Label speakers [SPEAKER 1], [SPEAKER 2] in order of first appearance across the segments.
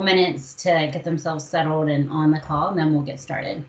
[SPEAKER 1] minutes to get themselves settled and on the call, and then we'll get started.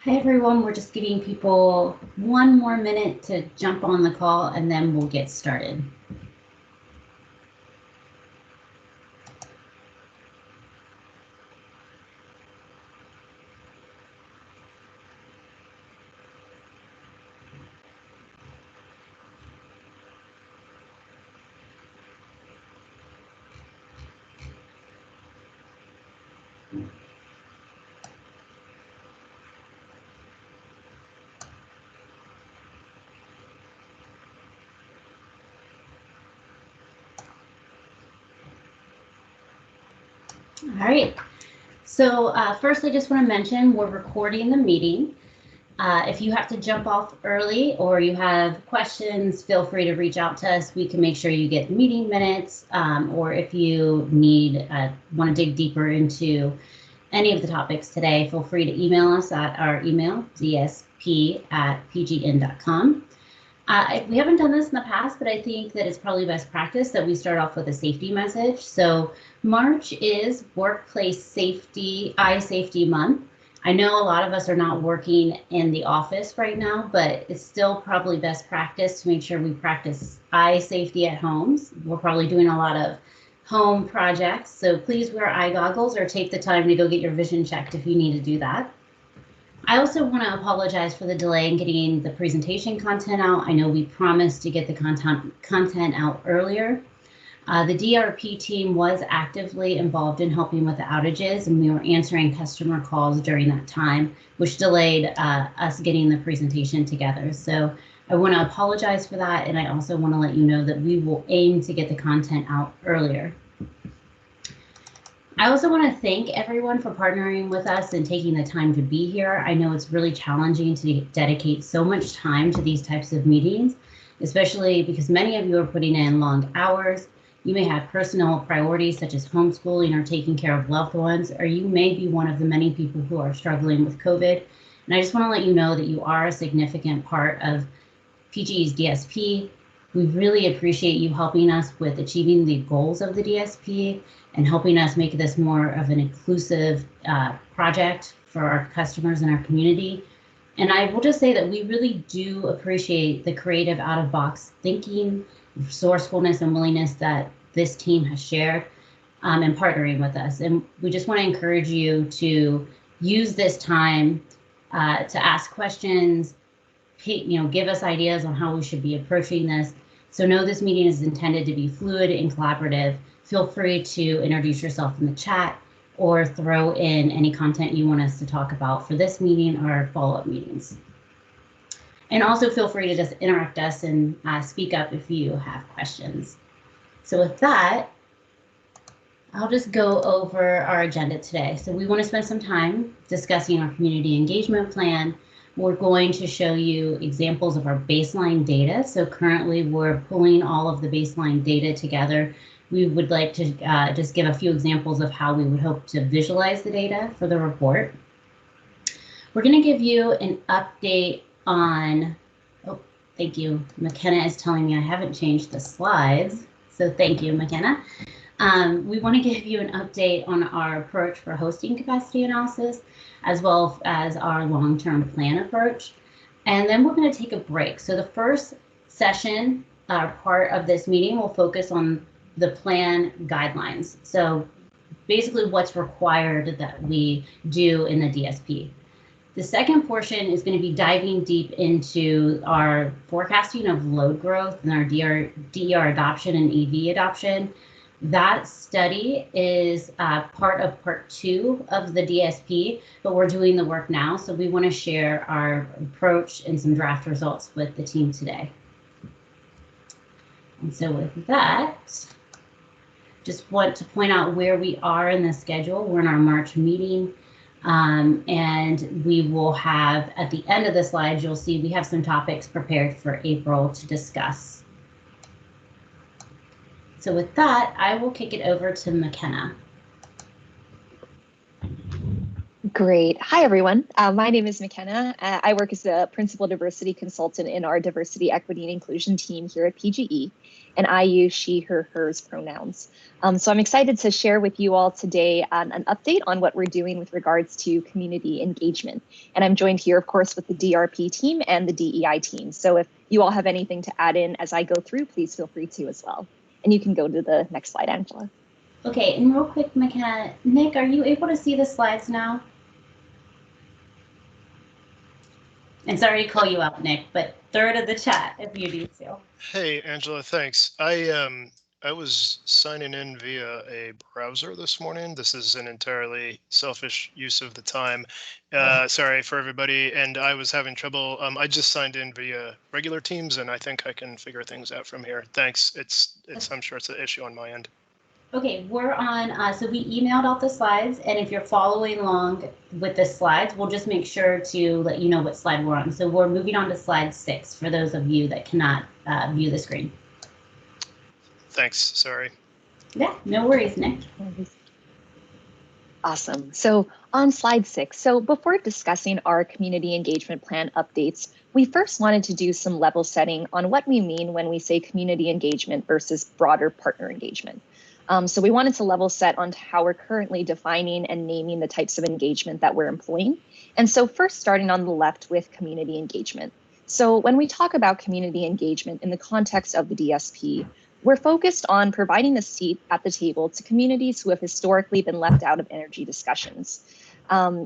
[SPEAKER 1] Hi everyone, we're just giving people 1 more minute to jump on the call and then we'll get started. All right, so first I just want to mention we're recording the meeting. If you have to jump off early or you have questions, feel free to reach out to us. We can make sure you get meeting minutes, or if you want to dig deeper into any of the topics today, feel free to email us at our email, dsp@pgn.com. We haven't done this in the past, but I think that it's probably best practice that we start off with a safety message. So March is Workplace Safety, Eye Safety Month. I know a lot of us are not working in the office right now, but it's still probably best practice to make sure we practice eye safety at homes. We're probably doing a lot of home projects, so please wear eye goggles or take the time to go get your vision checked if you need to do that. I also want to apologize for the delay in getting the presentation content out. I know we promised to get the content out earlier. The DRP team was actively involved in helping with the outages, and we were answering customer calls during that time, which delayed us getting the presentation together. So I want to apologize for that, and I also want to let you know that we will aim to get the content out earlier. I also want to thank everyone for partnering with us and taking the time to be here. I know it's really challenging to dedicate so much time to these types of meetings, especially because many of you are putting in long hours. You may have personal priorities such as homeschooling or taking care of loved ones, or you may be one of the many people who are struggling with COVID. And I just want to let you know that you are a significant part of PGE's DSP. We really appreciate you helping us with achieving the goals of the DSP and helping us make this more of an inclusive project for our customers and our community. And I will just say that we really do appreciate the creative out-of-box thinking, resourcefulness, and willingness that this team has shared and partnering with us. And we just want to encourage you to use this time to ask questions, give us ideas on how we should be approaching this. So know this meeting is intended to be fluid and collaborative. Feel free to introduce yourself in the chat or throw in any content you want us to talk about for this meeting or follow-up meetings. And also feel free to just interrupt us and speak up if you have questions. So with that, I'll just go over our agenda today. So we want to spend some time discussing our community engagement plan. We're going to show you examples of our baseline data. So currently we're pulling all of the baseline data together. We would like to just give a few examples of how we would hope to visualize the data for the report. We're going to give you an update on, oh, thank you. McKenna is telling me I haven't changed the slides. So thank you, McKenna. We want to give you an update on our approach for hosting capacity analysis, as well as our long-term plan approach. And then we're going to take a break. So the first session part of this meeting will focus on the plan guidelines. So basically what's required that we do in the DSP. The second portion is going to be diving deep into our forecasting of load growth and our DER adoption and EV adoption. That study is part of part 2 of the DSP, but we're doing the work now. So we want to share our approach and some draft results with the team today. And so with that, just want to point out where we are in the schedule. We're in our March meeting. And we will have, at the end of the slides, you'll see we have some topics prepared for April to discuss. So with that, I will kick it over to McKenna.
[SPEAKER 2] Great. Hi, everyone. My name is McKenna. I work as a principal diversity consultant in our diversity, equity, and inclusion team here at PGE, and I use she, her, hers pronouns. So I'm excited to share with you all today an update on what we're doing with regards to community engagement. And I'm joined here, of course, with the DRP team and the DEI team. So if you all have anything to add in as I go through, please feel free to as well. And you can go to the next slide, Angela.
[SPEAKER 1] Okay, and real quick, McKenna, Nick, are you able to see the slides now? And sorry to call you out, Nick, but third of the chat if you need to.
[SPEAKER 3] Hey, Angela, thanks. I was signing in via a browser this morning. This is an entirely selfish use of the time. Sorry for everybody. And I was having trouble. I just signed in via regular Teams, and I think I can figure things out from here. Thanks. I'm sure it's an issue on my end.
[SPEAKER 1] Okay, we're on, so we emailed out the slides, and if you're following along with the slides, we'll just make sure to let you know what slide we're on. So we're moving on to slide 6 for those of you that cannot view the screen.
[SPEAKER 3] Thanks, sorry.
[SPEAKER 1] Yeah, no worries, Nick.
[SPEAKER 2] Awesome. So on slide 6, so before discussing our community engagement plan updates, we first wanted to do some level setting on what we mean when we say community engagement versus broader partner engagement. So we wanted to level set on how we're currently defining and naming the types of engagement that we're employing. And so first starting on the left with community engagement. So when we talk about community engagement in the context of the DSP, we're focused on providing a seat at the table to communities who have historically been left out of energy discussions.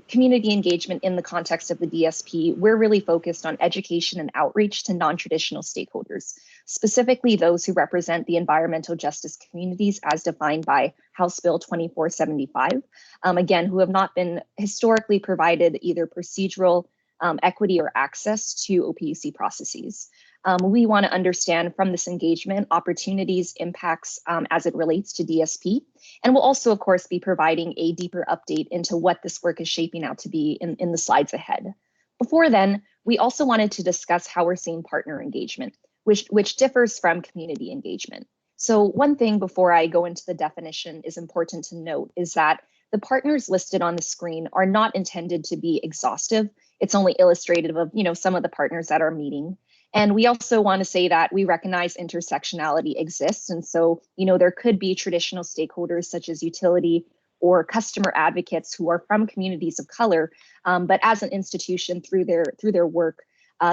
[SPEAKER 2] Community engagement in the context of the DSP, we're really focused on education and outreach to non-traditional stakeholders, specifically those who represent the environmental justice communities as defined by House Bill 2475, again, who have not been historically provided either procedural equity or access to OPUC processes. We want to understand from this engagement opportunities, impacts as it relates to DSP. And we'll also, of course, be providing a deeper update into what this work is shaping out to be in the slides ahead. Before then, we also wanted to discuss how we're seeing partner engagement, which differs from community engagement. So one thing before I go into the definition is important to note is that the partners listed on the screen are not intended to be exhaustive. It's only illustrative of, some of the partners that are meeting. And we also want to say that we recognize intersectionality exists. And so, there could be traditional stakeholders such as utility or customer advocates who are from communities of color. But as an institution through their work,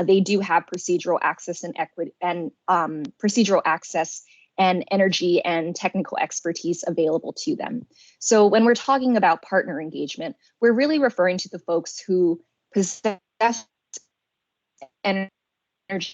[SPEAKER 2] they do have procedural access and equity and procedural access and energy and technical expertise available to them. So when we're talking about partner engagement, we're really referring to the folks who possess energy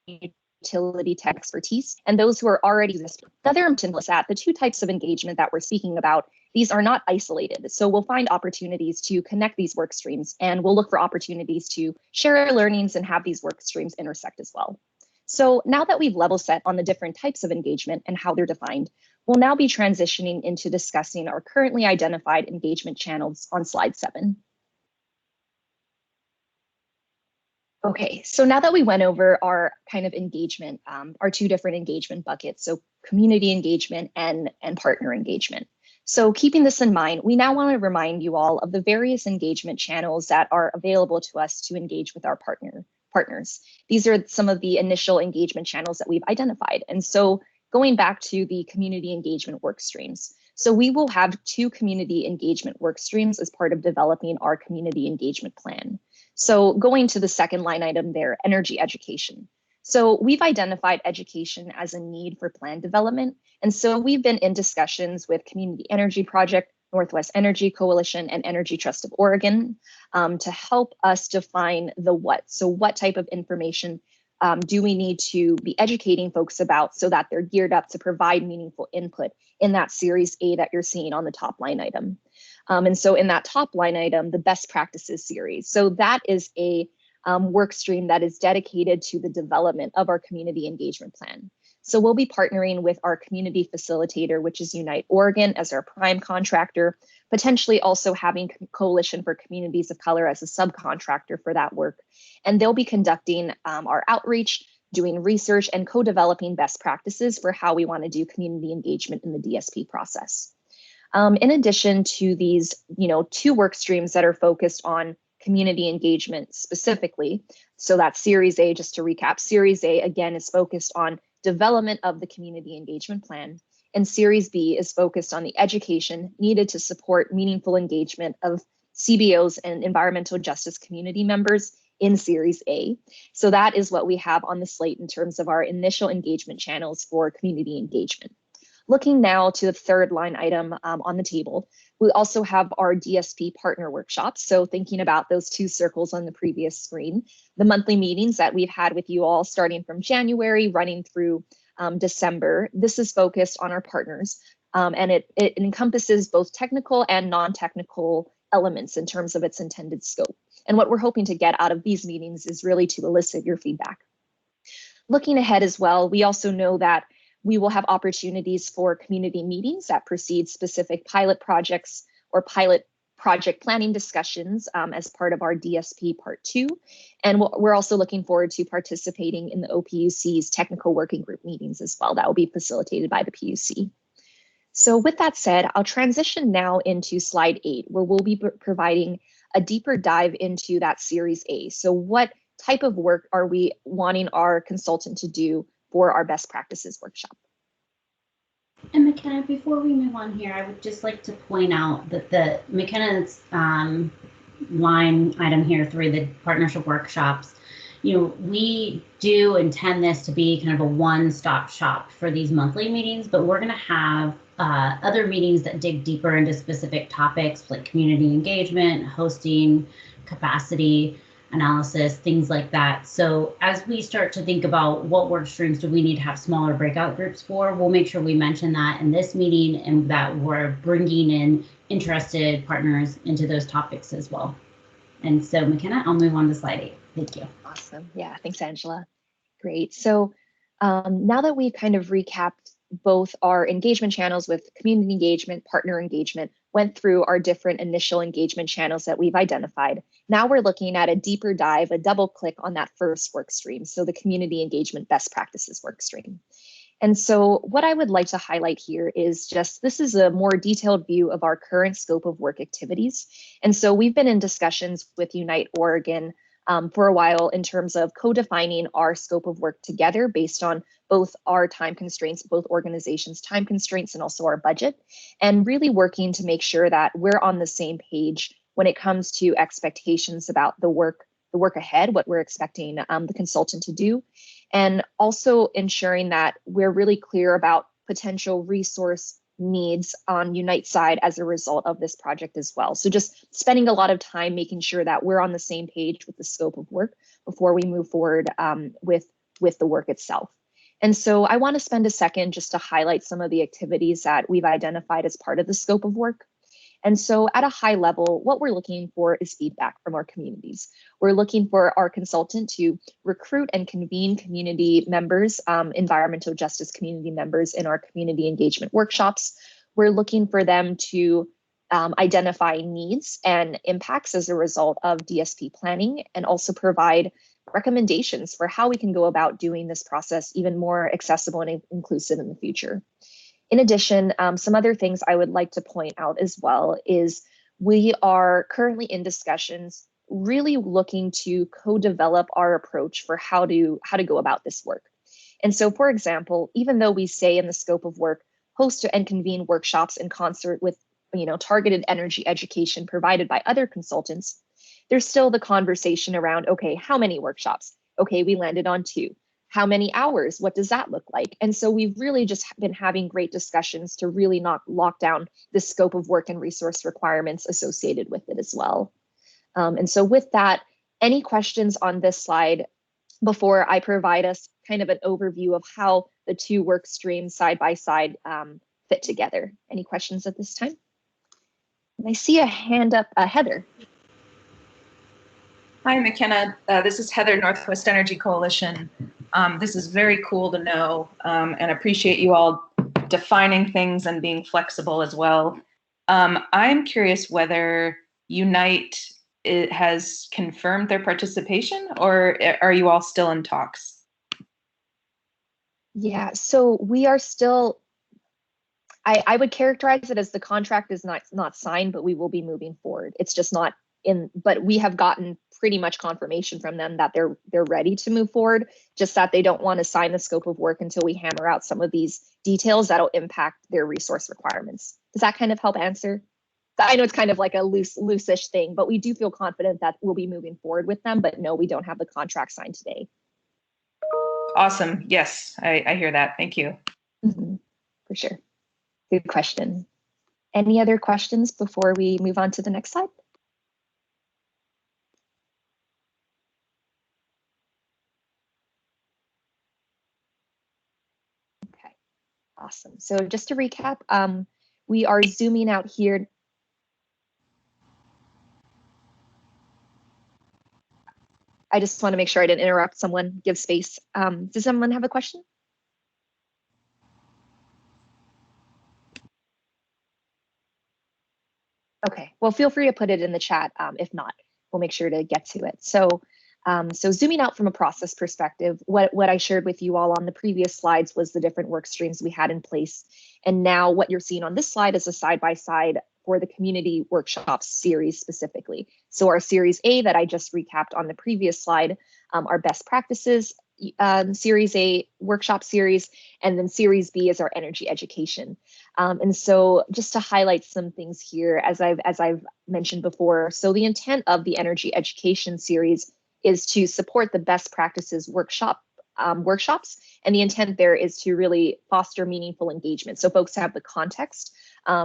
[SPEAKER 2] utility tech expertise, and those who are already existing. The other important is that the two types of engagement that we're speaking about, these are not isolated. So we'll find opportunities to connect these work streams, and we'll look for opportunities to share our learnings and have these work streams intersect as well. So now that we've level set on the different types of engagement and how they're defined, we'll now be transitioning into discussing our currently identified engagement channels on slide 7. Okay, so now that we went over our kind of engagement, our two different engagement buckets, so community engagement and partner engagement. So keeping this in mind, we now want to remind you all of the various engagement channels that are available to us to engage with our partners. These are some of the initial engagement channels that we've identified. And so going back to the community engagement work streams. So we will have 2 community engagement work streams as part of developing our community engagement plan. So going to the second line item there, energy education. So we've identified education as a need for plan development. And so we've been in discussions with Community Energy Project, Northwest Energy Coalition, and Energy Trust of Oregon to help us define the what. So what type of information do we need to be educating folks about so that they're geared up to provide meaningful input in that Series A that you're seeing on the top line item. And so in that top line item, the best practices series. So that is a work stream that is dedicated to the development of our community engagement plan. So we'll be partnering with our community facilitator, which is Unite Oregon, as our prime contractor, potentially also having Coalition for Communities of Color as a subcontractor for that work. And they'll be conducting our outreach, doing research, and co-developing best practices for how we want to do community engagement in the DSP process. In addition to these, two work streams that are focused on community engagement specifically, so that's Series A, just to recap, Series A, again, is focused on development of the community engagement plan, and Series B is focused on the education needed to support meaningful engagement of CBOs and environmental justice community members in Series A. So that is what we have on the slate in terms of our initial engagement channels for community engagement. Looking now to the third line item on the table, we also have our DSP partner workshops. So thinking about those two circles on the previous screen, the monthly meetings that we've had with you all starting from January, running through December. This is focused on our partners, and it encompasses both technical and non-technical elements in terms of its intended scope. And what we're hoping to get out of these meetings is really to elicit your feedback. Looking ahead as well, we also know that we will have opportunities for community meetings that precede specific pilot projects or pilot project planning discussions as part of our DSP Part 2. And we're also looking forward to participating in the OPUC's technical working group meetings as well. That will be facilitated by the PUC. So with that said, I'll transition now into slide 8, where we'll be providing a deeper dive into that Series A. So what type of work are we wanting our consultant to do for our best practices workshop?
[SPEAKER 1] And McKenna, before we move on here, I would just like to point out that the McKenna's line item here, 3, the partnership workshops, we do intend this to be kind of a one-stop shop for these monthly meetings, but we're going to have other meetings that dig deeper into specific topics like community engagement, hosting, capacity analysis, things like that. So as we start to think about what work streams do we need to have smaller breakout groups for, we'll make sure we mention that in this meeting and that we're bringing in interested partners into those topics as well. And so McKenna, I'll move on to slide 8. Thank you.
[SPEAKER 2] Awesome. Yeah, thanks, Angela. Great. So now that we've kind of recapped both our engagement channels with community engagement, partner engagement, went through our different initial engagement channels that we've identified. Now we're looking at a deeper dive, a double click on that first work stream. So the community engagement best practices work stream. And so what I would like to highlight here is just, this is a more detailed view of our current scope of work activities. And so we've been in discussions with Unite Oregon for a while in terms of co-defining our scope of work together based on both our time constraints, both organizations' time constraints, and also our budget, and really working to make sure that we're on the same page when it comes to expectations about the work ahead, what we're expecting the consultant to do, and also ensuring that we're really clear about potential resource needs on Unite's side as a result of this project as well. So just spending a lot of time making sure that we're on the same page with the scope of work before we move forward with the work itself. And so I want to spend a second just to highlight some of the activities that we've identified as part of the scope of work. And so at a high level, what we're looking for is feedback from our communities. We're looking for our consultant to recruit and convene community members, environmental justice community members in our community engagement workshops. We're looking for them to identify needs and impacts as a result of DSP planning, and also provide recommendations for how we can go about doing this process even more accessible and inclusive in the future. In addition, some other things I would like to point out as well is we are currently in discussions really looking to co-develop our approach for how to go about this work. And so, for example, even though we say in the scope of work, host and convene workshops in concert with targeted energy education provided by other consultants, there's still the conversation around, okay, how many workshops? Okay, we landed on 2. How many hours? What does that look like? And so we've really just been having great discussions to really not lock down the scope of work and resource requirements associated with it as well. And so with that, any questions on this slide before I provide us kind of an overview of how the 2 work streams side by side fit together? Any questions at this time? And I see a hand up, Heather.
[SPEAKER 4] Hi, McKenna. This is Heather, Northwest Energy Coalition. This is very cool to know, and appreciate you all defining things and being flexible as well. I'm curious whether Unite has confirmed their participation, or are you all still in talks?
[SPEAKER 2] Yeah, so we are still, I would characterize it as the contract is not signed, but we will be moving forward. It's just not in, but we have gotten pretty much confirmation from them that they're ready to move forward, just that they don't want to sign the scope of work until we hammer out some of these details that'll impact their resource requirements. Does that kind of help answer? I know it's kind of like a loose-ish thing, but we do feel confident that we'll be moving forward with them, but no, we don't have the contract signed today.
[SPEAKER 4] Awesome. Yes, I hear that. Thank you.
[SPEAKER 2] For sure. Good question. Any other questions before we move on to the next slide? Okay, awesome. So just to recap, we are zooming out here. I just want to make sure I didn't interrupt someone, give space. Does someone have a question? Okay, well, feel free to put it in the chat. If not, we'll make sure to get to it. So zooming out from a process perspective, what I shared with you all on the previous slides was the different work streams we had in place. And now what you're seeing on this slide is a side-by-side for the community workshops series specifically. So our series A that I just recapped on the previous slide, our best practices series A workshop series, and then series B is our energy education. And so just to highlight some things here, as I've mentioned before, so the intent of the energy education series is to support the best practices workshops, and the intent there is to really foster meaningful engagement. So folks have the context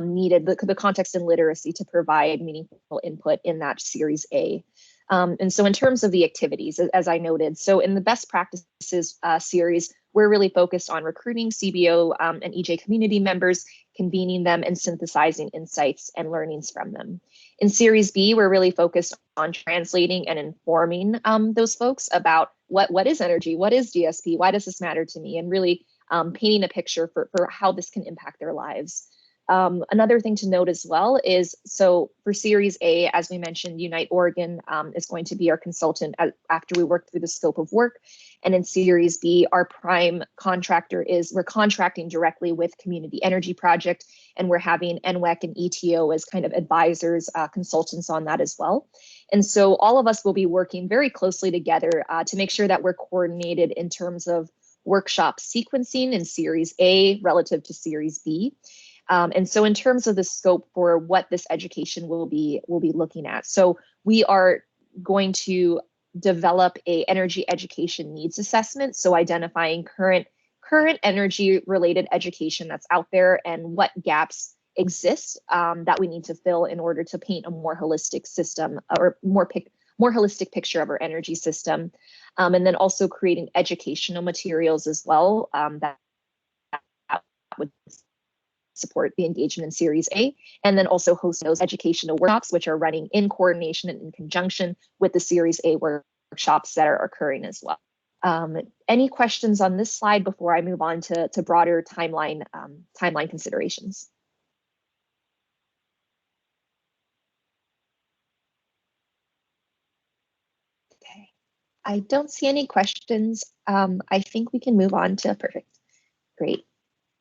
[SPEAKER 2] needed, the context and literacy to provide meaningful input in that series A. And so in terms of the activities, as I noted, so in the best practices series, we're really focused on recruiting CBO and EJ community members, convening them and synthesizing insights and learnings from them. In series B, we're really focused on translating and informing those folks about what is energy, what is DSP, why does this matter to me, and really painting a picture for how this can impact their lives. Another thing to note as well is, so for Series A, as we mentioned, Unite Oregon is going to be our consultant after we work through the scope of work. And in Series B, our prime contractor we're contracting directly with Community Energy Project, and we're having NWEC and ETO as kind of advisors, consultants on that as well. And so all of us will be working very closely together to make sure that we're coordinated in terms of workshop sequencing in Series A relative to Series B. And so in terms of the scope for what this education will be looking at, so we are going to develop a energy education needs assessment, so identifying current energy related education that's out there and what gaps exist that we need to fill in order to paint a more holistic system or more holistic picture of our energy system, and then also creating educational materials as well that would support the engagement in Series A, and then also host those educational workshops, which are running in coordination and in conjunction with the Series A workshops that are occurring as well. Any questions on this slide before I move on to broader timeline considerations? Okay, I don't see any questions. I think we can move on to perfect. Great.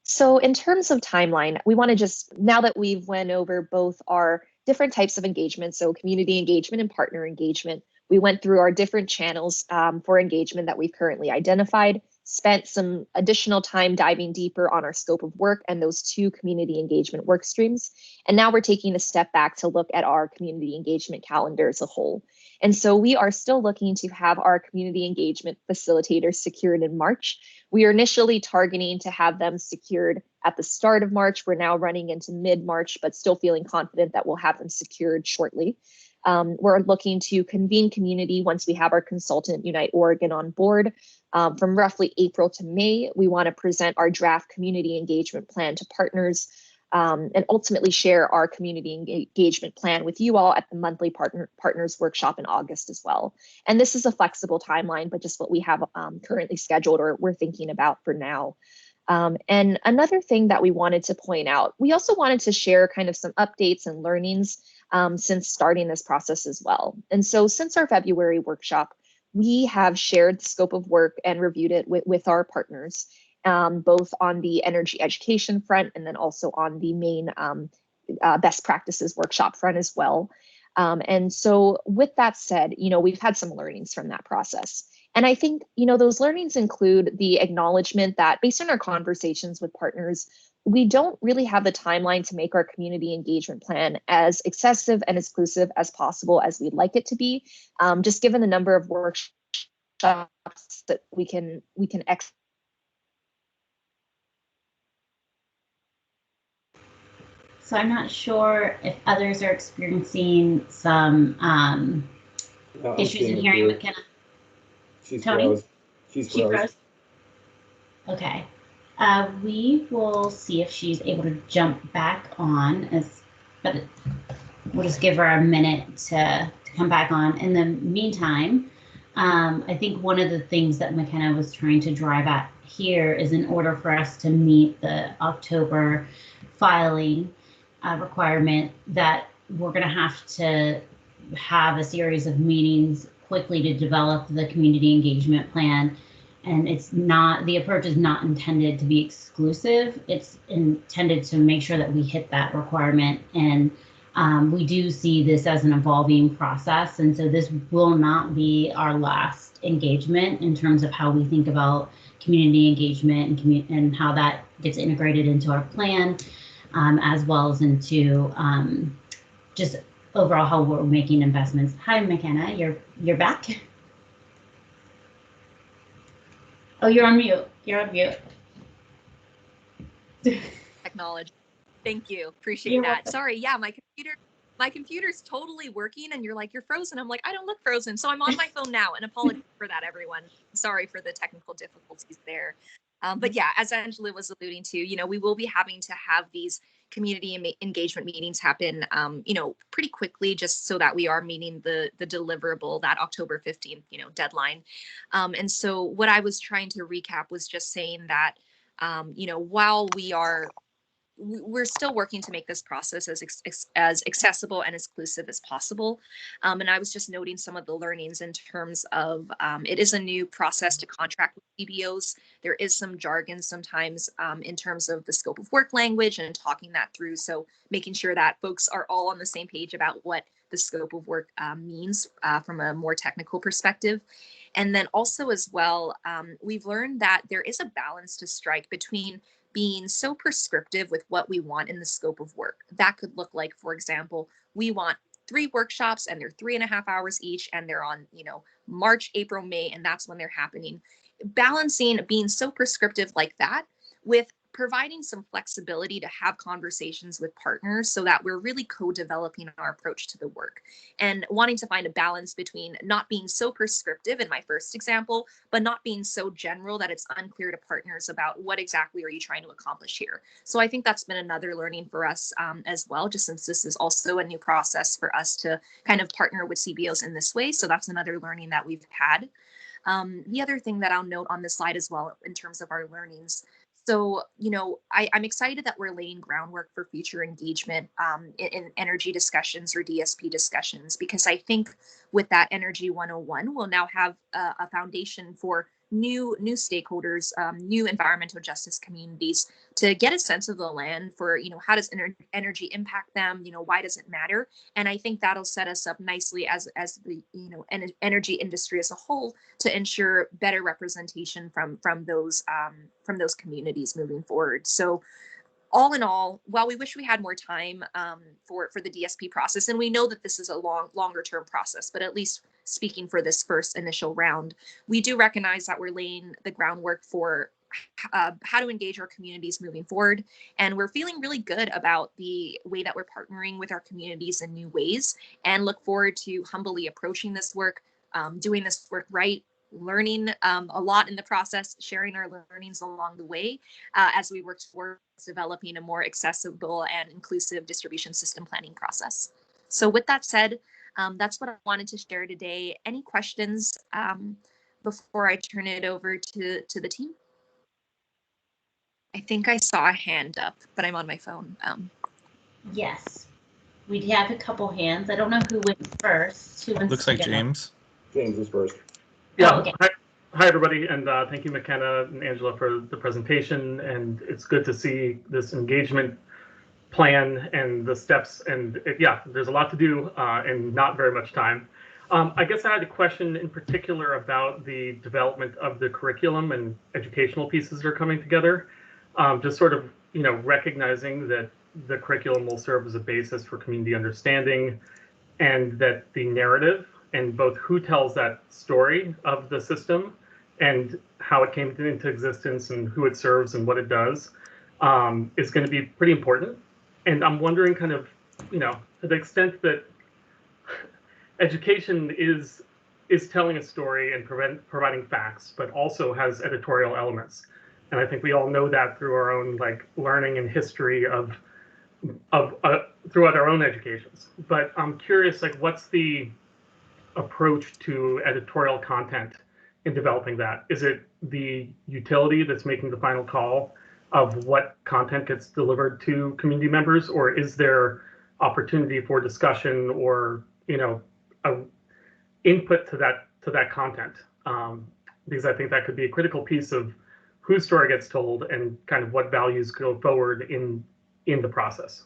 [SPEAKER 2] So in terms of timeline, we want to just, now that we've went over both our different types of engagement, so community engagement and partner engagement, we went through our different channels for engagement that we've currently identified, spent some additional time diving deeper on our scope of work and those 2 community engagement work streams. And now we're taking a step back to look at our community engagement calendar as a whole. And so we are still looking to have our community engagement facilitators secured in March. We are initially targeting to have them secured at the start of March. We're now running into mid-March, but still feeling confident that we'll have them secured shortly. We're looking to convene community once we have our consultant Unite Oregon on board. From roughly April to May, we want to present our draft community engagement plan to partners, and ultimately share our community engagement plan with you all at the monthly partners workshop in August as well. And this is a flexible timeline, but just what we have currently scheduled or we're thinking about for now. And another thing that we wanted to point out, we also wanted to share kind of some updates and learnings since starting this process as well. And so since our February workshop, we have shared the scope of work and reviewed it with our partners, both on the energy education front and then also on the main best practices workshop front as well. And so with that said, we've had some learnings from that process. And I think, those learnings include the acknowledgement that based on our conversations with partners, we don't really have the timeline to make our community engagement plan as excessive and exclusive as possible as we'd like it to be, just given the number of workshops that we can execute.
[SPEAKER 1] So I'm not sure if others are experiencing some issues in hearing McKenna.
[SPEAKER 5] She's
[SPEAKER 1] Tony?
[SPEAKER 5] froze. She froze.
[SPEAKER 1] Okay. We will see if she's able to jump back on, but we'll just give her a minute to come back on. In the meantime, I think one of the things that McKenna was trying to drive at here is in order for us to meet the October filing requirement that we're going to have a series of meetings quickly to develop the community engagement plan. And the approach is not intended to be exclusive. It's intended to make sure that we hit that requirement. And we do see this as an evolving process. And so this will not be our last engagement in terms of how we think about community engagement and how that gets integrated into our plan, as well as into just overall how we're making investments. Hi, McKenna, you're back. Oh, you're on mute. You're on mute.
[SPEAKER 6] Technology. Thank you. Appreciate that. Sorry. Yeah, my computer's totally working and you're like, you're frozen. I'm like, I don't look frozen. So I'm on my phone now, and apologies for that, everyone. Sorry for the technical difficulties there. But yeah, as Angela was alluding to, we will be having to have these community engagement meetings happen, pretty quickly, just so that we are meeting the deliverable, that October 15th, deadline. And so what I was trying to recap was just saying that, while we're still working to make this process as accessible and exclusive as possible. And I was just noting some of the learnings in terms of it is a new process to contract with CBOs. There is some jargon sometimes in terms of the scope of work language and talking that through. So making sure that folks are all on the same page about what the scope of work means from a more technical perspective. And then also as well, we've learned that there is a balance to strike between being so prescriptive with what we want in the scope of work. That could look like, for example, we want 3 workshops and they're 3.5 hours each, and they're on, March, April, May, and that's when they're happening. Balancing being so prescriptive like that with providing some flexibility to have conversations with partners so that we're really co-developing our approach to the work, and wanting to find a balance between not being so prescriptive in my first example, but not being so general that it's unclear to partners about what exactly are you trying to accomplish here. So I think that's been another learning for us as well, just since this is also a new process for us to kind of partner with CBOs in this way. So that's another learning that we've had. The other thing that I'll note on this slide as well in terms of our learnings. So, I'm excited that we're laying groundwork for future engagement in energy discussions or DSP discussions, because I think with that Energy 101, we'll now have a foundation for new stakeholders, new environmental justice communities, to get a sense of the land for, how does energy impact them? Why does it matter? And I think that'll set us up nicely as the energy industry as a whole to ensure better representation from those communities moving forward. So all in all, while we wish we had more time for the DSP process, and we know that this is a longer term process, but at least speaking for this first initial round, we do recognize that we're laying the groundwork for how to engage our communities moving forward. And we're feeling really good about the way that we're partnering with our communities in new ways, and look forward to humbly approaching this work, doing this work right, learning a lot in the process, sharing our learnings along the way as we work towards developing a more accessible and inclusive distribution system planning process. So with that said, that's what I wanted to share today. Any questions before I turn it over to the team? I think I saw a hand up, but I'm on my phone.
[SPEAKER 1] Yes, we have a couple hands. I don't know who went first. Who wants
[SPEAKER 7] Looks
[SPEAKER 1] to
[SPEAKER 7] like
[SPEAKER 1] go?
[SPEAKER 7] James.
[SPEAKER 5] James is first.
[SPEAKER 8] Yeah.
[SPEAKER 1] Oh, okay.
[SPEAKER 8] Hi, everybody, and thank you, McKenna and Angela, for the presentation. And it's good to see this engagement plan and the steps. And yeah, there's a lot to do and not very much time. I guess I had a question in particular about the development of the curriculum and educational pieces that are coming together. Just sort of, recognizing that the curriculum will serve as a basis for community understanding, and that the narrative and both who tells that story of the system and how it came into existence and who it serves and what it does is going to be pretty important. And I'm wondering kind of, to the extent that education is telling a story and providing facts, but also has editorial elements. And I think we all know that through our own learning and history of throughout our own educations. But I'm curious, what's the approach to editorial content in developing that? Is it the utility that's making the final call of what content gets delivered to community members, or is there opportunity for discussion or input to that content? Because I think that could be a critical piece of whose story gets told and kind of what values go forward in the process.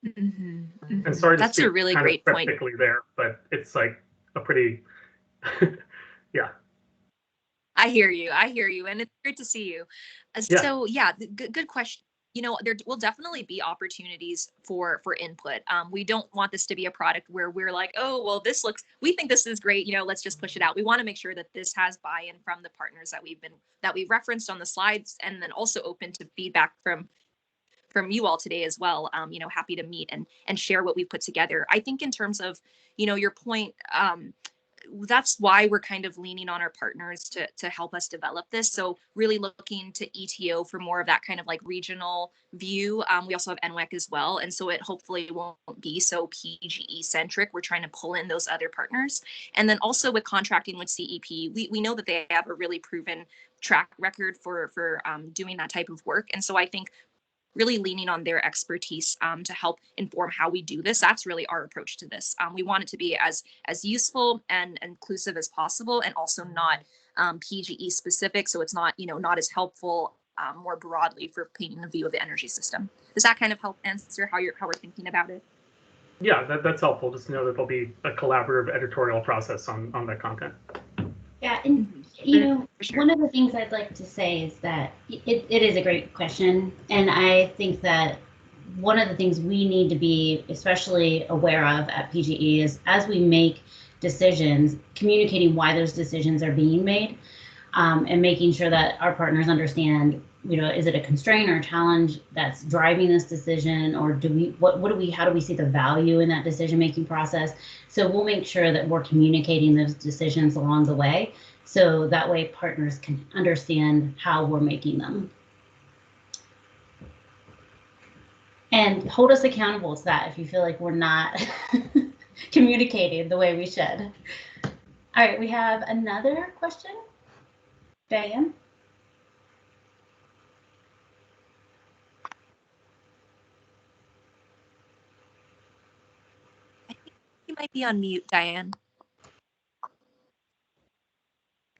[SPEAKER 6] Mm-hmm, mm-hmm.
[SPEAKER 8] And sorry to
[SPEAKER 6] That's
[SPEAKER 8] speak
[SPEAKER 6] a really
[SPEAKER 8] kind
[SPEAKER 6] great
[SPEAKER 8] of
[SPEAKER 6] point.
[SPEAKER 8] cryptically there, but it's a pretty yeah.
[SPEAKER 6] I hear you, and it's great to see you.
[SPEAKER 8] Yeah.
[SPEAKER 6] So yeah, good question. There will definitely be opportunities for input. We don't want this to be a product where we're like, oh, well, we think this is great, let's just push it out. We want to make sure that this has buy-in from the partners that we've referenced on the slides, and then also open to feedback from you all today as well. Happy to meet and share what we've put together. I think in terms of, your point, that's why we're kind of leaning on our partners to help us develop this. So really looking to ETO for more of that kind of regional view. We also have NWEC as well. And so it hopefully won't be so PGE centric. We're trying to pull in those other partners. And then also with contracting with CEP, we know that they have a really proven track record for doing that type of work. And so I think really leaning on their expertise to help inform how we do this. That's really our approach to this. We want it to be as useful and inclusive as possible, and also not PGE specific, so it's not not as helpful more broadly for painting a view of the energy system. Does that kind of help answer how we're thinking about it?
[SPEAKER 8] Yeah, that's helpful. Just to know that there'll be a collaborative editorial process on that content.
[SPEAKER 1] Yeah, and sure. One of the things I'd like to say is that it is a great question, and I think that one of the things we need to be especially aware of at PGE is, as we make decisions, communicating why those decisions are being made, and making sure that our partners understand, is it a constraint or a challenge that's driving this decision, or how do we see the value in that decision-making process? So we'll make sure that we're communicating those decisions along the way, so that way partners can understand how we're making them. And hold us accountable to that if you feel like we're not communicating the way we should. All right, we have another question. Diane?
[SPEAKER 6] I think you might be on mute, Diane.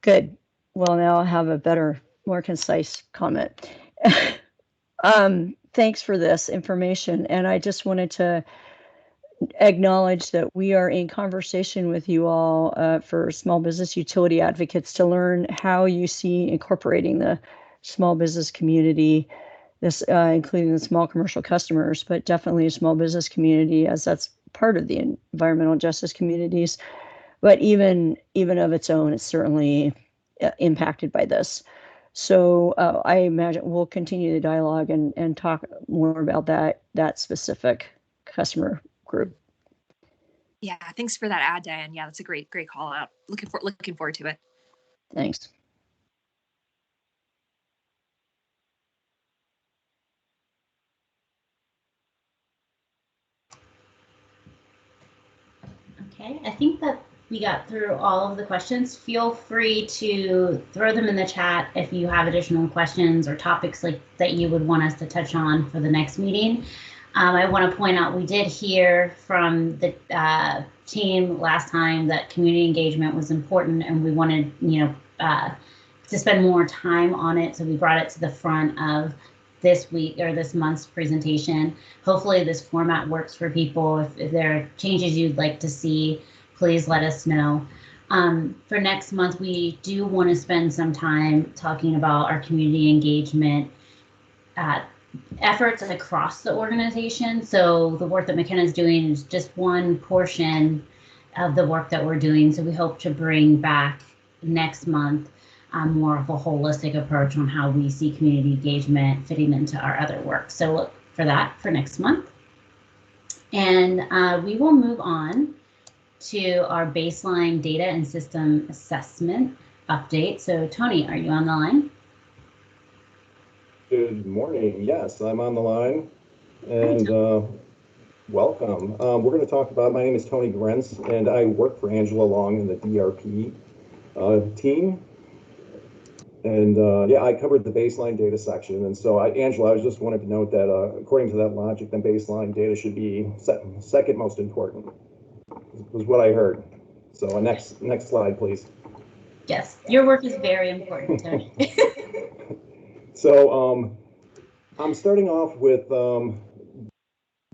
[SPEAKER 9] Good.
[SPEAKER 7] well, now I'll have a better, more concise comment. Thanks for this information. And I just wanted to acknowledge that we are in conversation with you all for small business utility advocates to learn how you see incorporating the small business community, this including the small commercial customers, but definitely a small business community, as that's part of the environmental justice communities. But even of its own, it's certainly impacted by this. So I imagine we'll continue the dialogue and talk more about that specific customer group.
[SPEAKER 6] Yeah, thanks for that ad, Diane. Yeah, that's a great call out. Looking forward to it.
[SPEAKER 7] Thanks.
[SPEAKER 1] Okay, I think that we got through all of the questions. Feel free to throw them in the chat if you have additional questions or topics like that you would want us to touch on for the next meeting. I want to point out we did hear from the team last time that community engagement was important, and we wanted to spend more time on it, so we brought it to the front of this week or this month's presentation. Hopefully this format works for people. If there are changes you'd like to see, please let us know. For next month, we do want to spend some time talking about our community engagement efforts across the organization. So the work that McKenna is doing is just one portion of the work that we're doing. So we hope to bring back next month more of a holistic approach on how we see community engagement fitting into our other work. So look for that for next month. And we will move on to our baseline data and system assessment update. So Tony, are you on the line?
[SPEAKER 5] Good morning. Yes, I'm on the line, and welcome. We're going to talk about, my name is Tony Grentz, and I work for Angela Long in the DRP team. And yeah, I covered the baseline data section. And so Angela, I just wanted to note that according to that logic, then baseline data should be second most important, was what I heard. So next slide, please.
[SPEAKER 1] Yes, your work is very important, Tony.
[SPEAKER 5] So I'm starting off with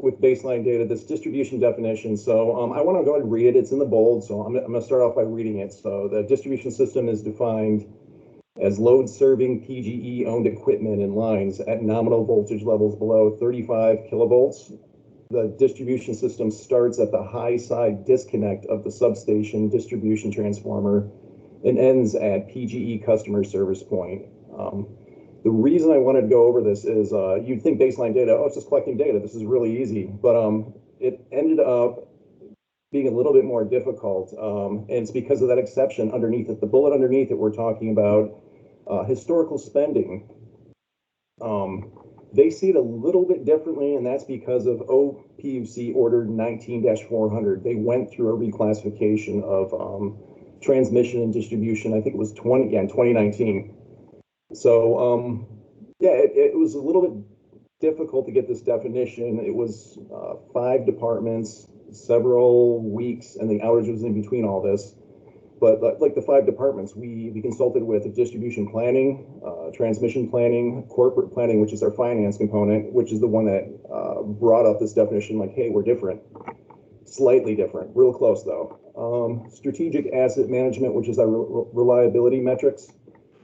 [SPEAKER 5] baseline data, this distribution definition. So I want to go ahead and read it. It's in the bold, so I'm going to start off by reading it. So the distribution system is defined as load-serving PGE-owned equipment and lines at nominal voltage levels below 35 kilovolts. The distribution system starts at the high side disconnect of the substation distribution transformer and ends at PGE customer service point. The reason I wanted to go over this is you'd think baseline data, oh, it's just collecting data. This is really easy. But it ended up being a little bit more difficult. And it's because of that exception underneath it. The bullet underneath it, we're talking about historical spending. They see it a little bit differently, and that's because of OPUC Order 19-400. They went through a reclassification of transmission and distribution. I think it was 2019. So yeah, it was a little bit difficult to get this definition. It was 5 departments, several weeks, and the outage was in between all this. But like the 5 departments, we consulted with distribution planning, transmission planning, corporate planning, which is our finance component, which is the one that brought up this definition like, hey, we're different, slightly different, real close though. Strategic asset management, which is our reliability metrics.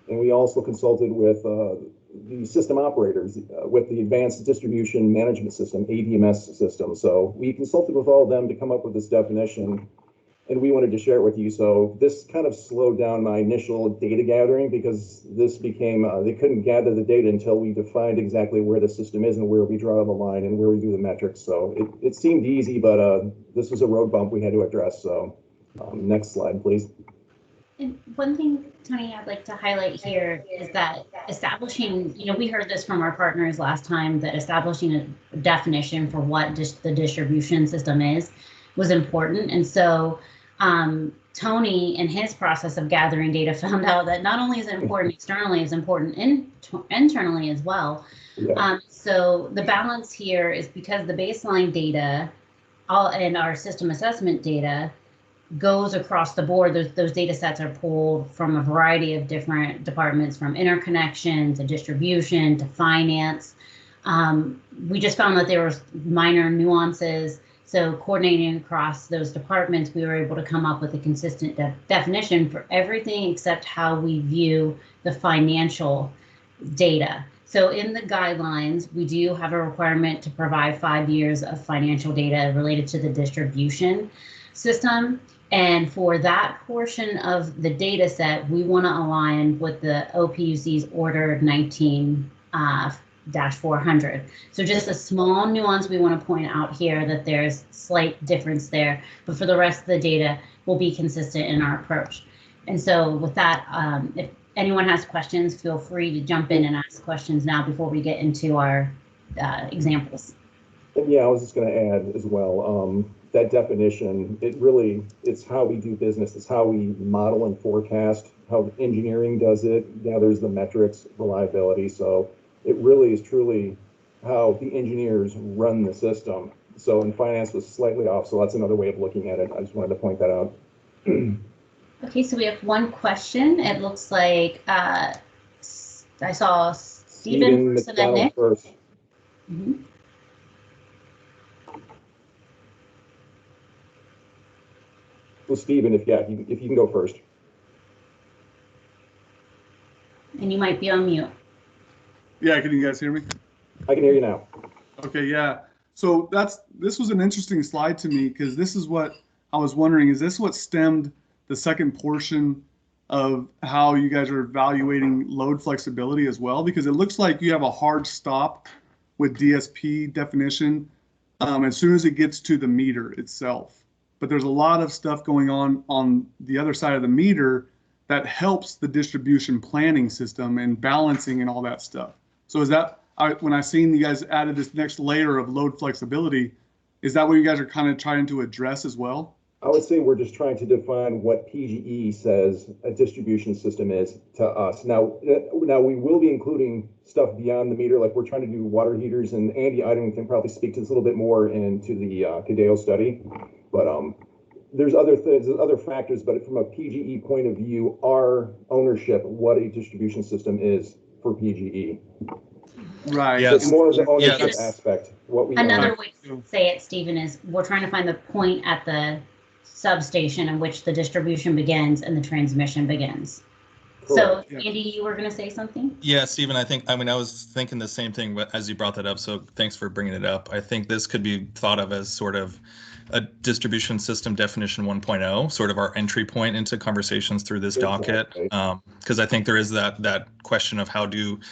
[SPEAKER 5] And we also consulted with the system operators with the Advanced Distribution Management System, ADMS system. So we consulted with all of them to come up with this definition, and we wanted to share it with you. So this kind of slowed down my initial data gathering because this became, they couldn't gather the data until we defined exactly where the system is and where we draw the line and where we do the metrics. So it seemed easy, but this was a road bump we had to address. So next slide, please.
[SPEAKER 1] And one thing, Tony, I'd like to highlight here is that establishing, we heard this from our partners last time, that establishing a definition for what the distribution system is was important. And so Tony, in his process of gathering data, found out that not only is it important externally, it's important internally as well. Yeah. So the balance here is because the baseline data and our system assessment data, goes across the board. Those data sets are pulled from a variety of different departments, from interconnection to distribution to finance. We just found that there were minor nuances. So coordinating across those departments, we were able to come up with a consistent definition for everything except how we view the financial data. So in the guidelines, we do have a requirement to provide 5 years of financial data related to the distribution system. And for that portion of the data set, we want to align with the OPUC's Order 19-400. So just a small nuance we want to point out here, that there's slight difference there, but for the rest of the data, we'll be consistent in our approach. And so with that, if anyone has questions, feel free to jump in and ask questions now before we get into our examples.
[SPEAKER 5] And yeah, I was just going to add as well, that definition, it's how we do business. It's how we model and forecast, how engineering does it, gathers the metrics, reliability. So it really is truly how the engineers run the system. So in finance was slightly off. So that's another way of looking at it. I just wanted to point that out.
[SPEAKER 1] Okay, so we have one question. It looks like I saw Stephen first and then Nick.
[SPEAKER 5] First.
[SPEAKER 1] Mm-hmm.
[SPEAKER 5] Well, Stephen, if you can go first.
[SPEAKER 1] And you might be on mute.
[SPEAKER 9] Yeah, can you guys hear me?
[SPEAKER 5] I can hear you now.
[SPEAKER 9] Okay, yeah. So this was an interesting slide to me, because this is what I was wondering, is this what stemmed the second portion of how you guys are evaluating load flexibility as well? Because it looks like you have a hard stop with DSP definition as soon as it gets to the meter itself. But there's a lot of stuff going on the other side of the meter that helps the distribution planning system and balancing and all that stuff. So is that, when I seen you guys added this next layer of load flexibility, is that what you guys are kind of trying to address as well?
[SPEAKER 5] I would say we're just trying to define what PGE says a distribution system is to us. Now we will be including stuff beyond the meter, like we're trying to do water heaters, and Andy Iden can probably speak to this a little bit more into the Cadeo study. But there's other things, there's other factors, but from a PGE point of view, our ownership, what a distribution system is for PGE.
[SPEAKER 9] Right.
[SPEAKER 5] Yes. It's more of the ownership
[SPEAKER 1] Yes.
[SPEAKER 5] aspect.
[SPEAKER 1] Another way to say it, Stephen, is we're trying to find the point at the substation in which the distribution begins and the transmission begins. Correct. So, Andy, you were going to say something?
[SPEAKER 10] Yeah, Stephen, I was thinking the same thing as you brought that up, so thanks for bringing it up. I think this could be thought of as sort of a distribution system definition 1.0, sort of our entry point into conversations through this docket. Because I think there is that question of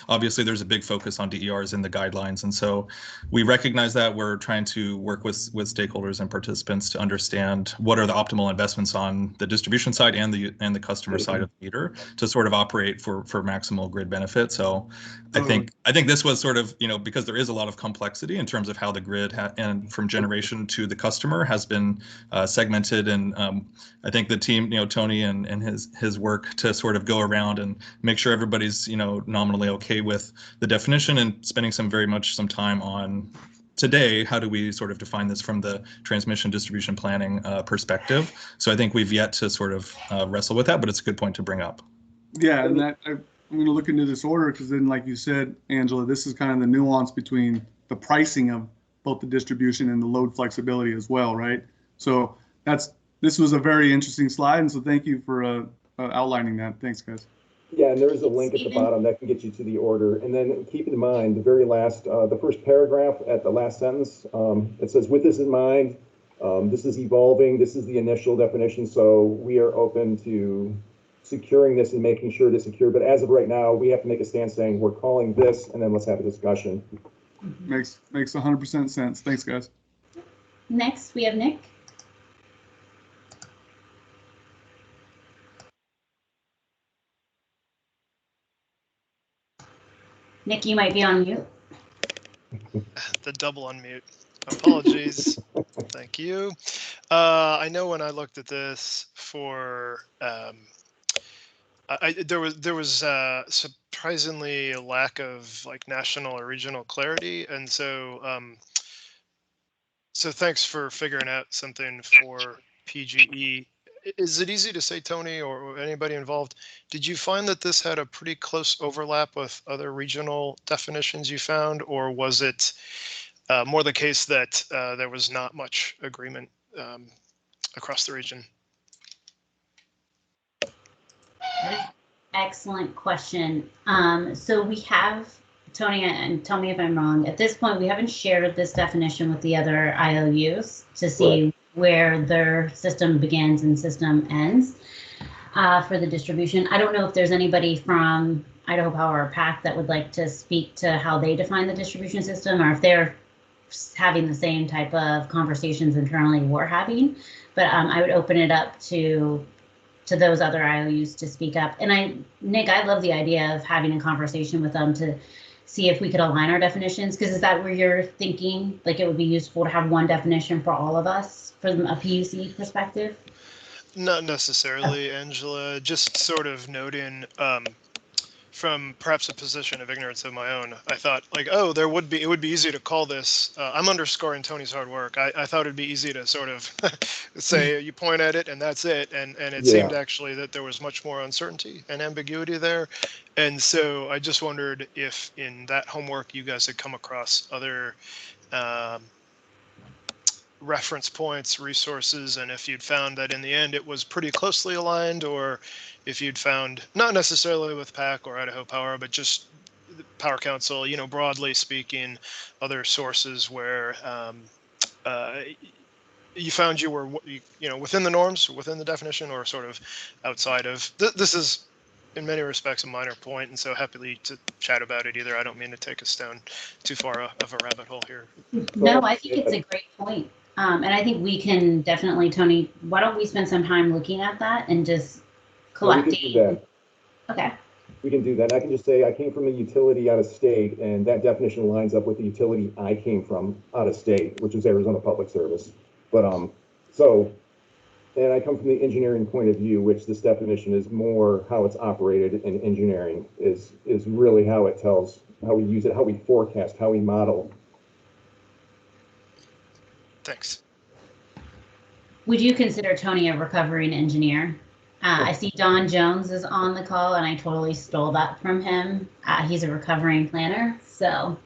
[SPEAKER 10] obviously there's a big focus on DERs in the guidelines. And so we recognize that we're trying to work with stakeholders and participants to understand what are the optimal investments on the distribution side and the customer side of the meter to sort of operate for maximal grid benefit. So I think this was sort of, because there is a lot of complexity in terms of how the grid and from generation to the customer has been segmented. And I think the team, Tony and his work to sort of go around and make sure everybody's, nominally okay with the definition, and spending some time on today, how do we sort of define this from the transmission distribution planning perspective? So I think we've yet to sort of wrestle with that, but it's a good point to bring up.
[SPEAKER 9] Yeah, and I'm going to look into this order, because then, like you said, Angela, this is kind of the nuance between the pricing of both the distribution and the load flexibility as well, right? So this was a very interesting slide, and so thank you for outlining that. Thanks, guys.
[SPEAKER 5] Yeah, and there is a link at the bottom that can get you to the order. And then keep in mind, the very last, the first paragraph at the last sentence, it says, with this in mind, this is evolving, this is the initial definition, so we are open to securing this and making sure it is secure. But as of right now, we have to make a stand saying we're calling this, and then let's have a discussion.
[SPEAKER 9] Makes 100% sense. Thanks, guys.
[SPEAKER 1] Next, we have Nick. Nick, you might be on mute.
[SPEAKER 3] The double unmute. Apologies. Thank you. I know when I looked at this for, there was surprisingly a lack of national or regional clarity, and so so thanks for figuring out something for PGE. is it easy to say, Tony, or anybody involved, did you find that this had a pretty close overlap with other regional definitions you found, or was it more the case that there was not much agreement across the region?
[SPEAKER 1] Excellent question. So we have, Tony, and tell me if I'm wrong, at this point, we haven't shared this definition with the other IOUs to see where their system begins and system ends for the distribution. I don't know if there's anybody from Idaho Power or PAC that would like to speak to how they define the distribution system, or if they're having the same type of conversations internally we're having. But I would open it up to those other IOUs to speak up. And Nick, I love the idea of having a conversation with them to see if we could align our definitions, because is that where you're thinking, like it would be useful to have one definition for all of us from a PUC perspective?
[SPEAKER 3] Not necessarily, Angela, just sort of noting from perhaps a position of ignorance of my own, I thought like, oh, it would be easy to call this, I'm underscoring Tony's hard work. I thought it'd be easy to sort of say, you point at it and that's it. And it seemed actually that there was much more uncertainty and ambiguity there. And so I just wondered if in that homework, you guys had come across other reference points, resources, and if you'd found that in the end it was pretty closely aligned, or if you'd found, not necessarily with PAC or Idaho Power, but just Power Council, broadly speaking, other sources where you found you were, within the norms, within the definition, or sort of outside of. This is, in many respects, a minor point, and so happily to chat about it either. I don't mean to take us down too far of a rabbit hole here.
[SPEAKER 1] No, I think it's a great point. And I think we can definitely, Tony, why don't we spend some time looking at that and just collecting?
[SPEAKER 5] We can do that.
[SPEAKER 1] Okay.
[SPEAKER 5] We can do that. I can just say I came from a utility out of state, and that definition lines up with the utility I came from out of state, which is Arizona Public Service. But and I come from the engineering point of view, which this definition is more how it's operated in engineering, is really how it tells how we use it, how we forecast, how we model.
[SPEAKER 3] Thanks.
[SPEAKER 1] Would you consider Tony a recovering engineer? I see Don Jones is on the call, and I totally stole that from him. He's a recovering planner. So,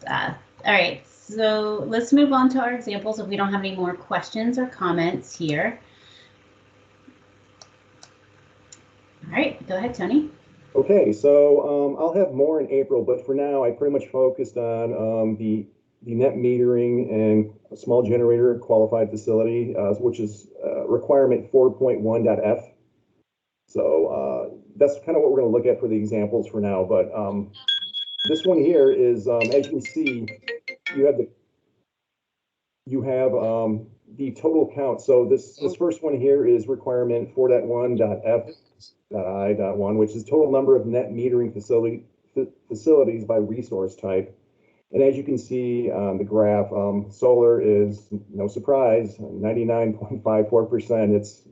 [SPEAKER 1] all right. So let's move on to our examples if we don't have any more questions or comments here. All right, go ahead, Tony.
[SPEAKER 5] Okay, so I'll have more in April, but for now, I pretty much focused on the net metering and a small generator qualified facility, which is requirement 4.1.f. So that's kind of what we're going to look at for the examples for now. But this one here is, as you can see, you have the total count. So this first one here is requirement 4.1.f.I.1, which is total number of net metering facilities by resource type. And as you can see on the graph, solar is, no surprise, 99.54%. It's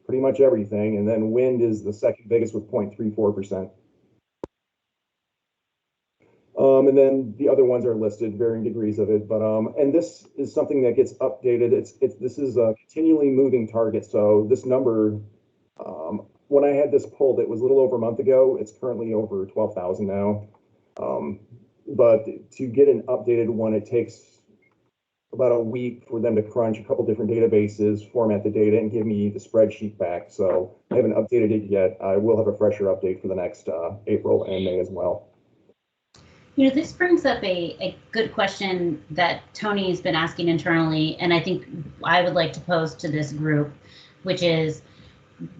[SPEAKER 5] pretty much everything. And then wind is the second biggest with 0.34%. And then the other ones are listed, varying degrees of it. But and this is something that gets updated. This is a continually moving target. So this number, when I had this pulled, it was a little over a month ago. It's currently over 12,000 now. But to get an updated one, it takes about a week for them to crunch a couple different databases, format the data, and give me the spreadsheet back. So I haven't updated it yet. I will have a fresher update for the next April and May as well.
[SPEAKER 1] This brings up a good question that Tony's been asking internally, and I think I would like to pose to this group, which is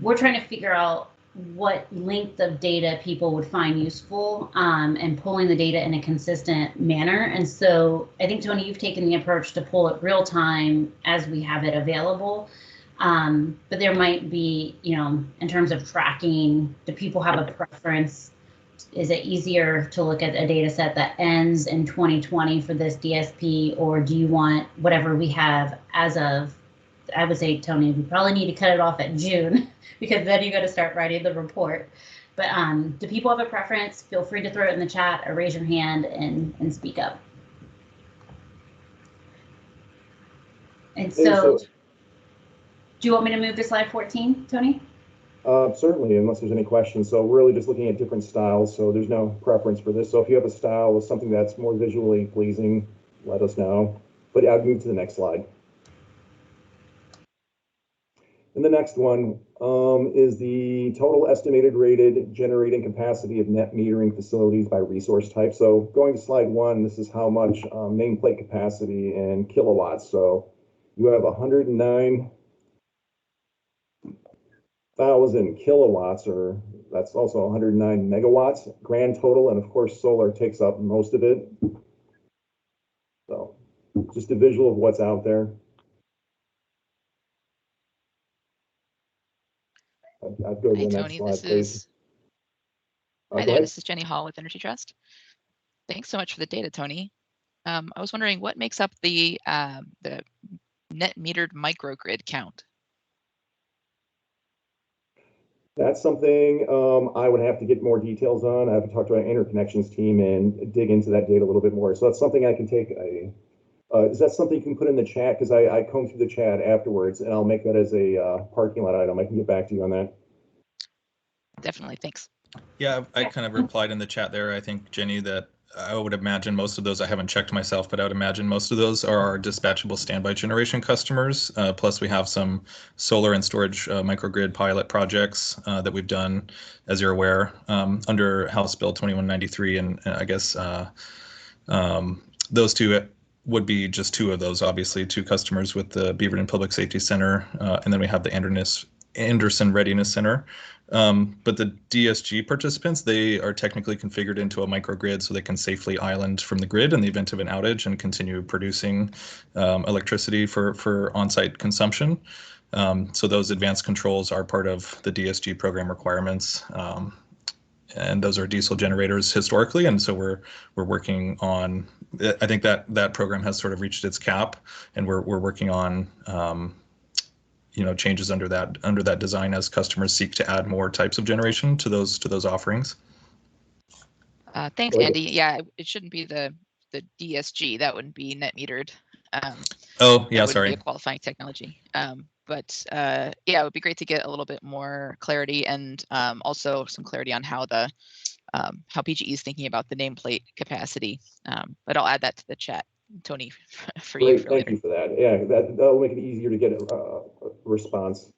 [SPEAKER 1] we're trying to figure out what length of data people would find useful and pulling the data in a consistent manner. And so I think, Tony, you've taken the approach to pull it real time as we have it available. But there might be, in terms of tracking, do people have a preference? Is it easier to look at a data set that ends in 2020 for this DSP, or do you want whatever we have as of, I would say, Tony, we probably need to cut it off at June because then you got to start writing the report. But do people have a preference? Feel free to throw it in the chat or raise your hand and speak up. And so Do you want me to move to slide 14, Tony?
[SPEAKER 5] Certainly, unless there's any questions. So we're really just looking at different styles. So there's no preference for this. So if you have a style with something that's more visually pleasing, let us know. But I'd move to the next slide. And the next one is the total estimated rated generating capacity of net metering facilities by resource type. So going to slide 1, this is how much nameplate capacity in kilowatts. So you have 109,000 kilowatts, or that's also 109 megawatts grand total. And of course, solar takes up most of it. So just a visual of what's out there. I'd go to
[SPEAKER 11] Hi,
[SPEAKER 5] the next
[SPEAKER 11] Tony.
[SPEAKER 5] slide,
[SPEAKER 11] This
[SPEAKER 5] please.
[SPEAKER 11] is Hi
[SPEAKER 5] Go
[SPEAKER 11] there.
[SPEAKER 5] ahead.
[SPEAKER 11] This is Jenny Hall with Energy Trust. Thanks so much for the data, Tony. I was wondering what makes up the net metered microgrid count.
[SPEAKER 5] That's something I would have to get more details on. I have to talk to our interconnections team and dig into that data a little bit more. So that's something I can take is that something you can put in the chat? Because I comb through the chat afterwards, and I'll make that as a parking lot item. I can get back to you on that.
[SPEAKER 11] Definitely, thanks.
[SPEAKER 10] Yeah, I kind of replied in the chat there. I think, Jenny, that I would imagine most of those, I haven't checked myself, but I would imagine most of those are our dispatchable standby generation customers. Plus, we have some solar and storage microgrid pilot projects that we've done, as you're aware, under House Bill 2193. And I guess those two would be just two of those, obviously, two customers with the Beaverton Public Safety Center. And then we have the Anderson Readiness Center. But the DSG participants, they are technically configured into a microgrid so they can safely island from the grid in the event of an outage and continue producing electricity for on-site consumption. So those advanced controls are part of the DSG program requirements. And those are diesel generators historically, and so we're working on. I think that program has sort of reached its cap, and we're working on changes under that design as customers seek to add more types of generation to those offerings.
[SPEAKER 11] Thanks, Andy. Yeah, it shouldn't be the DSG. That wouldn't be net metered.
[SPEAKER 10] Oh yeah,
[SPEAKER 11] that
[SPEAKER 10] sorry.
[SPEAKER 11] Be a qualifying technology. But yeah, it would be great to get a little bit more clarity and also some clarity on how how PGE is thinking about the nameplate capacity. But I'll add that to the chat, Tony, for
[SPEAKER 5] Great,
[SPEAKER 11] you for
[SPEAKER 5] thank
[SPEAKER 11] later.
[SPEAKER 5] you for that. Yeah, that'll make it easier to get a response.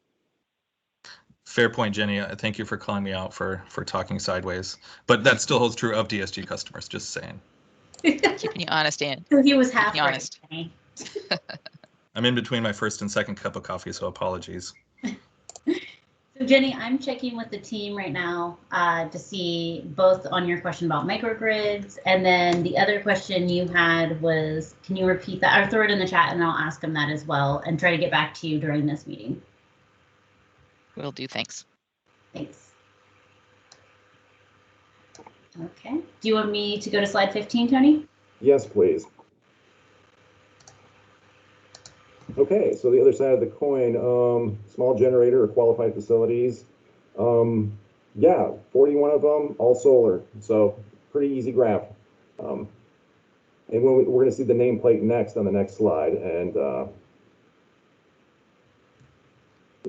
[SPEAKER 10] Fair point, Jenny. Thank you for calling me out for talking sideways. But that still holds true of DSG customers, just saying.
[SPEAKER 11] Keeping you honest, Ann.
[SPEAKER 1] So he was half right.
[SPEAKER 11] Honest.
[SPEAKER 10] I'm in between my first and second cup of coffee, so apologies.
[SPEAKER 1] So Jenny, I'm checking with the team right now to see both on your question about microgrids, and then the other question you had was, can you repeat that? I'll throw it in the chat and I'll ask them that as well and try to get back to you during this meeting.
[SPEAKER 11] Will do, thanks.
[SPEAKER 1] Thanks. Okay, do you want me to go to slide 15, Tony?
[SPEAKER 5] Yes, please. Okay, so the other side of the coin, small generator or qualified facilities. Yeah, 41 of them, all solar. So pretty easy graph. And we're going to see the nameplate next on the next slide. And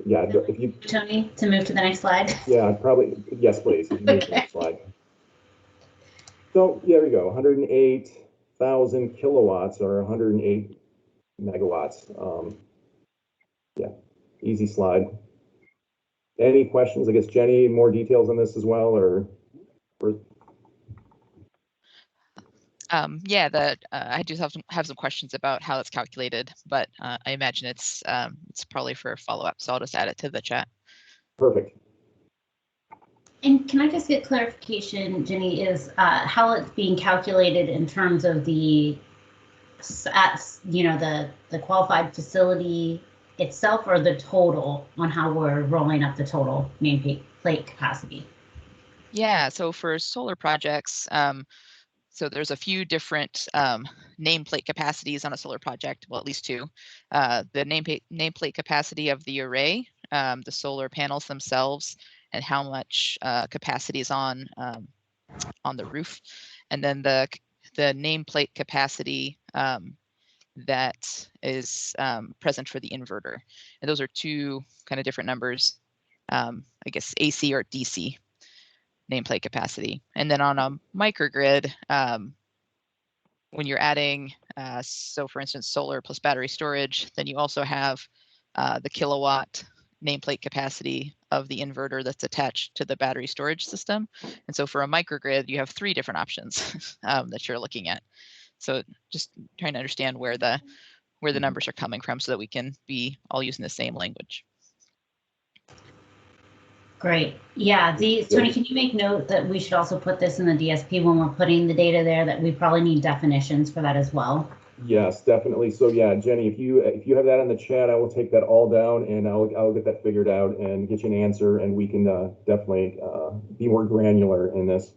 [SPEAKER 5] yeah, if you
[SPEAKER 1] Tony, to move to the next slide.
[SPEAKER 5] Yeah, probably yes, please. If you move to the next slide. So yeah, there you go. 108,000 kilowatts or 108 megawatts. Yeah, easy slide. Any questions? I guess Jenny, more details on this as well, or
[SPEAKER 11] yeah, I do have some questions about how it's calculated, but I imagine it's probably for a follow-up, so I'll just add it to the chat.
[SPEAKER 5] Perfect.
[SPEAKER 1] And can I just get clarification, Jenny, is how it's being calculated in terms of the qualified facility itself, or the total on how we're rolling up the total nameplate capacity? Yeah,
[SPEAKER 11] so for solar projects, so there's a few different nameplate capacities on a solar project, well, at least two. The nameplate capacity of the array, the solar panels themselves, and how much capacity is on the roof, and then the nameplate capacity that is present for the inverter. And those are two kind of different numbers, I guess AC or DC nameplate capacity. And then on a microgrid, when you're adding, so for instance, solar plus battery storage, then you also have the kilowatt nameplate capacity of the inverter that's attached to the battery storage system. And so for a microgrid, you have three different options that you're looking at. So just trying to understand where the numbers are coming from so that we can be all using the same language.
[SPEAKER 1] Great. Yeah, Tony, can you make note that we should also put this in the DSP when we're putting the data there, that we probably need definitions for that as well?
[SPEAKER 5] Yes, definitely. So yeah, Jenny, if you have that in the chat, I will take that all down and I'll get that figured out and get you an answer, and we can definitely be more granular in this.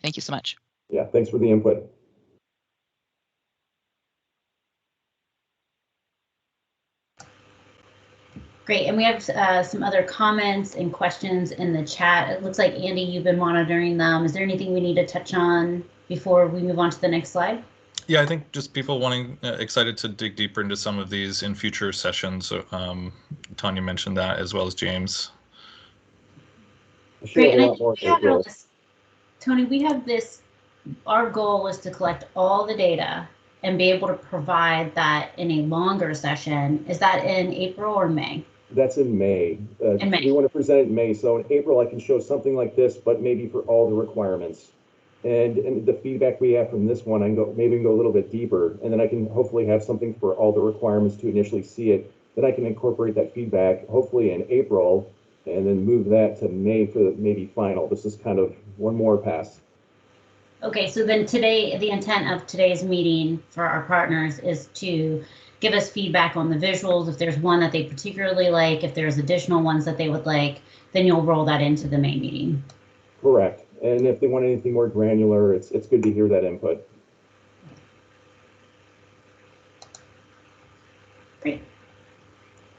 [SPEAKER 11] Thank you so much.
[SPEAKER 5] Yeah, thanks for the input.
[SPEAKER 1] Great, and we have some other comments and questions in the chat. It looks like, Andy, you've been monitoring them. Is there anything we need to touch on before we move on to the next slide?
[SPEAKER 10] Yeah, I think just people wanting, excited to dig deeper into some of these in future sessions. Tanya mentioned that, as well as James.
[SPEAKER 1] Great, and I think we have our list. Tony, we have this, our goal is to collect all the data and be able to provide that in a longer session. Is that in April or May?
[SPEAKER 5] That's in May.
[SPEAKER 1] In May.
[SPEAKER 5] We want to present it in May. So in April, I can show something like this, but maybe for all the requirements. And the feedback we have from this one, I can go maybe go a little bit deeper, and then I can hopefully have something for all the requirements to initially see it. Then I can incorporate that feedback hopefully in April, and then move that to May for the maybe final. This is kind of one more pass.
[SPEAKER 1] Okay, so then today, the intent of today's meeting for our partners is to give us feedback on the visuals. If there's one that they particularly like, if there's additional ones that they would like, then you'll roll that into the May meeting.
[SPEAKER 5] Correct. And if they want anything more granular, it's good to hear that input.
[SPEAKER 1] Great.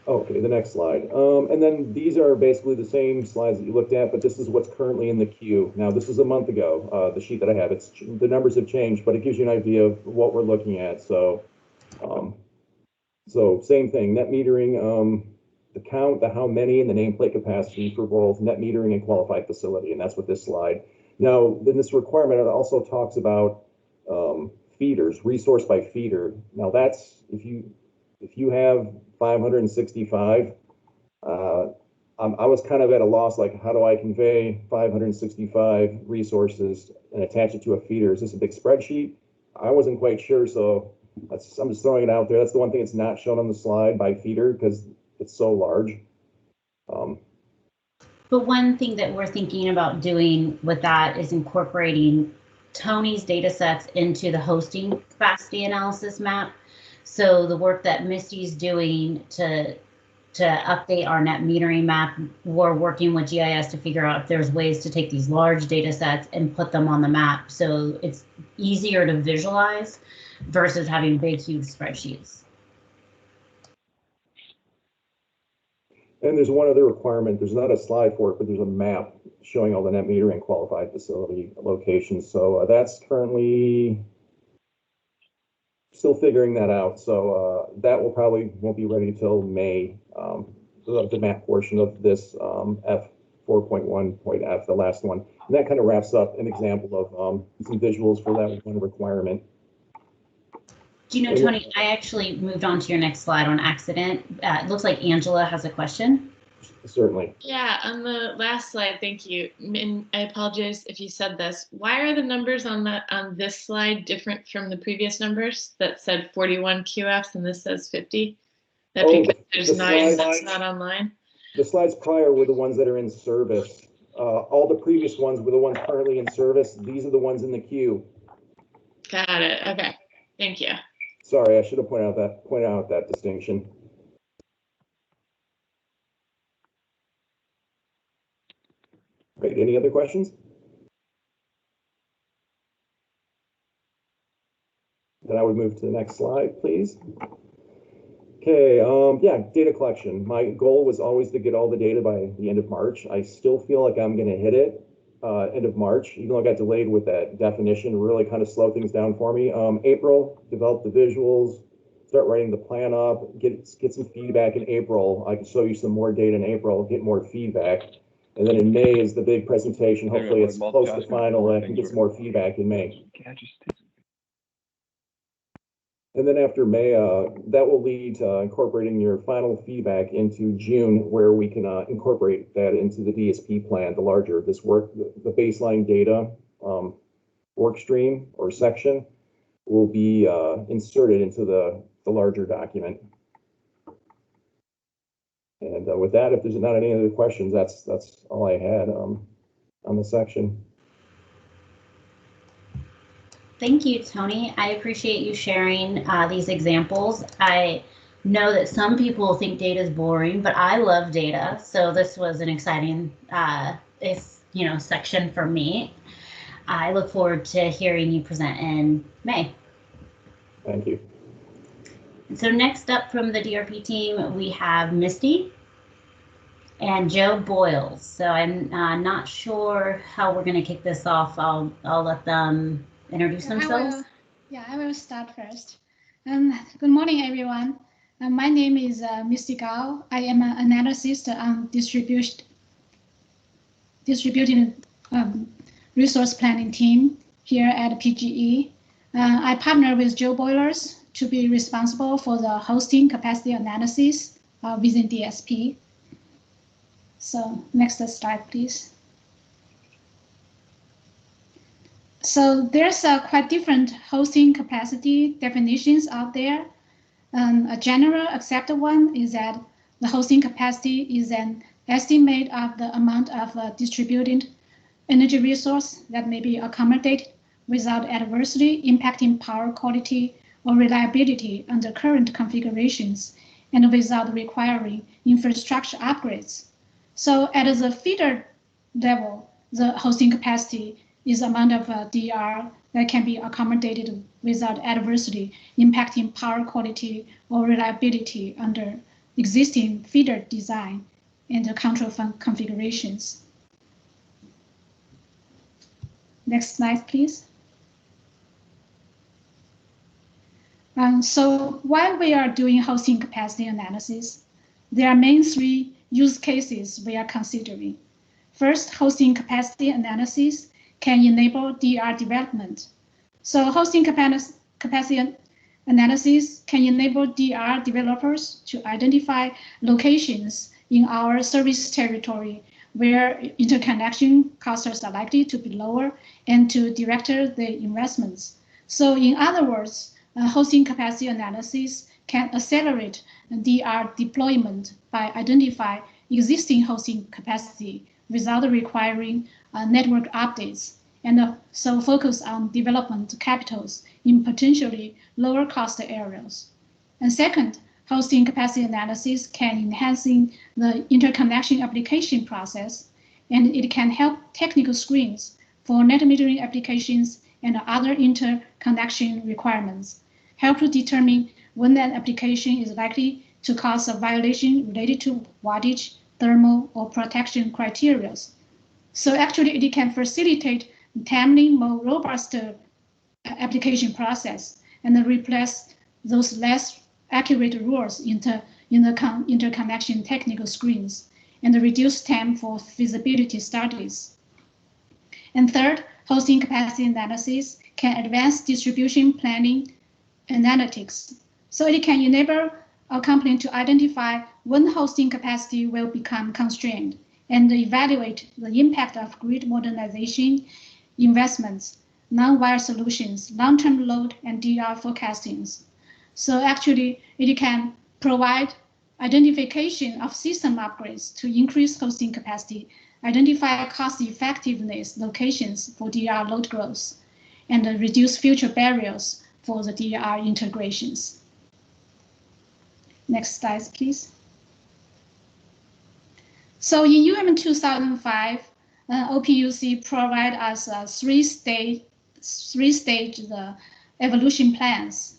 [SPEAKER 5] Okay, the next slide. And then these are basically the same slides that you looked at, but this is what's currently in the queue. Now, this is a month ago, the sheet that I have. The numbers have changed, but it gives you an idea of what we're looking at. So, same thing, net metering, the count, the how many, and the nameplate capacity for both net metering and qualified facility, and that's what this slide. Now, in this requirement, it also talks about feeders, resource by feeder. Now, that's if you have 565, I was kind of at a loss, like how do I convey 565 resources and attach it to a feeder? Is this a big spreadsheet? I wasn't quite sure, so I'm just throwing it out there. That's the one thing that's not shown on the slide by feeder because it's so large.
[SPEAKER 1] But one thing that we're thinking about doing with that is incorporating Tony's data sets into the hosting capacity analysis map. So the work that Misty's doing to update our net metering map, we're working with GIS to figure out if there's ways to take these large data sets and put them on the map so it's easier to visualize versus having big, huge spreadsheets.
[SPEAKER 5] And there's one other requirement. There's not a slide for it, but there's a map showing all the net metering qualified facility locations. So that's currently still figuring that out. So that will probably won't be ready till May. The map portion of this F4.1.F, the last one. And that kind of wraps up an example of some visuals for that one requirement.
[SPEAKER 1] Do you know, Tony, I actually moved on to your next slide on accident. It looks like Angela has a question.
[SPEAKER 5] Certainly.
[SPEAKER 12] Yeah, on the last slide, thank you. And I apologize if you said this. Why are the numbers on this slide different from the previous numbers that said 41 QFs and this says 50? That because there's 9 that's not online?
[SPEAKER 5] The slides prior were the ones that are in service. All the previous ones were the ones currently in service. These are the ones in the queue.
[SPEAKER 12] Got it. Okay. Thank you.
[SPEAKER 5] Sorry, I should have pointed out that distinction. Great. Any other questions? Then I would move to the next slide, please. Okay, yeah, data collection. My goal was always to get all the data by the end of March. I still feel like I'm going to hit it. end of March, even though I got delayed with that definition, really kind of slowed things down for me. April, develop the visuals, start writing the plan up, get some feedback in April. I can show you some more data in April, get more feedback. And then in May is the big presentation. Hopefully it's close to final and I can get some more feedback in May. And then after May, that will lead to incorporating your final feedback into June, where we can incorporate that into the DSP plan, the larger, the baseline data work stream or section will be inserted into the larger document. And with that, if there's not any other questions, that's all I had on the section.
[SPEAKER 1] Thank you, Tony. I appreciate you sharing these examples. I know that some people think data is boring, but I love data. So this was an exciting section for me. I look forward to hearing you present in May.
[SPEAKER 5] Thank you.
[SPEAKER 1] So next up from the DRP team, we have Misty and Joe Boyles. So I'm not sure how we're going to kick this off. I'll let them introduce themselves.
[SPEAKER 13] I will start first. Good morning, everyone. My name is Misty Gao. I am an analyst on distributed resource planning team here at PGE. I partner with Joe Boyles to be responsible for the hosting capacity analysis within DSP. So next slide, please. So there's quite different hosting capacity definitions out there. A general accepted one is that the hosting capacity is an estimate of the amount of distributed energy resource that may be accommodated without adversely impacting power quality or reliability under current configurations and without requiring infrastructure upgrades. So at the feeder level, the hosting capacity is the amount of DR that can be accommodated without adversely impacting power quality or reliability under existing feeder design and the control configurations. Next slide, please. So while we are doing hosting capacity analysis, there are main three use cases we are considering. First, hosting capacity analysis can enable DR development. So hosting capacity analysis can enable DR developers to identify locations in our service territory where interconnection costs are likely to be lower and to direct the investments. So in other words, hosting capacity analysis can accelerate DR deployment by identifying existing hosting capacity without requiring network updates, and so focus on development capitals in potentially lower cost areas. And second, hosting capacity analysis can enhance the interconnection application process, and it can help technical screens for net metering applications and other interconnection requirements, help to determine when that application is likely to cause a violation related to wattage, thermal, or protection criteria. So actually, it can facilitate timely, more robust application process and replace those less accurate rules in the interconnection technical screens and reduce time for feasibility studies. And third, hosting capacity analysis can advance distribution planning analytics. So it can enable a company to identify when hosting capacity will become constrained and evaluate the impact of grid modernization investments, non-wire solutions, long-term load, and DR forecastings. So actually, it can provide identification of system upgrades to increase hosting capacity, identify cost effectiveness locations for DR load growth, and reduce future barriers for the DR integrations. Next slide, please. So in UM 2005, OPUC provide us three-stage evolution plans.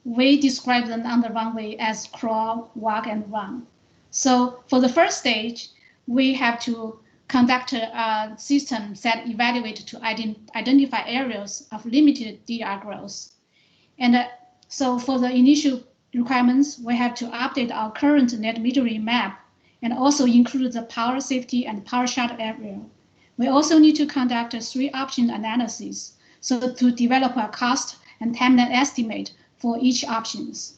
[SPEAKER 13] We describe them under one way as crawl, walk, and run. So for the first stage, we have to conduct a system that evaluate to identify areas of limited DR growth. And so for the initial requirements, we have to update our current net metering map and also include the power safety and power shut area. We also need to conduct a 3-option analysis, so to develop a cost and timeline estimate for each options.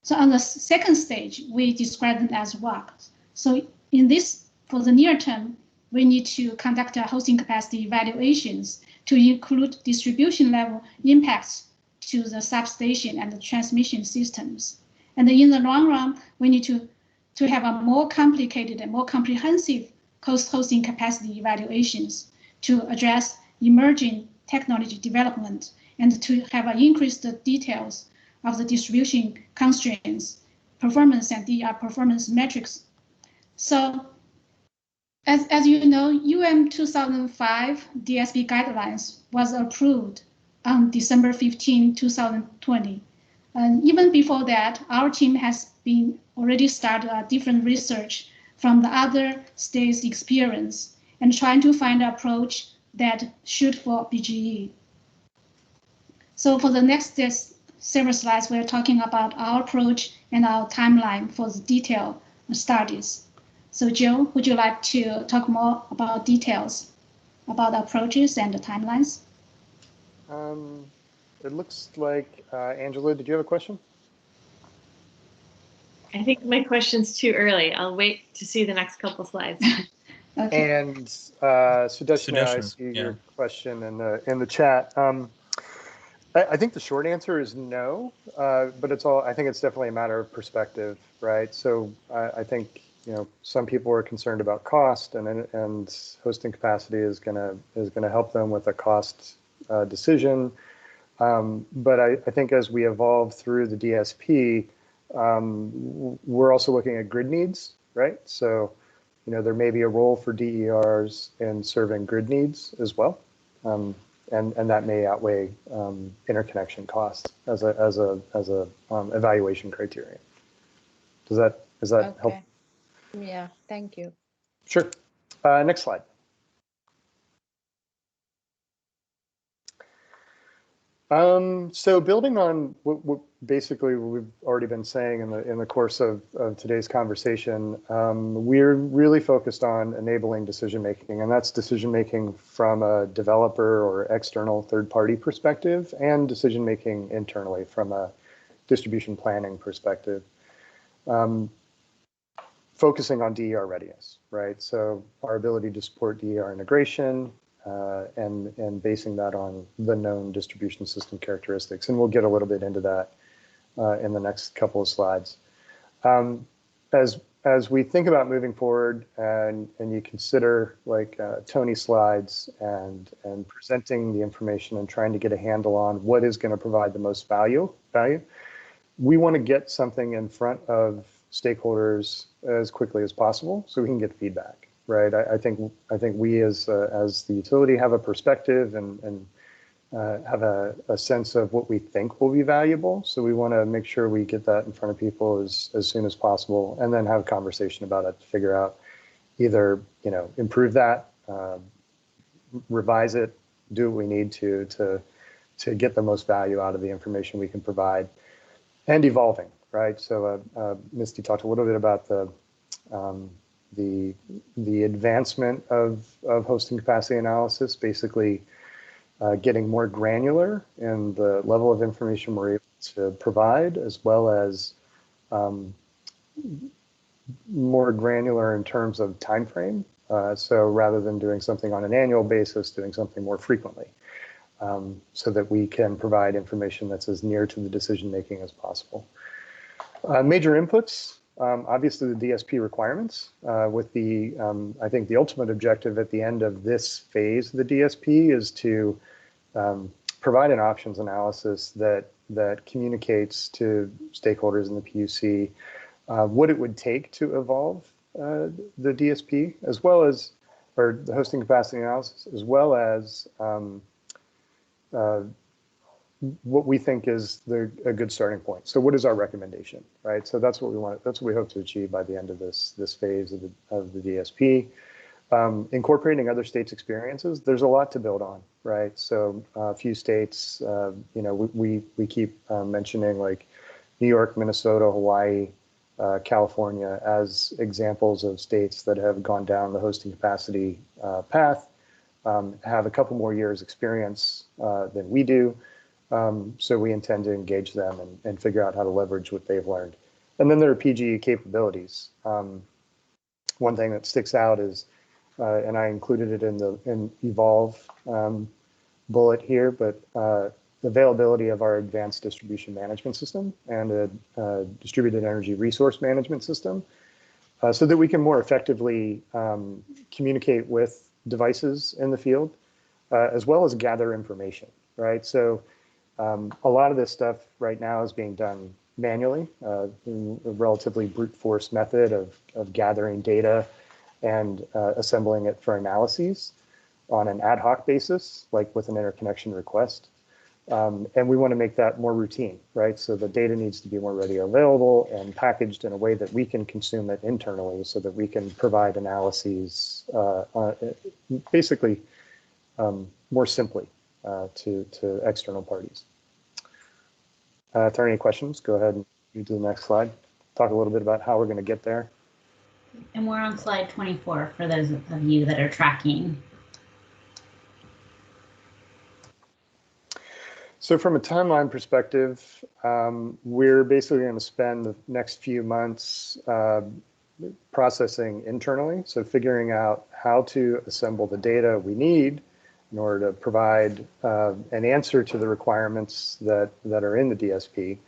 [SPEAKER 13] So on the second stage, we describe them as WAC. So in this, for the near term, we need to conduct a hosting capacity evaluations to include distribution level impacts to the substation and the transmission systems. And in the long run, we need to have a more complicated and more comprehensive hosting capacity evaluations to address emerging technology development and to have increased details of the distribution constraints, performance and DR performance metrics. So as you know, UM 2005 DSP guidelines was approved on December 15, 2020. And even before that, our team has been already started different research from the other states' experience and trying to find an approach that suit for BGE. So for the next several slides, we're talking about our approach and our timeline for the detailed studies. So Joe, would you like to talk more about details about approaches and the timelines?
[SPEAKER 14] It looks like, Angela, did you have a question?
[SPEAKER 12] I think my question's too early. I'll wait to see the next couple slides.
[SPEAKER 13] Okay.
[SPEAKER 14] And Sudeshna, I see your question in the chat. I think the short answer is no, but I think it's definitely a matter of perspective, right? So I think, you know, some people are concerned about cost, and hosting capacity is gonna help them with a cost decision. But I think as we evolve through the DSP, we're also looking at grid needs, right? So, you know, there may be a role for DERs in serving grid needs as well, and that may outweigh interconnection costs as a evaluation criterion. Does that
[SPEAKER 15] Okay.
[SPEAKER 14] help?
[SPEAKER 15] Yeah, thank you.
[SPEAKER 14] Sure. Next slide. So building on what basically we've already been saying in the course of today's conversation, we're really focused on enabling decision making, and that's decision making from a developer or external third-party perspective, and decision making internally from a distribution planning perspective. Focusing on DER readiness, right? So our ability to support DER integration, and basing that on the known distribution system characteristics. And we'll get a little bit into that in the next couple of slides. As we think about moving forward and you consider like Tony's slides and presenting the information and trying to get a handle on what is going to provide the most value, we want to get something in front of stakeholders as quickly as possible so we can get feedback. Right, I think we as the utility have a perspective and have a sense of what we think will be valuable. So we want to make sure we get that in front of people as soon as possible, and then have a conversation about it to figure out either, you know, improve that, revise it, do what we need to get the most value out of the information we can provide, and evolving. Right. So Misty talked a little bit about the advancement of hosting capacity analysis, basically getting more granular in the level of information we're able to provide, as well as more granular in terms of time frame. So rather than doing something on an annual basis, doing something more frequently, so that we can provide information that's as near to the decision making as possible. Major inputs. Obviously, the DSP requirements, with the, I think the ultimate objective at the end of this phase of the DSP is to provide an options analysis that communicates to stakeholders in the PUC what it would take to evolve the DSP, as well as, or the hosting capacity analysis, as well as what we think is a good starting point. So what is our recommendation, right? So that's what we want. That's what we hope to achieve by the end of this phase of the DSP. Incorporating other states' experiences, there's a lot to build on, right? So a few states, you know, we keep mentioning like New York, Minnesota, Hawaii, California as examples of states that have gone down the hosting capacity path, have a couple more years experience than we do. So we intend to engage them and figure out how to leverage what they've learned. And then there are PGE capabilities. One thing that sticks out is, and I included it in Evolve bullet here, but the availability of our advanced distribution management system and a distributed energy resource management system, so that we can more effectively communicate with devices in the field, as well as gather information, right? So a lot of this stuff right now is being done manually, in a relatively brute force method of gathering data and assembling it for analyses on an ad hoc basis, like with an interconnection request. And we want to make that more routine, right? So the data needs to be more readily available and packaged in a way that we can consume it internally so that we can provide analyses basically more simply to external parties. If there are any questions, go ahead and move to the next slide. Talk a little bit about how we're going to get there.
[SPEAKER 1] And we're on slide 24 for those of you that are tracking.
[SPEAKER 14] So from a timeline perspective, we're basically going to spend the next few months processing internally. So figuring out how to assemble the data we need in order to provide an answer to the requirements that are in the DSP,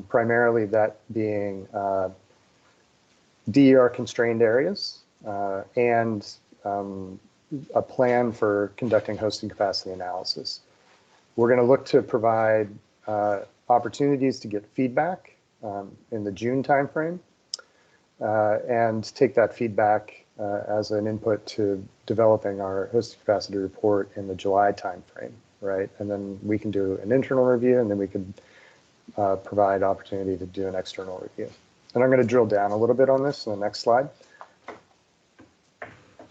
[SPEAKER 14] primarily that being DER constrained areas and a plan for conducting hosting capacity analysis. We're going to look to provide opportunities to get feedback in the June timeframe and take that feedback as an input to developing our hosting capacity report in the July timeframe, right? And then we can do an internal review, and then we can provide opportunity to do an external review. And I'm going to drill down a little bit on this in the next slide.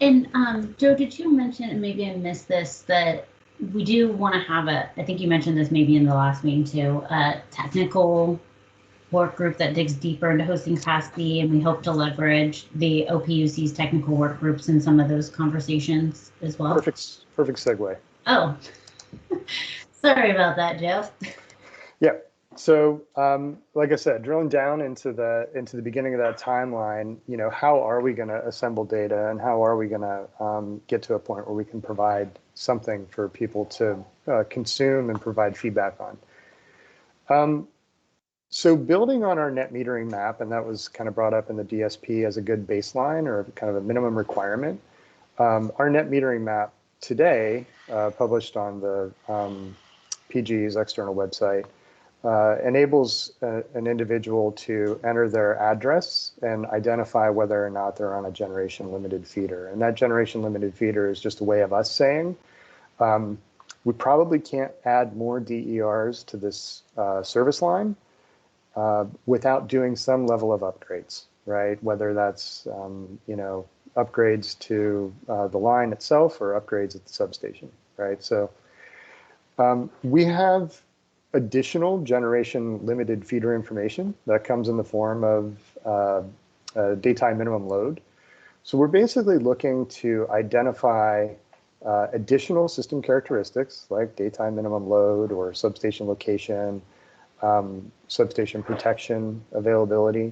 [SPEAKER 1] And Joe, did you mention, and maybe I missed this, that we do want to have I think you mentioned this maybe in the last meeting too, a technical work group that digs deeper into hosting capacity, and we hope to leverage the OPUC's technical work groups in some of those conversations as well.
[SPEAKER 14] Perfect segue.
[SPEAKER 1] Oh, sorry about that, Joe.
[SPEAKER 14] Yeah. So, like I said, drilling down into the beginning of that timeline, you know, how are we going to assemble data, and how are we going to get to a point where we can provide something for people to consume and provide feedback on? So building on our net metering map, and that was kind of brought up in the DSP as a good baseline or kind of a minimum requirement. Our net metering map today, published on the PG's external website, enables an individual to enter their address and identify whether or not they're on a generation limited feeder. And that generation limited feeder is just a way of us saying, we probably can't add more DERs to this service line without doing some level of upgrades, right? Whether that's, you know, upgrades to the line itself or upgrades at the substation, right? So we have additional generation limited feeder information that comes in the form of daytime minimum load. So we're basically looking to identify additional system characteristics like daytime minimum load or substation location, substation protection availability,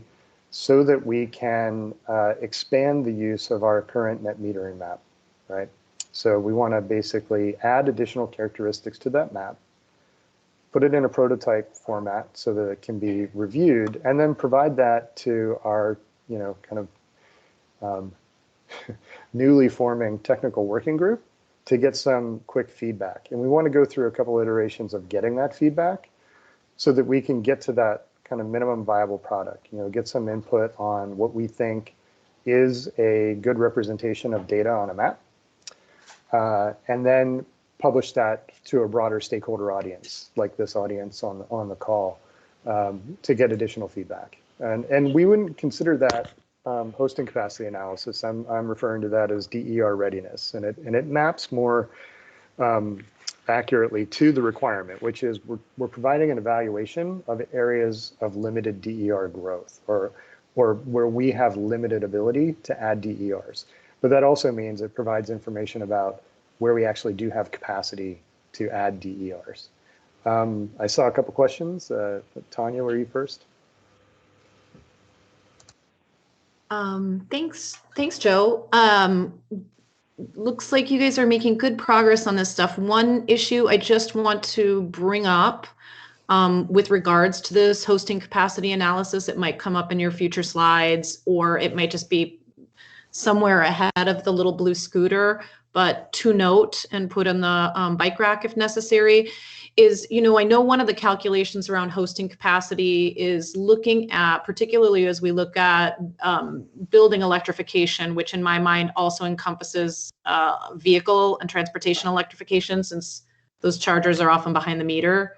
[SPEAKER 14] so that we can expand the use of our current net metering map, right? So we want to basically add additional characteristics to that map, put it in a prototype format so that it can be reviewed, and then provide that to our, you know, kind of newly forming technical working group to get some quick feedback. And we want to go through a couple iterations of getting that feedback so that we can get to that kind of minimum viable product, you know, get some input on what we think is a good representation of data on a map, and then publish that to a broader stakeholder audience, like this audience on the call, to get additional feedback. And we wouldn't consider that hosting capacity analysis, I'm referring to that as DER readiness, and it maps more accurately to the requirement, which is we're providing an evaluation of areas of limited DER growth, or where we have limited ability to add DERs. But that also means it provides information about where we actually do have capacity to add DERs. I saw a couple questions. Tanya, were you first?
[SPEAKER 16] Thanks, Joe. Looks like you guys are making good progress on this stuff. One issue I just want to bring up with regards to this hosting capacity analysis, it might come up in your future slides, or it might just be somewhere ahead of the little blue scooter, but to note and put on the bike rack if necessary, is, I know one of the calculations around hosting capacity is looking at, particularly as we look at building electrification, which in my mind also encompasses vehicle and transportation electrification, since those chargers are often behind the meter,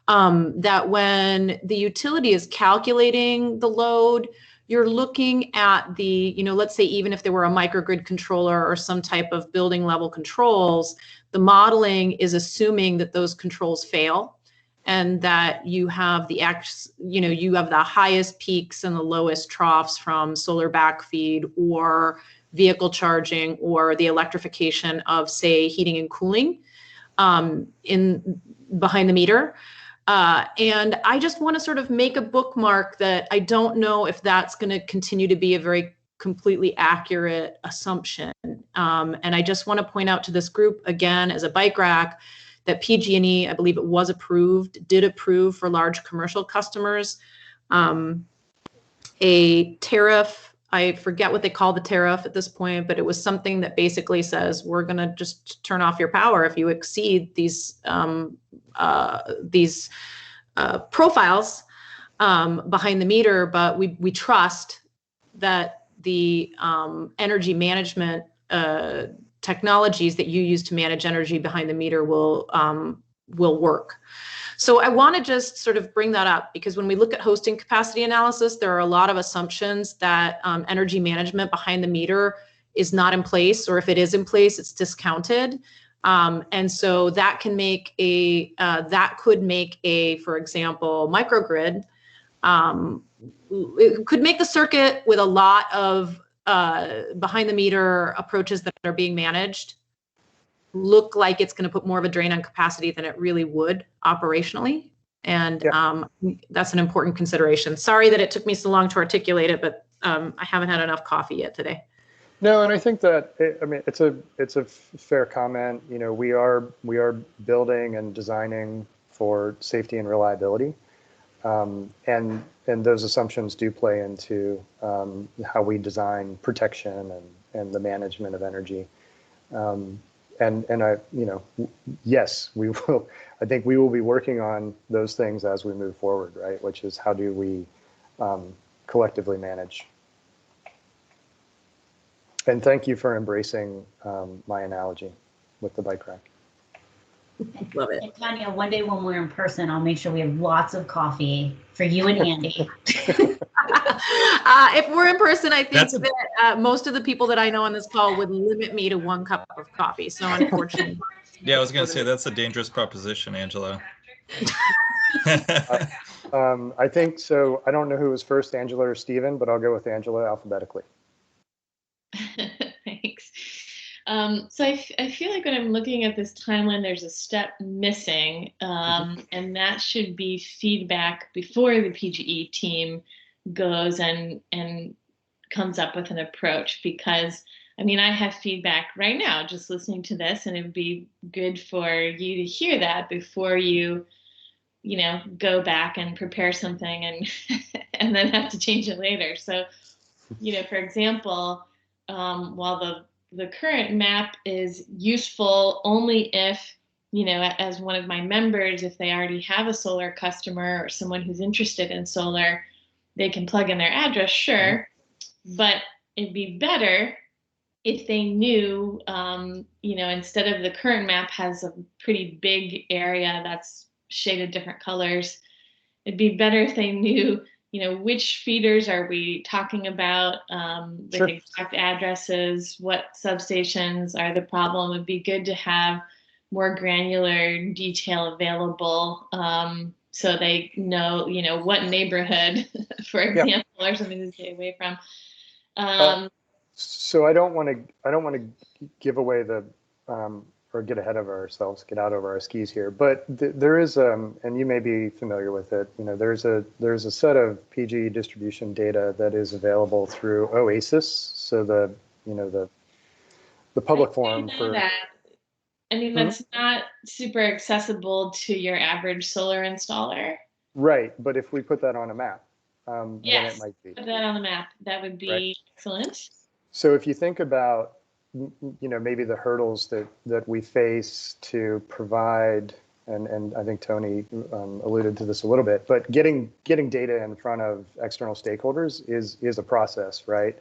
[SPEAKER 16] that when the utility is calculating the load, you're looking at the, let's say even if there were a microgrid controller or some type of building level controls, the modeling is assuming that those controls fail and that you have the you have the highest peaks and the lowest troughs from solar backfeed or vehicle charging or the electrification of, say, heating and cooling in behind the meter. And I just want to sort of make a bookmark that I don't know if that's going to continue to be a very completely accurate assumption. And I just want to point out to this group again, as a bike rack, that PG&E, I believe it was did approve for large commercial customers a tariff. I forget what they call the tariff at this point, but it was something that basically says we're going to just turn off your power if you exceed these profiles behind the meter. But we trust that the energy management technologies that you use to manage energy behind the meter will work. So I want to just sort of bring that up, because when we look at hosting capacity analysis, there are a lot of assumptions that energy management behind the meter is not in place, or if it is in place, it's discounted. And so that can make could make a, for example, microgrid. It could make the circuit with a lot of behind the meter approaches that are being managed look like it's going to put more of a drain on capacity than it really would operationally. And that's an important consideration. Sorry that it took me so long to articulate it, but I haven't had enough coffee yet today.
[SPEAKER 14] No, and I think that it's a fair comment. We are building and designing for safety and reliability, and those assumptions do play into how we design protection and the management of energy. And I, yes, we will. I think we will be working on those things as we move forward, right? Which is, how do we collectively manage? And thank you for embracing my analogy with the bike rack.
[SPEAKER 16] Love it.
[SPEAKER 1] And Tanya, one day when we're in person, I'll make sure we have lots of coffee for you and Andy.
[SPEAKER 16] If we're in person, I think that most of the people that I know on this call would limit me to 1 cup of coffee. So unfortunately.
[SPEAKER 10] Yeah, I was going to say that's a dangerous proposition, Angela.
[SPEAKER 14] I think so. I don't know who was first, Angela or Stephen, but I'll go with Angela alphabetically.
[SPEAKER 12] Thanks. So I feel like when I'm looking at this timeline, there's a step missing, and that should be feedback before the PGE team goes and comes up with an approach. Because I mean, I have feedback right now just listening to this, and it would be good for you to hear that before you go back and prepare something and and then have to change it later. So, for example, while the current map is useful only if, as one of my members, if they already have a solar customer or someone who's interested in solar, they can plug in their address, sure. But it'd be better if they knew, instead of the current map has a pretty big area that's shaded different colors, it'd be better if they knew which feeders are we talking about with
[SPEAKER 14] Sure.
[SPEAKER 12] exact addresses? What substations are the problem? It'd be good to have more granular detail available so they know, what neighborhood, for example, or something to stay away from.
[SPEAKER 14] So I don't want to give away the or get ahead of ourselves, get out over our skis here. But there is, and you may be familiar with it. There's a set of PG distribution data that is available through OASIS. So the public forum for
[SPEAKER 12] that. I mean, that's not super accessible to your average solar installer.
[SPEAKER 14] Right, but if we put that on a map, then
[SPEAKER 12] Yes,
[SPEAKER 14] it might be.
[SPEAKER 12] put that on the map. That would be excellent.
[SPEAKER 14] So if you think about, maybe the hurdles that we face to provide, and I think Tony alluded to this a little bit, but getting data in front of external stakeholders is a process, right?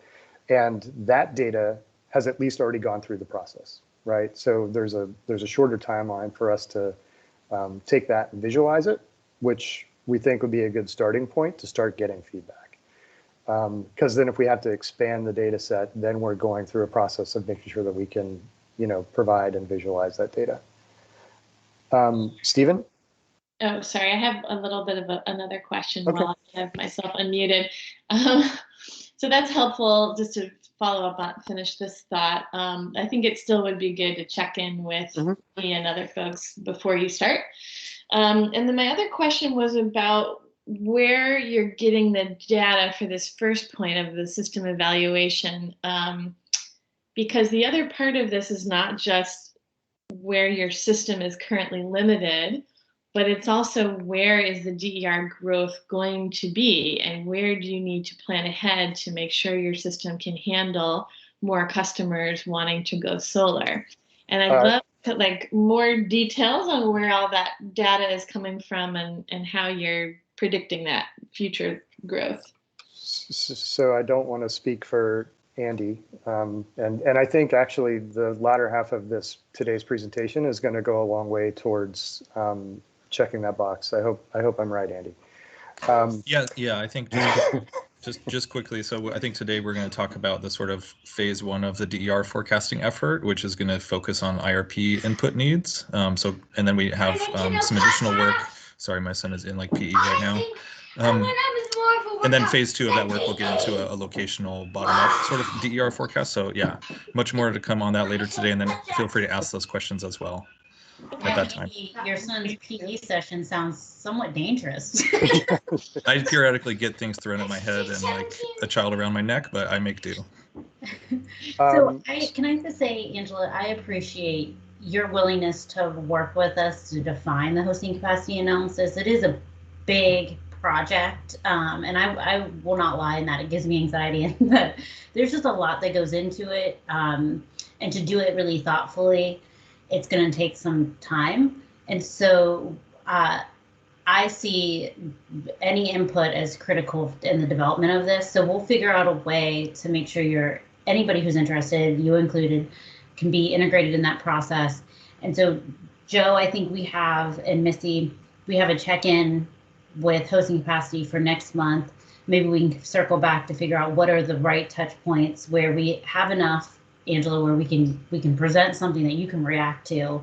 [SPEAKER 14] And that data has at least already gone through the process, right? So there's a shorter timeline for us to take that and visualize it, which we think would be a good starting point to start getting feedback. Because then if we have to expand the data set, then we're going through a process of making sure that we can, provide and visualize that data. Stephen?
[SPEAKER 12] Oh, sorry. I have a little bit of another question while I have myself unmuted. So that's helpful just to follow up on, finish this thought. I think it still would be good to check in with me and other folks before you start. And then my other question was about where you're getting the data for this first point of the system evaluation, because the other part of this is not just where your system is currently limited, but it's also where is the DER growth going to be, and where do you need to plan ahead to make sure your system can handle more customers wanting to go solar. And I'd love to more details on where all that data is coming from and how you're predicting that future growth.
[SPEAKER 14] So I don't want to speak for Andy, and I think actually the latter half of today's presentation is going to go a long way towards checking that box. I hope I'm right, Andy.
[SPEAKER 10] Yeah. I think just quickly. So I think today we're going to talk about the sort of phase one of the DER forecasting effort, which is going to focus on IRP input needs. And then we have some additional work. Sorry, my son is in PE right now. And then phase two of that work will get into a locational bottom-up sort of DER forecast. So yeah, much more to come on that later today. And then feel free to ask those questions as well at that time.
[SPEAKER 1] Your son's PE session sounds somewhat dangerous.
[SPEAKER 10] I periodically get things thrown at my head and a child around my neck, but I make do.
[SPEAKER 1] So can I just say, Angela, I appreciate your willingness to work with us to define the hosting capacity analysis. It is a big project, and I will not lie in that it gives me anxiety, and that there's just a lot that goes into it, and to do it really thoughtfully, it's going to take some time. And so I see any input as critical in the development of this. So we'll figure out a way to make sure anybody who's interested, you included, can be integrated in that process. And so Joe, I think we have, and Missy, we have a check-in with hosting capacity for next month. Maybe we can circle back to figure out what are the right touch points where we have enough, Angela, where we can present something that you can react to,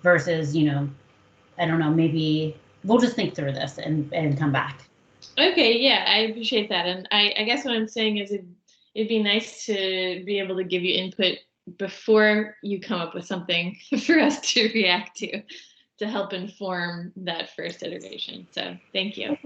[SPEAKER 1] versus, I don't know, maybe we'll just think through this and come back.
[SPEAKER 12] Okay, yeah, I appreciate that. And I guess what I'm saying is it'd be nice to be able to give you input before you come up with something for us to react to help inform that first iteration. So thank you.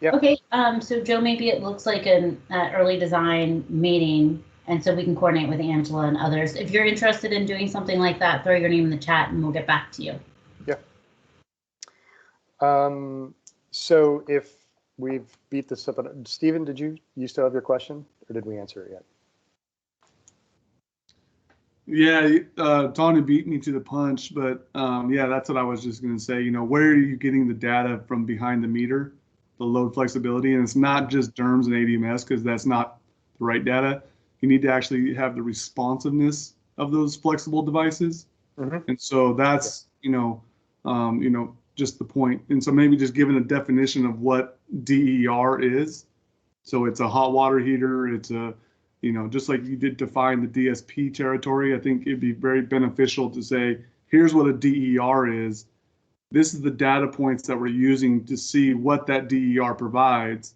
[SPEAKER 14] Yep.
[SPEAKER 1] Okay, so Joe, maybe it looks like an early design meeting, and so we can coordinate with Angela and others. If you're interested in doing something like that, throw your name in the chat and we'll get back to you.
[SPEAKER 14] Yeah. So if we've beat this up, Stephen, did you still have your question, or did we answer it yet?
[SPEAKER 9] Yeah, Tony beat me to the punch, but yeah, that's what I was just going to say. Where are you getting the data from behind the meter, the load flexibility? And it's not just DERMS and ADMS, because that's not the right data. You need to actually have the responsiveness of those flexible devices. And so that's, just the point. And so maybe just giving a definition of what DER is. So it's a hot water heater. It's a, just like you did define the DSP territory, I think it'd be very beneficial to say, here's what a DER is. This is the data points that we're using to see what that DER provides.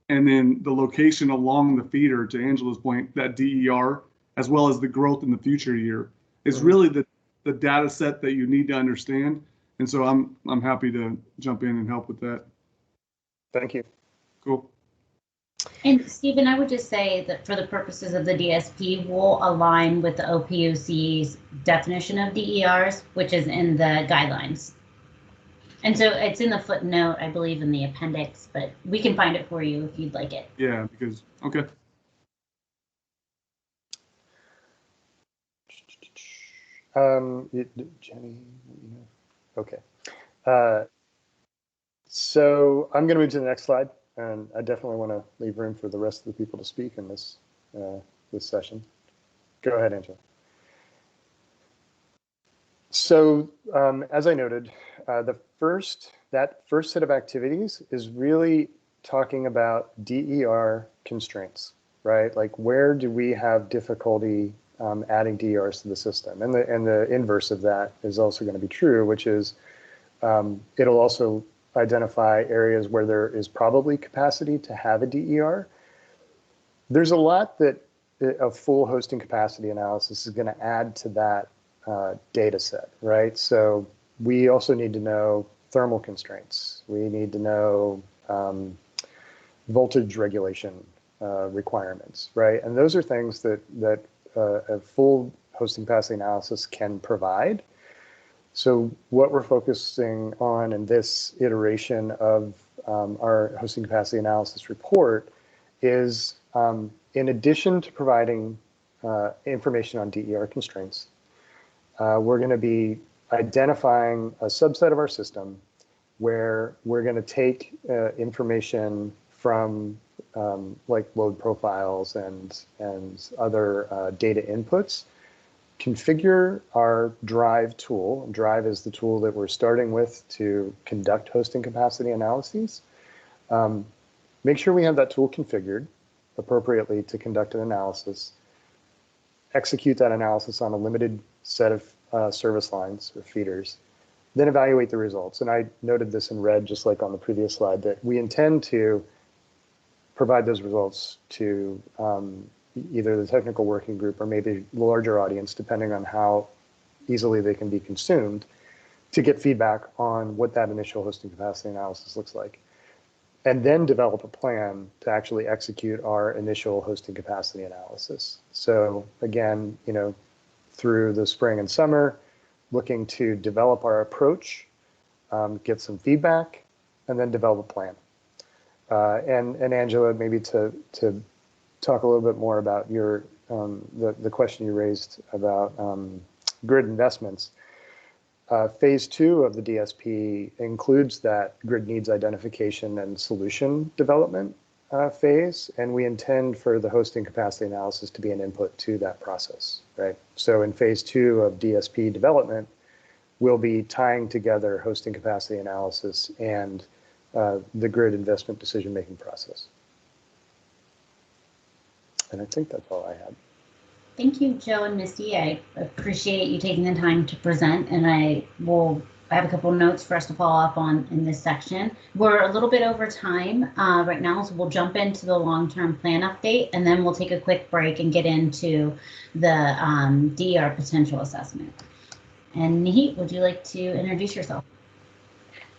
[SPEAKER 9] And then the location along the feeder, to Angela's point, that DER, as well as the growth in the future year, is really the data set that you need to understand. And so I'm happy to jump in and help with that.
[SPEAKER 14] Thank you.
[SPEAKER 9] Cool.
[SPEAKER 1] And Stephen, I would just say that for the purposes of the DSP, we'll align with the OPUC's definition of DERs, which is in the guidelines. And so it's in the footnote, I believe, in the appendix, but we can find it for you if you'd like it.
[SPEAKER 9] Yeah, because, okay.
[SPEAKER 14] Jenny, okay. So I'm going to move to the next slide, and I definitely want to leave room for the rest of the people to speak in this this session. Go ahead, Angela. So as I noted, that first set of activities is really talking about DER constraints, right? Like, where do we have difficulty adding DERs to the system? And the inverse of that is also going to be true, which is it'll also identify areas where there is probably capacity to have a DER. There's a lot that a full hosting capacity analysis is going to add to that data set, right? So we also need to know thermal constraints. We need to know voltage regulation requirements, right? And those are things that a full hosting capacity analysis can provide. So what we're focusing on in this iteration of our hosting capacity analysis report is, in addition to providing information on DER constraints, we're going to be identifying a subset of our system where we're going to take information from like load profiles and other data inputs, configure our Drive tool. Drive is the tool that we're starting with to conduct hosting capacity analyses. Make sure we have that tool configured appropriately to conduct an analysis, execute that analysis on a limited set of service lines or feeders, then evaluate the results. And I noted this in red, just like on the previous slide, that we intend to provide those results to either the technical working group or maybe the larger audience, depending on how easily they can be consumed, to get feedback on what that initial hosting capacity analysis looks like. And then develop a plan to actually execute our initial hosting capacity analysis. So again, through the spring and summer, looking to develop our approach, get some feedback, and then develop a plan. And Angela, maybe to talk a little bit more about your the question you raised about grid investments. Phase 2 of the DSP includes that grid needs identification and solution development phase, and we intend for the hosting capacity analysis to be an input to that process, right? So in phase 2 of DSP development, we'll be tying together hosting capacity analysis and the grid investment decision-making process. And I think that's all I had.
[SPEAKER 1] Thank you, Joe and Misty. I appreciate you taking the time to present, and I have a couple of notes for us to follow up on in this section. We're a little bit over time right now, so we'll jump into the long-term plan update, and then we'll take a quick break and get into the DER potential assessment. And Nahit, would you like to introduce yourself?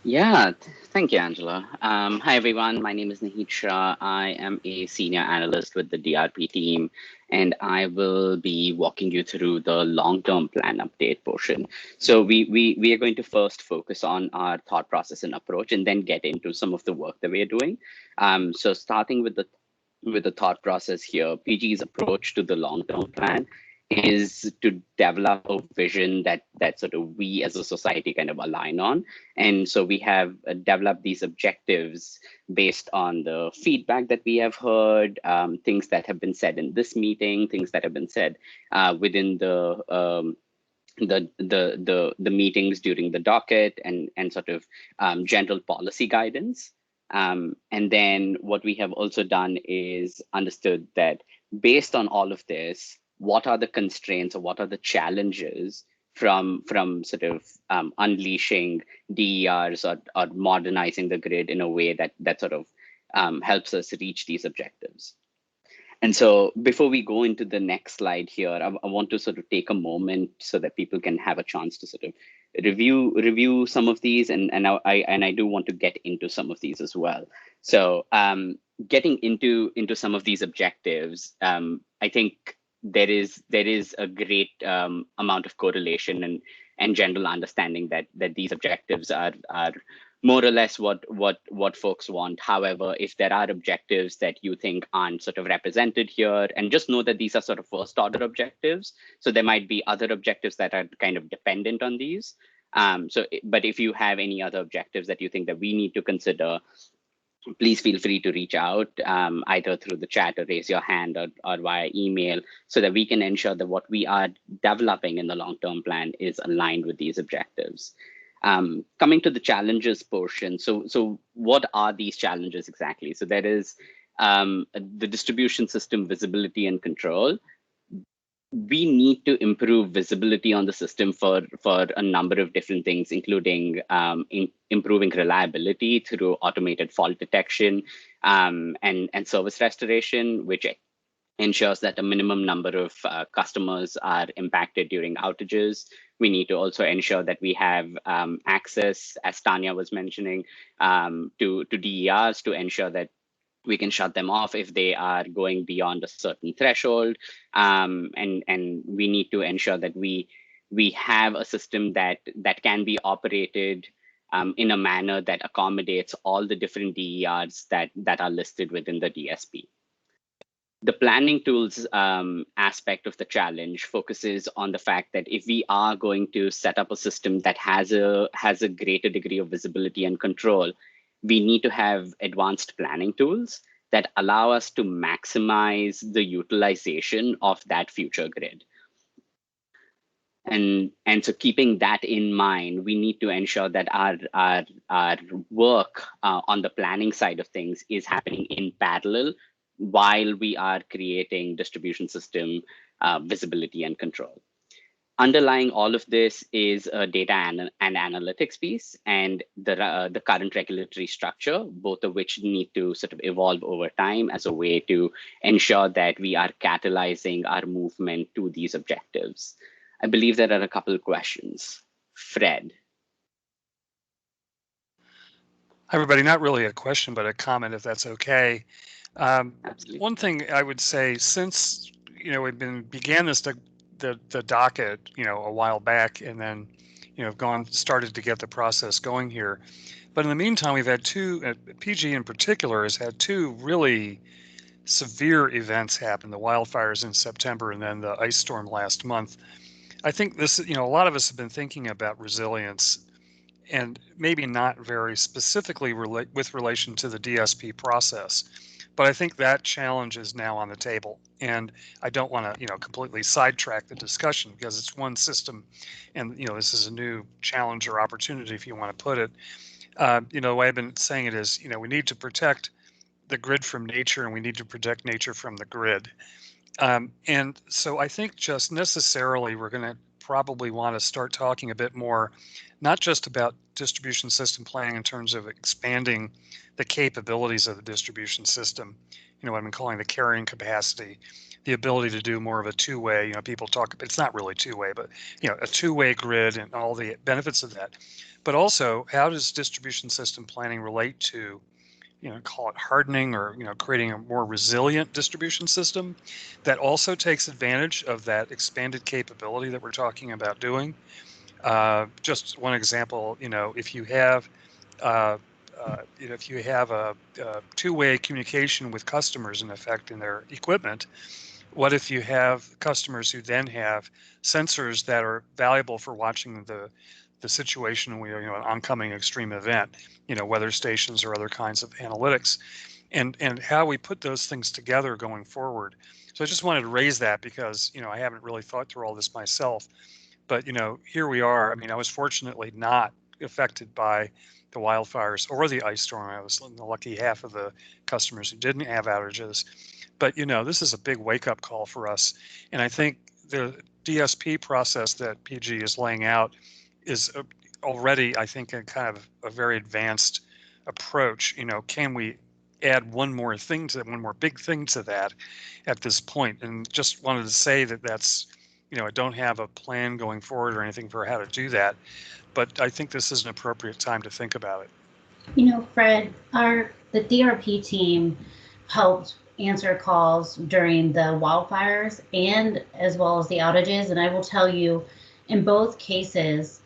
[SPEAKER 17] Yeah, thank you, Angela. Hi, everyone. My name is Nahit Shah. I am a senior analyst with the DRP team, and I will be walking you through the long-term plan update portion. So we are going to first focus on our thought process and approach, and then get into some of the work that we are doing. So starting with the thought process here, PG's approach to the long-term plan is to develop a vision that sort of we as a society kind of align on. And so we have developed these objectives based on the feedback that we have heard, things that have been said in this meeting, things that have been said within the the meetings during the docket and sort of general policy guidance. And then what we have also done is understood that based on all of this, what are the constraints or what are the challenges from sort of unleashing DERs or modernizing the grid in a way that sort of helps us reach these objectives. And so before we go into the next slide here, I want to sort of take a moment so that people can have a chance to sort of review some of these, and I do want to get into some of these as well. So getting into some of these objectives, I think there is a great amount of correlation and general understanding that these objectives are more or less what folks want. However, if there are objectives that you think aren't sort of represented here, and just know that these are sort of first order objectives, so there might be other objectives that are kind of dependent on these. But if you have any other objectives that you think that we need to consider, please feel free to reach out either through the chat or raise your hand or via email, so that we can ensure that what we are developing in the long-term plan is aligned with these objectives. Coming to the challenges portion, so what are these challenges exactly? So there is the distribution system visibility and control. We need to improve visibility on the system for a number of different things, including improving reliability through automated fault detection and service restoration, which ensures that a minimum number of customers are impacted during outages. We need to also ensure that we have access, as Tanya was mentioning, to DERs to ensure that we can shut them off if they are going beyond a certain threshold. And we need to ensure that we have a system that can be operated in a manner that accommodates all the different DERs that are listed within the DSP. The planning tools aspect of the challenge focuses on the fact that if we are going to set up a system that has a greater degree of visibility and control, we need to have advanced planning tools that allow us to maximize the utilization of that future grid. And so keeping that in mind, we need to ensure that our work on the planning side of things is happening in parallel while we are creating distribution system visibility and control. Underlying all of this is a data and analytics piece and the current regulatory structure, both of which need to sort of evolve over time as a way to ensure that we are catalyzing our movement to these objectives. I believe there are a couple of questions. Fred.
[SPEAKER 18] Hi, everybody. Not really a question, but a comment, if that's okay. One thing I would say, since we began this the docket a while back, and then started to get the process going here, but in the meantime we've had PG in particular has had two really severe events happen: the wildfires in September and then the ice storm last month. I think this a lot of us have been thinking about resilience, and maybe not very specifically with relation to the DSP process. But I think that challenge is now on the table, and I don't want to, completely sidetrack the discussion because it's one system, and this is a new challenge or opportunity, if you want to put it. The way I've been saying it is, we need to protect the grid from nature, and we need to protect nature from the grid. And so I think just necessarily we're going to probably want to start talking a bit more, not just about distribution system planning in terms of expanding the capabilities of the distribution system, what I've been calling the carrying capacity, the ability to do more of a two-way, people talk, it's not really two-way, but a two-way grid and all the benefits of that. But also, how does distribution system planning relate to call it hardening or, creating a more resilient distribution system that also takes advantage of that expanded capability that we're talking about doing. Just one example, if you have, a two-way communication with customers, in effect, in their equipment, what if you have customers who then have sensors that are valuable for watching the situation where an oncoming extreme event, weather stations or other kinds of analytics, and how we put those things together going forward. So I just wanted to raise that because I haven't really thought through all this myself, But, here we are. I mean, I was fortunately not affected by the wildfires or the ice storm. I was in the lucky half of the customers who didn't have outages. But, this is a big wake-up call for us. And I think the DSP process that PG is laying out is already, I think, a kind of a very advanced approach. Can we add one more big thing to that at this point? And just wanted to say that's, I don't have a plan going forward or anything for how to do that, but I think this is an appropriate time to think about it.
[SPEAKER 1] Fred, the DRP team helped answer calls during the wildfires and as well as the outages. And I will tell you, in both cases,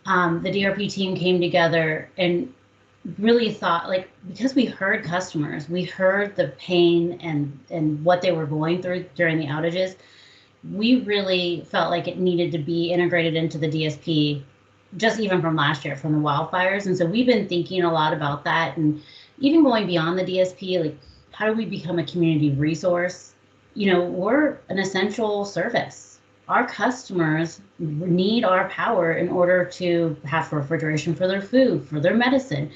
[SPEAKER 1] the DRP team came together and really thought, because we heard customers, we heard the pain and what they were going through during the outages, we really felt like it needed to be integrated into the DSP, just even from last year, from the wildfires. And so we've been thinking a lot about that, and even going beyond the DSP, how do we become a community resource? We're an essential service. Our customers need our power in order to have refrigeration for their food, for their medicine.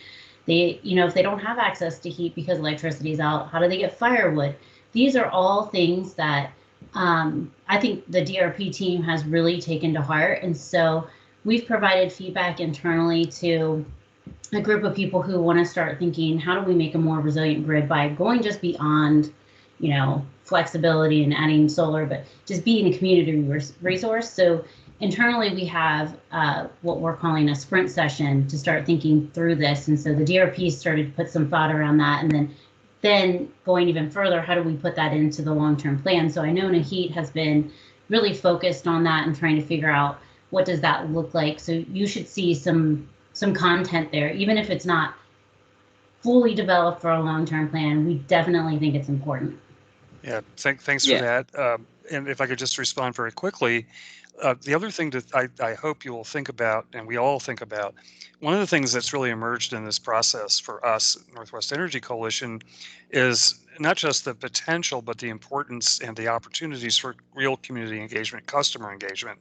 [SPEAKER 1] They, if they don't have access to heat because electricity is out, how do they get firewood? These are all things that I think the DRP team has really taken to heart. And so we've provided feedback internally to a group of people who want to start thinking, how do we make a more resilient grid by going just beyond, flexibility and adding solar, but just being a community resource. So internally, we have what we're calling a sprint session to start thinking through this. And so the DRP started to put some thought around that. And then going even further, how do we put that into the long-term plan? So I know Nahit has been really focused on that and trying to figure out what does that look like. So you should see some content there, even if it's not fully developed for a long-term plan. We definitely think it's important.
[SPEAKER 18] Yeah, thanks for that. And if I could just respond very quickly, the other thing that I hope you will think about, and we all think about, one of the things that's really emerged in this process for us, Northwest Energy Coalition, is not just the potential, but the importance and the opportunities for real community engagement, customer engagement,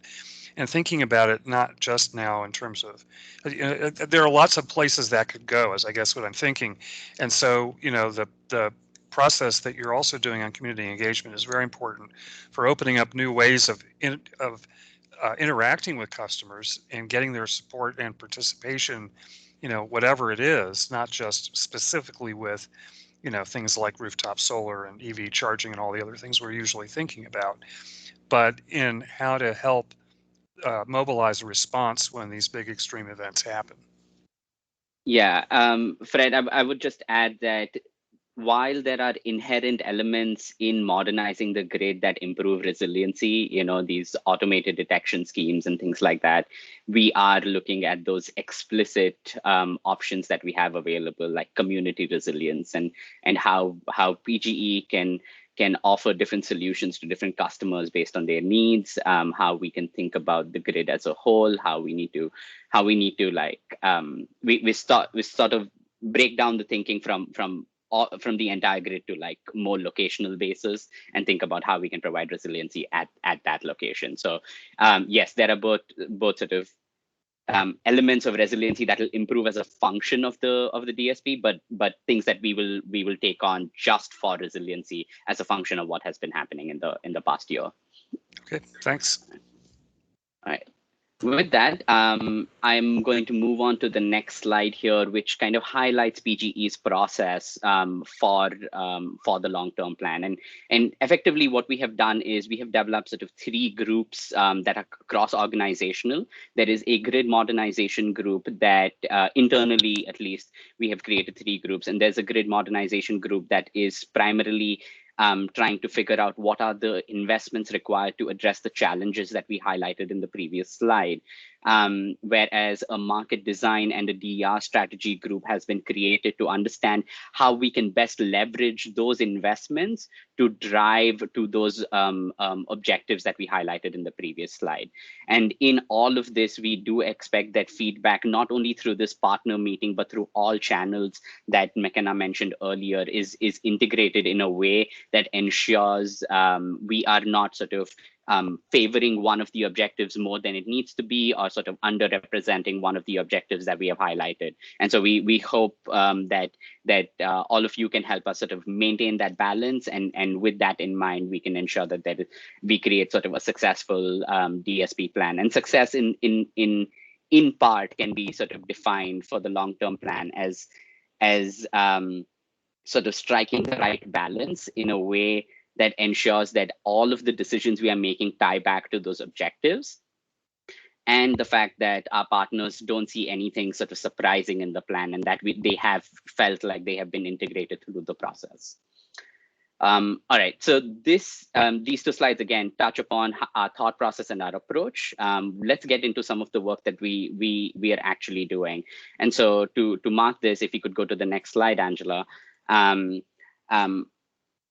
[SPEAKER 18] and thinking about it not just now in terms of, there are lots of places that could go, is I guess what I'm thinking. And so, the process that you're also doing on community engagement is very important for opening up new ways of interacting with customers and getting their support and participation, whatever it is, not just specifically with, things like rooftop solar and EV charging and all the other things we're usually thinking about, but in how to help mobilize a response when these big extreme events happen.
[SPEAKER 17] Yeah, Fred, I would just add that while there are inherent elements in modernizing the grid that improve resiliency, these automated detection schemes and things like that, we are looking at those explicit options that we have available, like community resilience and how PGE can offer different solutions to different customers based on their needs, how we can think about the grid as a whole, how we need to we sort of break down the thinking from the entire grid to more locational basis and think about how we can provide resiliency at that location. So yes, there are both sort of elements of resiliency that will improve as a function of the DSP, but things that we will take on just for resiliency as a function of what has been happening in the past year.
[SPEAKER 18] Okay, thanks.
[SPEAKER 17] All right. With that, I'm going to move on to the next slide here, which kind of highlights PGE's process for the long-term plan. And effectively, what we have done is we have developed sort of 3 groups that are cross-organizational. There is a grid modernization group that internally, at least, we have created 3 groups. And there's a grid modernization group that is primarily trying to figure out what are the investments required to address the challenges that we highlighted in the previous slide. Whereas a market design and a DER strategy group has been created to understand how we can best leverage those investments to drive to those objectives that we highlighted in the previous slide. And in all of this, we do expect that feedback, not only through this partner meeting, but through all channels that McKenna mentioned earlier, is integrated in a way that ensures we are not sort of favoring one of the objectives more than it needs to be, or sort of underrepresenting one of the objectives that we have highlighted. And so we hope that all of you can help us sort of maintain that balance, and with that in mind, we can ensure that we create sort of a successful DSP plan. And success in part can be sort of defined for the long-term plan as sort of striking the right balance in a way that ensures that all of the decisions we are making tie back to those objectives, and the fact that our partners don't see anything sort of surprising in the plan, and that they have felt like they have been integrated through the process. All right, so these two slides again touch upon our thought process and our approach. Let's get into some of the work that we are actually doing. And so to mark this, if you could go to the next slide, Angela.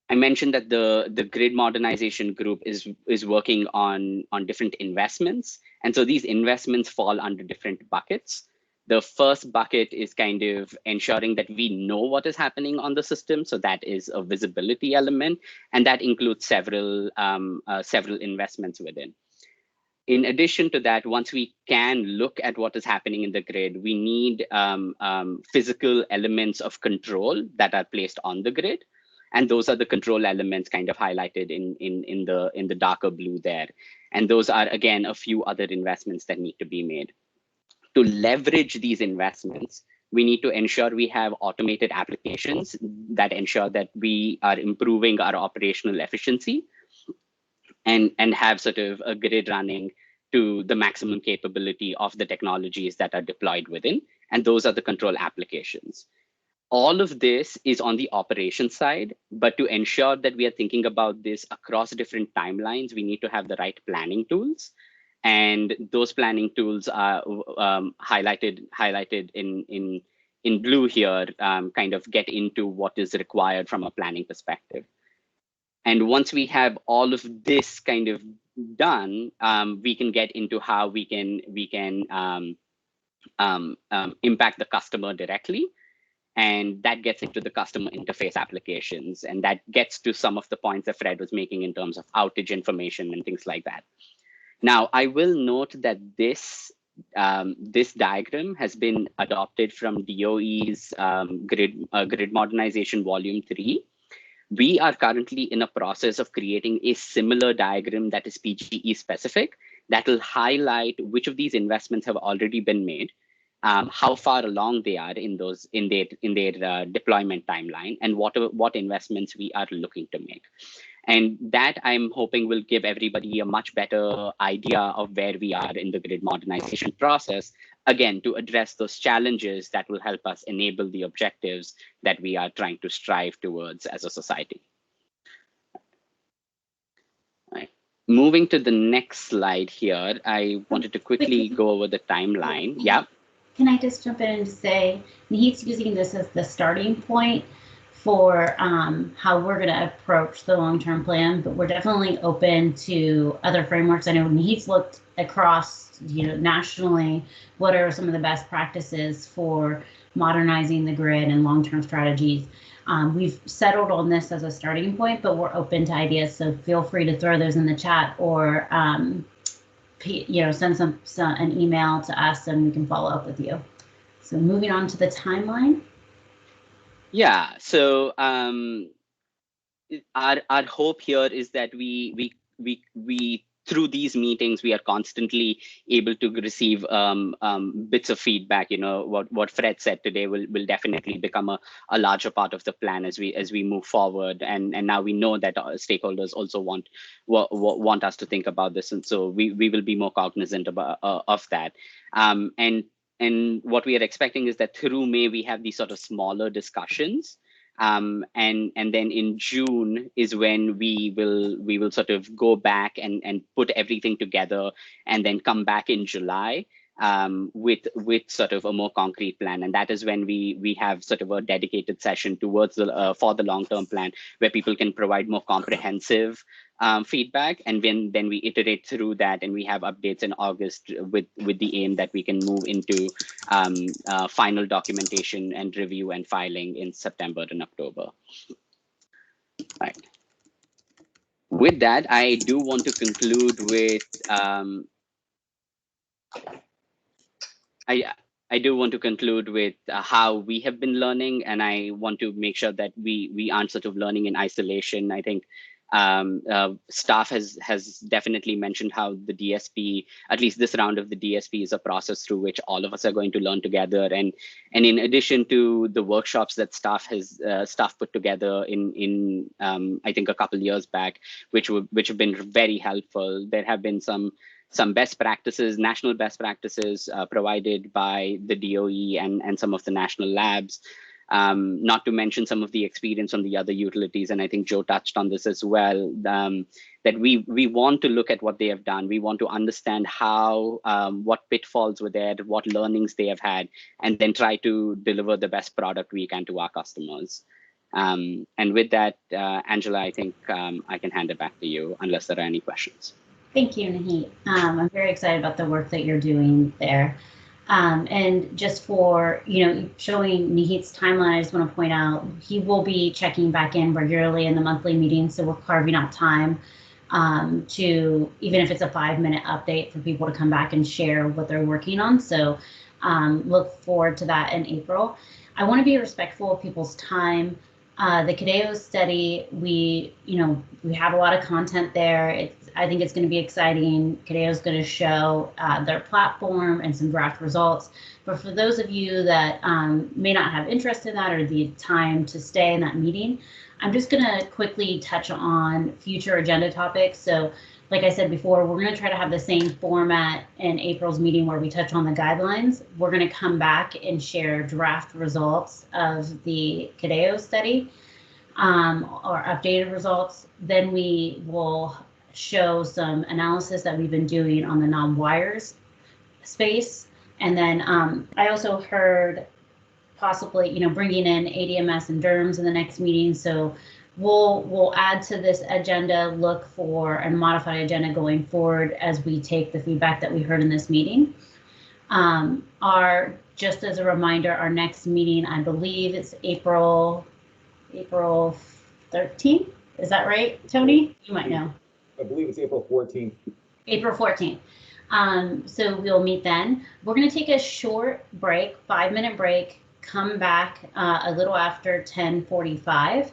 [SPEAKER 17] I mentioned that the grid modernization group is working on different investments. And so these investments fall under different buckets. The first bucket is kind of ensuring that we know what is happening on the system. So that is a visibility element, and that includes several investments within. In addition to that, once we can look at what is happening in the grid, we need physical elements of control that are placed on the grid. And those are the control elements kind of highlighted in the darker blue there. And those are, again, a few other investments that need to be made. To leverage these investments, we need to ensure we have automated applications that ensure that we are improving our operational efficiency and have sort of a grid running to the maximum capability of the technologies that are deployed within. And those are the control applications. All of this is on the operations side, but to ensure that we are thinking about this across different timelines, we need to have the right planning tools. And those planning tools are highlighted in blue here, kind of get into what is required from a planning perspective. And once we have all of this kind of done, we can get into how we can impact the customer directly. And that gets into the customer interface applications. And that gets to some of the points that Fred was making in terms of outage information and things like that. Now, I will note that this diagram has been adopted from DOE's Grid Modernization Volume 3. We are currently in a process of creating a similar diagram that is PGE specific, that will highlight which of these investments have already been made, how far along they are in their deployment timeline, and what investments we are looking to make. And that, I'm hoping, will give everybody a much better idea of where we are in the grid modernization process, again, to address those challenges that will help us enable the objectives that we are trying to strive towards as a society. All right. Moving to the next slide here, I wanted to quickly go over the timeline. Yeah.
[SPEAKER 1] Can I just jump in and say, he's using this as the starting point for how we're going to approach the long-term plan, but we're definitely open to other frameworks. I know he's looked across, nationally, what are some of the best practices for modernizing the grid and long-term strategies. We've settled on this as a starting point, but we're open to ideas. So feel free to throw those in the chat, or send an email to us and we can follow up with you. So moving on to the timeline.
[SPEAKER 17] Yeah, so our hope here is that we through these meetings, we are constantly able to receive bits of feedback. What Fred said today will definitely become a larger part of the plan as we move forward. And now we know that our stakeholders also want us to think about this, and so we will be more cognizant of that. And what we are expecting is that through May we have these sort of smaller discussions. And then in June is when we will sort of go back and put everything together, and then come back in July with sort of a more concrete plan. And that is when we have sort of a dedicated session towards for the long-term plan, where people can provide more comprehensive feedback, and then we iterate through that, and we have updates in August with the aim that we can move into final documentation and review and filing in September and October. Right. With that, I do want to conclude with I do want to conclude with how we have been learning, and I want to make sure that we aren't sort of learning in isolation. I think staff has definitely mentioned how the DSP, at least this round of the DSP, is a process through which all of us are going to learn together. And in addition to the workshops that staff put together in I think a couple years back, which have been very helpful. There have been some best practices, national best practices provided by the DOE and some of the national labs, not to mention some of the experience on the other utilities. And I think Joe touched on this as well, that we want to look at what they have done. We want to understand how, what pitfalls were there, what learnings they have had, and then try to deliver the best product we can to our customers. And with that, Angela, I think I can hand it back to you unless there are any questions.
[SPEAKER 1] Thank you, Nahit. I'm very excited about the work that you're doing there. And just for, showing Nahit's timeline, I just want to point out, he will be checking back in regularly in the monthly meetings. So we're carving out time to, even if it's a 5-minute update, for people to come back and share what they're working on. So look forward to that in April. I want to be respectful of people's time. The CADEO study, we have a lot of content there. I think it's going to be exciting. CADEO is going to show their platform and some draft results. But for those of you that may not have interest in that or the time to stay in that meeting, I'm just going to quickly touch on future agenda topics. So like I said before, we're going to try to have the same format in April's meeting where we touch on the guidelines. We're going to come back and share draft results of the CADEO study or updated results. Then we will show some analysis that we've been doing on the non-wires space. And then I also heard possibly, bringing in ADMS and DERMS in the next meeting. So we'll add to this agenda, look for a modified agenda going forward as we take the feedback that we heard in this meeting. Just as a reminder, our next meeting, I believe it's April 13th. Is that right, Tony? You might know.
[SPEAKER 5] I believe it's April 14th.
[SPEAKER 1] April 14th. So we'll meet then. We're going to take a short break, 5-minute break, come back a little after 10:45,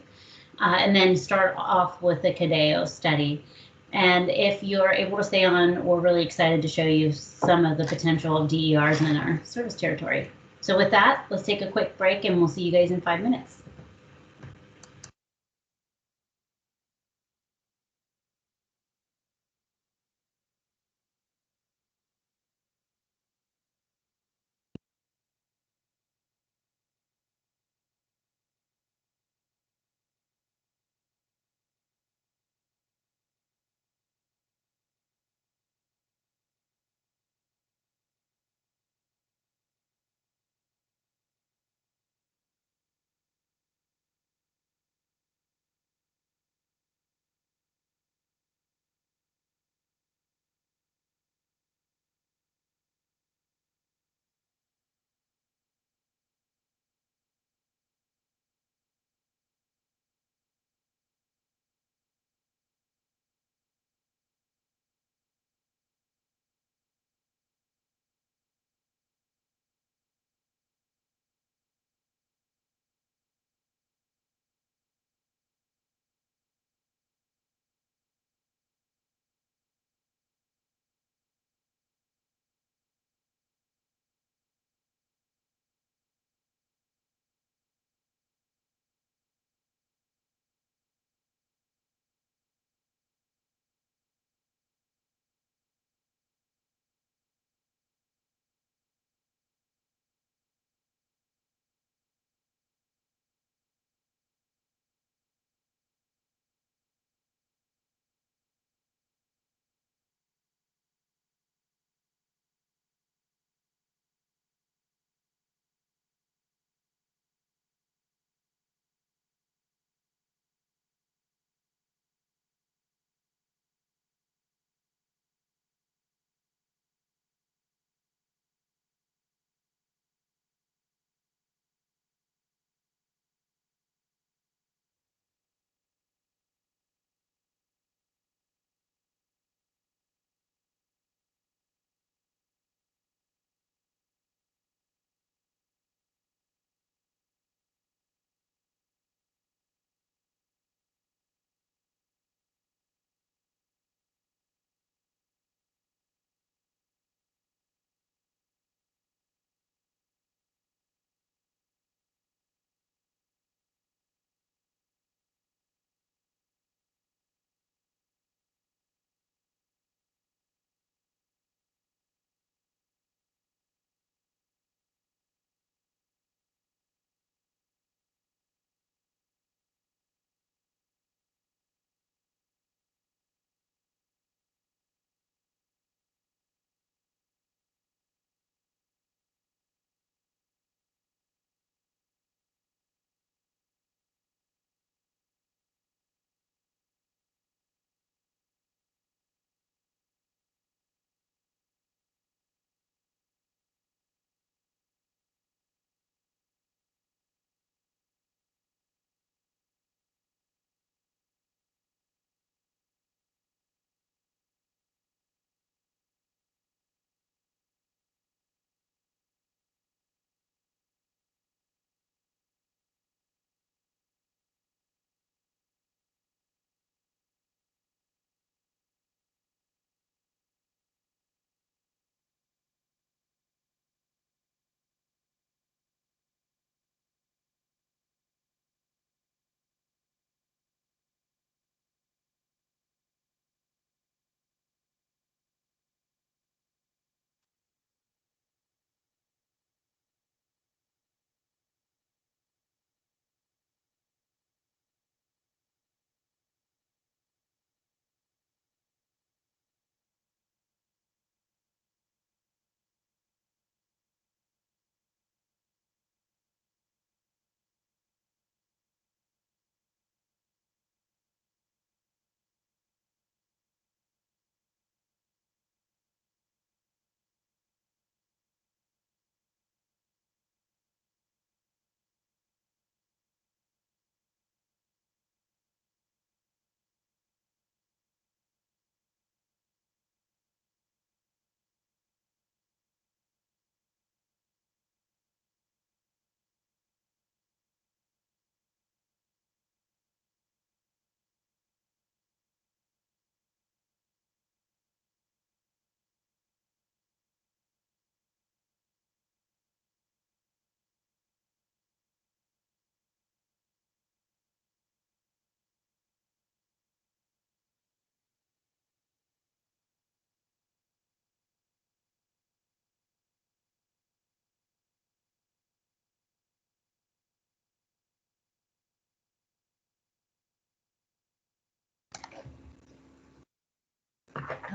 [SPEAKER 1] and then start off with the CADEO study. And if you're able to stay on, we're really excited to show you some of the potential of DERs in our service territory. So with that, let's take a quick break and we'll see you guys in 5 minutes.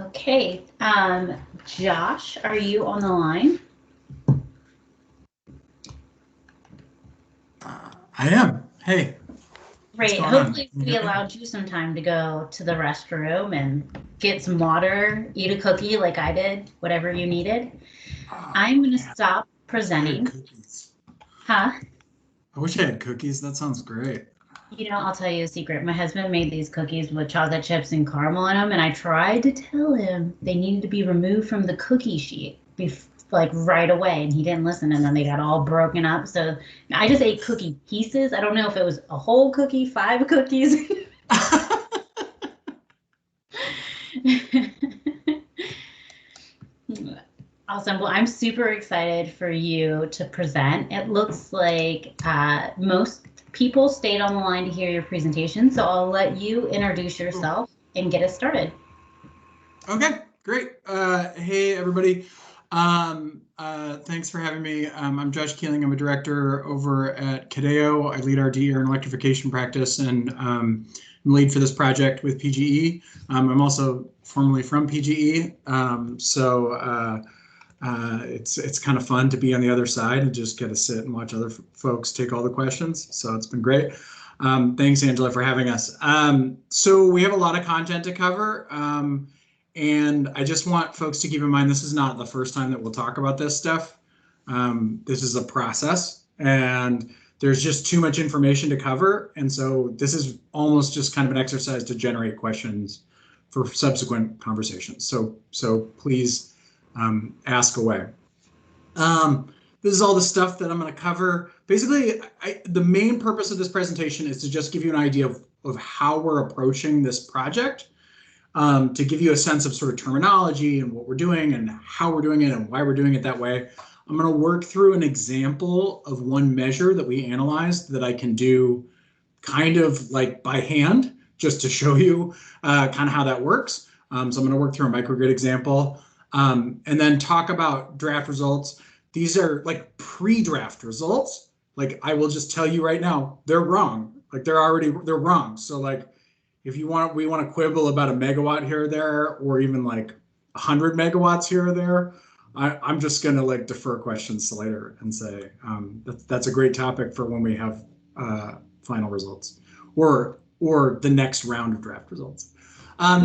[SPEAKER 1] Okay, Josh, are you on the line?
[SPEAKER 19] I am. Hey.
[SPEAKER 1] Great. Hopefully we allowed you some time to go to the restroom and get some water, eat a cookie like I did, whatever you needed. I'm going to stop presenting.
[SPEAKER 19] Cookies.
[SPEAKER 1] Huh?
[SPEAKER 19] I wish I had cookies. That sounds great.
[SPEAKER 1] You know, I'll tell you a secret. My husband made these cookies with chocolate chips and caramel in them, and I tried to tell him they needed to be removed from the cookie sheet, like right away, and he didn't listen, and then they got all broken up. So I just ate cookie pieces. I don't know if it was a whole cookie, 5 cookies. Awesome. Well, I'm super excited for you to present. It looks like most people stayed on the line to hear your presentation, so I'll let you introduce yourself and get us started.
[SPEAKER 19] Okay, great. Hey, everybody. Thanks for having me. I'm Josh Keeling. I'm a director over at Cadeo. I lead our DER and electrification practice, and I'm lead for this project with PGE. I'm also formerly from PGE, it's kind of fun to be on the other side and just get to sit and watch other folks take all the questions. So it's been great. Thanks, Angela, for having us. So we have a lot of content to cover. And I just want folks to keep in mind, this is not the first time that we'll talk about this stuff. This is a process, and there's just too much information to cover. And so this is almost just kind of an exercise to generate questions for subsequent conversations. So please ask away. This is all the stuff that I'm going to cover. Basically, the main purpose of this presentation is to just give you an idea of how we're approaching this project, to give you a sense of sort of terminology and what we're doing and how we're doing it and why we're doing it that way. I'm going to work through an example of one measure that we analyzed that I can do kind of like by hand, just to show you kind of how that works. So I'm going to work through a microgrid example, and then talk about draft results. These are like pre-draft results. Like, I will just tell you right now, they're wrong. Like, they're wrong. So like, if we want to quibble about a megawatt here or there, or even like 100 megawatts here or there, I'm just going to like defer questions to later and say that's a great topic for when we have final results or the next round of draft results.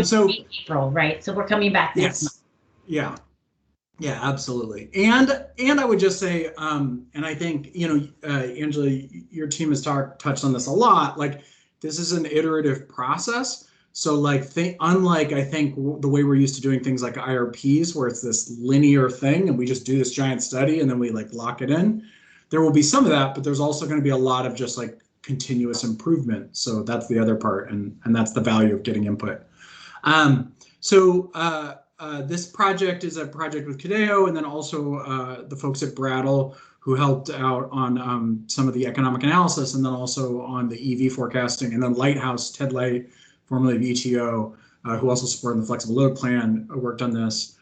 [SPEAKER 19] So
[SPEAKER 1] April, right? So we're coming back next month.
[SPEAKER 19] Yeah, absolutely. And I would just say, and I think, Angela, your team has touched on this a lot. Like, this is an iterative process. So like, unlike I think the way we're used to doing things like IRPs, where it's this linear thing and we just do this giant study and then we like lock it in, there will be some of that, but there's also going to be a lot of just like continuous improvement. So that's the other part, and that's the value of getting input. This project is a project with Cadeo, and then also the folks at Brattle who helped out on some of the economic analysis, and then also on the EV forecasting, and then Lighthouse, Ted Light, formerly of ETO, who also supported the flexible load plan, worked on this.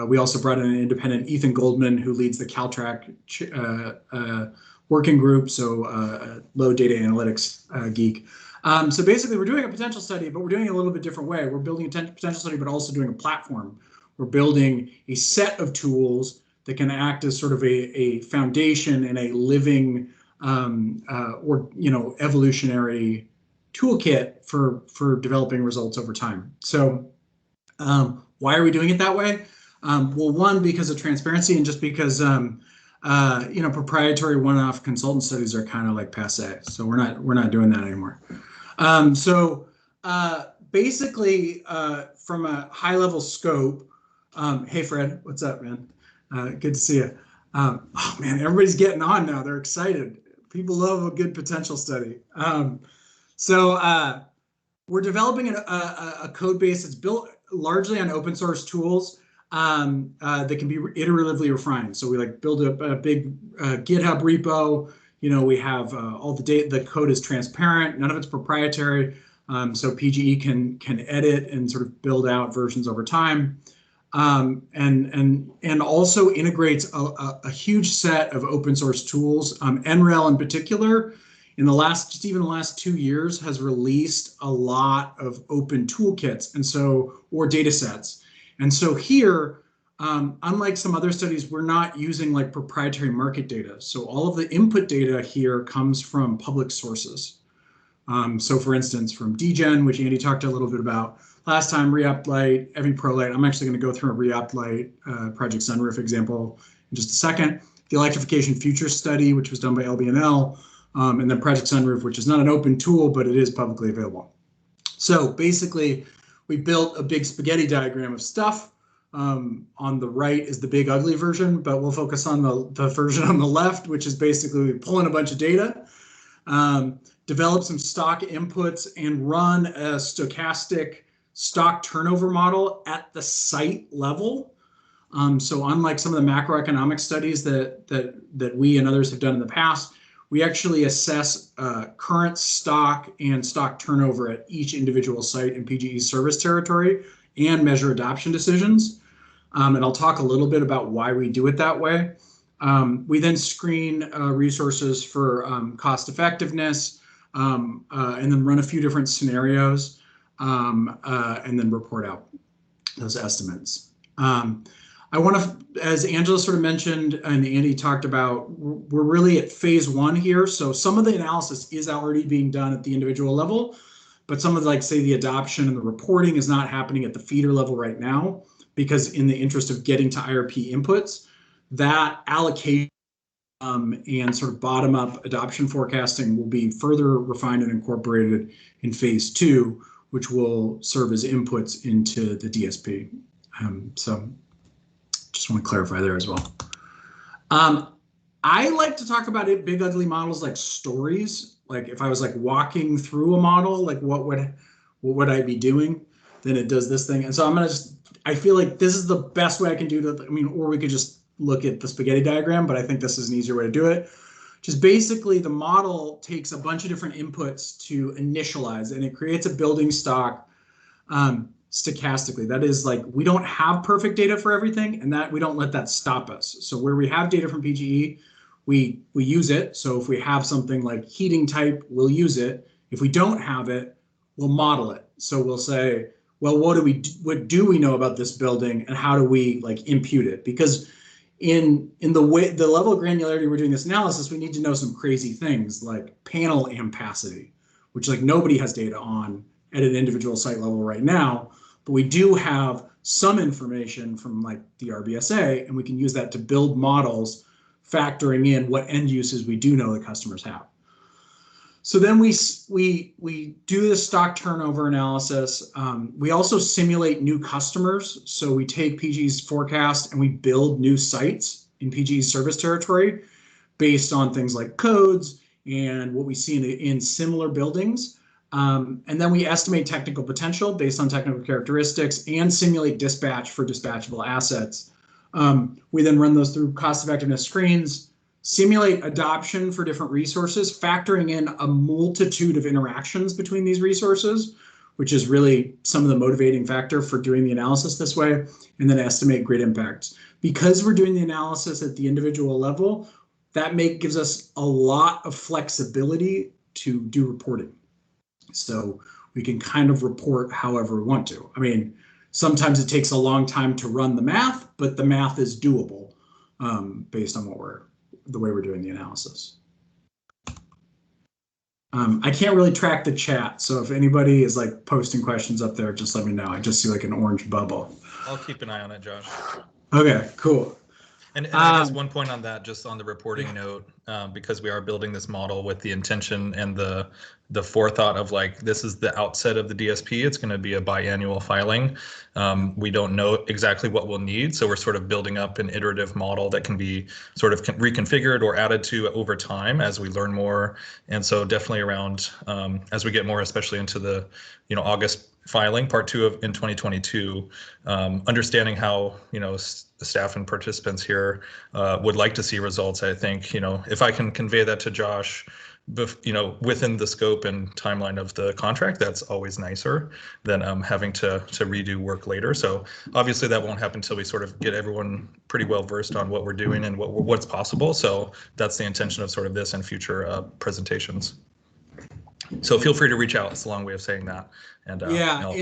[SPEAKER 19] We also brought in an independent, Ethan Goldman, who leads the Caltrack working group, so load data analytics geek. So basically, we're doing a potential study, but we're doing it a little bit different way. We're building a potential study, but also doing a platform. We're building a set of tools that can act as sort of a foundation and a living evolutionary toolkit for developing results over time. So why are we doing it that way? Well, one, because of transparency, and just because proprietary one-off consultant studies are kind of like passe. So we're not doing that anymore. Basically, from a high-level scope, hey Fred, what's up, man? Good to see you. Oh man, everybody's getting on now. They're excited. People love a good potential study. We're developing a code base that's built largely on open source tools that can be iteratively refined. So we like build a big GitHub repo. We have all the data. The code is transparent. None of it's proprietary. So PGE can edit and sort of build out versions over time. And also integrates a huge set of open source tools, NREL in particular, in the last, just even the last 2 years, has released a lot of open toolkits or data sets. And so here, unlike some other studies, we're not using like proprietary market data. So all of the input data here comes from public sources. So for instance, from DGen, which Andy talked a little bit about last time, ReOptLite, EviProLite. I'm actually going to go through a ReOptLite Project Sunroof example in just a second. The Electrification Futures Study, which was done by LBNL, and then Project Sunroof, which is not an open tool, but it is publicly available. So basically, we built a big spaghetti diagram of stuff. On the right is the big ugly version, but we'll focus on the version on the left, which is basically pulling a bunch of data, develop some stock inputs, and run a stochastic stock turnover model at the site level. So unlike some of the macroeconomic studies that we and others have done in the past, we actually assess current stock and stock turnover at each individual site in PGE's service territory and measure adoption decisions. And I'll talk a little bit about why we do it that way. We then screen resources for cost effectiveness and then run a few different scenarios and then report out those estimates. I want to, as Angela sort of mentioned and Andy talked about, we're really at phase 1 here. So some of the analysis is already being done at the individual level, but some of like say the adoption and the reporting is not happening at the feeder level right now, because in the interest of getting to IRP inputs, that allocation and sort of bottom up adoption forecasting will be further refined and incorporated in phase 2, which will serve as inputs into the DSP. So just want to clarify there as well. I like to talk about it, big ugly models like stories. Like if I was like walking through a model, like what would I be doing? Then it does this thing. And so I feel like this is the best way I can do that. I mean, or we could just look at the spaghetti diagram, but I think this is an easier way to do it. Just basically the model takes a bunch of different inputs to initialize, and it creates a building stock stochastically. That is, like, we don't have perfect data for everything, and that we don't let that stop us. So where we have data from PGE, we use it. So if we have something like heating type, we'll use it. If we don't have it, we'll model it. So we'll say, well, what do we know about this building, and how do we like impute it? Because in the level of granularity we're doing this analysis, we need to know some crazy things like panel ampacity, which like nobody has data on at an individual site level right now, but we do have some information from like the RBSA, and we can use that to build models factoring in what end uses we do know the customers have. So then we do the stock turnover analysis. We also simulate new customers. So we take PGE's forecast and we build new sites in PGE's service territory based on things like codes and what we see in similar buildings. And then we estimate technical potential based on technical characteristics and simulate dispatch for dispatchable assets. We then run those through cost effectiveness screens, simulate adoption for different resources, factoring in a multitude of interactions between these resources, which is really some of the motivating factor for doing the analysis this way, and then estimate grid impacts. Because we're doing the analysis at the individual level, that gives us a lot of flexibility to do reporting. So we can kind of report however we want to. I mean, sometimes it takes a long time to run the math, but the math is doable based on the way we're doing the analysis. I can't really track the chat, so if anybody is like posting questions up there, just let me know. I just see like an orange bubble.
[SPEAKER 10] I'll keep an eye on it, Josh.
[SPEAKER 19] Okay, cool.
[SPEAKER 10] And I guess one point on that, just on the reporting note, because we are building this model with the intention and the forethought of like, this is the outset of the DSP. It's going to be a biannual filing. We don't know exactly what we'll need. So we're sort of building up an iterative model that can be sort of reconfigured or added to over time as we learn more. And so definitely around, as we get more, especially into the, August filing, part 2 in 2022, understanding how, the staff and participants here would like to see results. I think, if I can convey that to Josh, within the scope and timeline of the contract, that's always nicer than having to redo work later. So obviously that won't happen until we sort of get everyone pretty well versed on what we're doing and what's possible. So that's the intention of sort of this and future presentations. So feel free to reach out. It's a long way of saying that. And
[SPEAKER 19] yeah,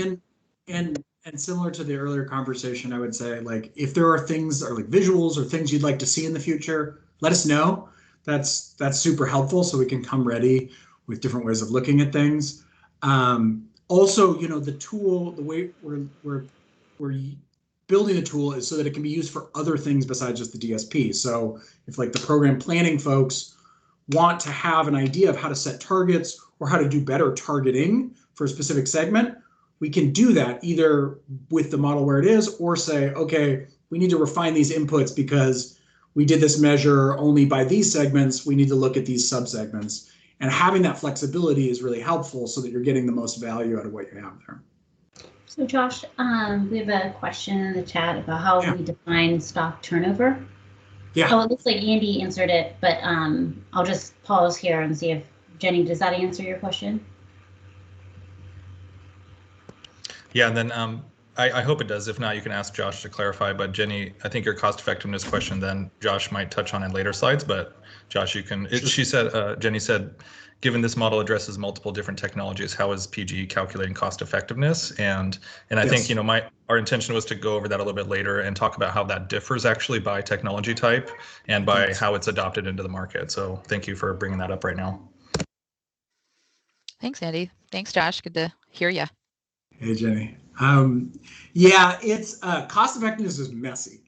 [SPEAKER 19] and similar to the earlier conversation, I would say, like, if there are things or like visuals or things you'd like to see in the future, let us know. That's super helpful, so we can come ready with different ways of looking at things. Also, you know, the tool, the way we're building the tool is so that it can be used for other things besides just the DSP. So if like the program planning folks want to have an idea of how to set targets or how to do better targeting for a specific segment, we can do that either with the model where it is, or say, okay, we need to refine these inputs because we did this measure only by these segments. We need to look at these subsegments. And having that flexibility is really helpful so that you're getting the most value out of what you have there.
[SPEAKER 1] So Josh, we have a question in the chat about how we define stock turnover.
[SPEAKER 19] Yeah.
[SPEAKER 1] Oh, it looks like Andy answered it, but I'll just pause here and see if Jenny, does that answer your question?
[SPEAKER 10] Yeah, and then I hope it does. If not, you can ask Josh to clarify. But Jenny, I think your cost effectiveness question, then Josh might touch on in later slides. But Josh, you can. She said, Jenny said, given this model addresses multiple different technologies, how is PG calculating cost effectiveness? And I think, you know, our intention was to go over that a little bit later and talk about how that differs actually by technology type and by how it's adopted into the market. So thank you for bringing that up right now.
[SPEAKER 11] Thanks, Andy. Thanks, Josh. Good to hear you.
[SPEAKER 19] Hey, Jenny. Yeah, it's cost effectiveness is messy.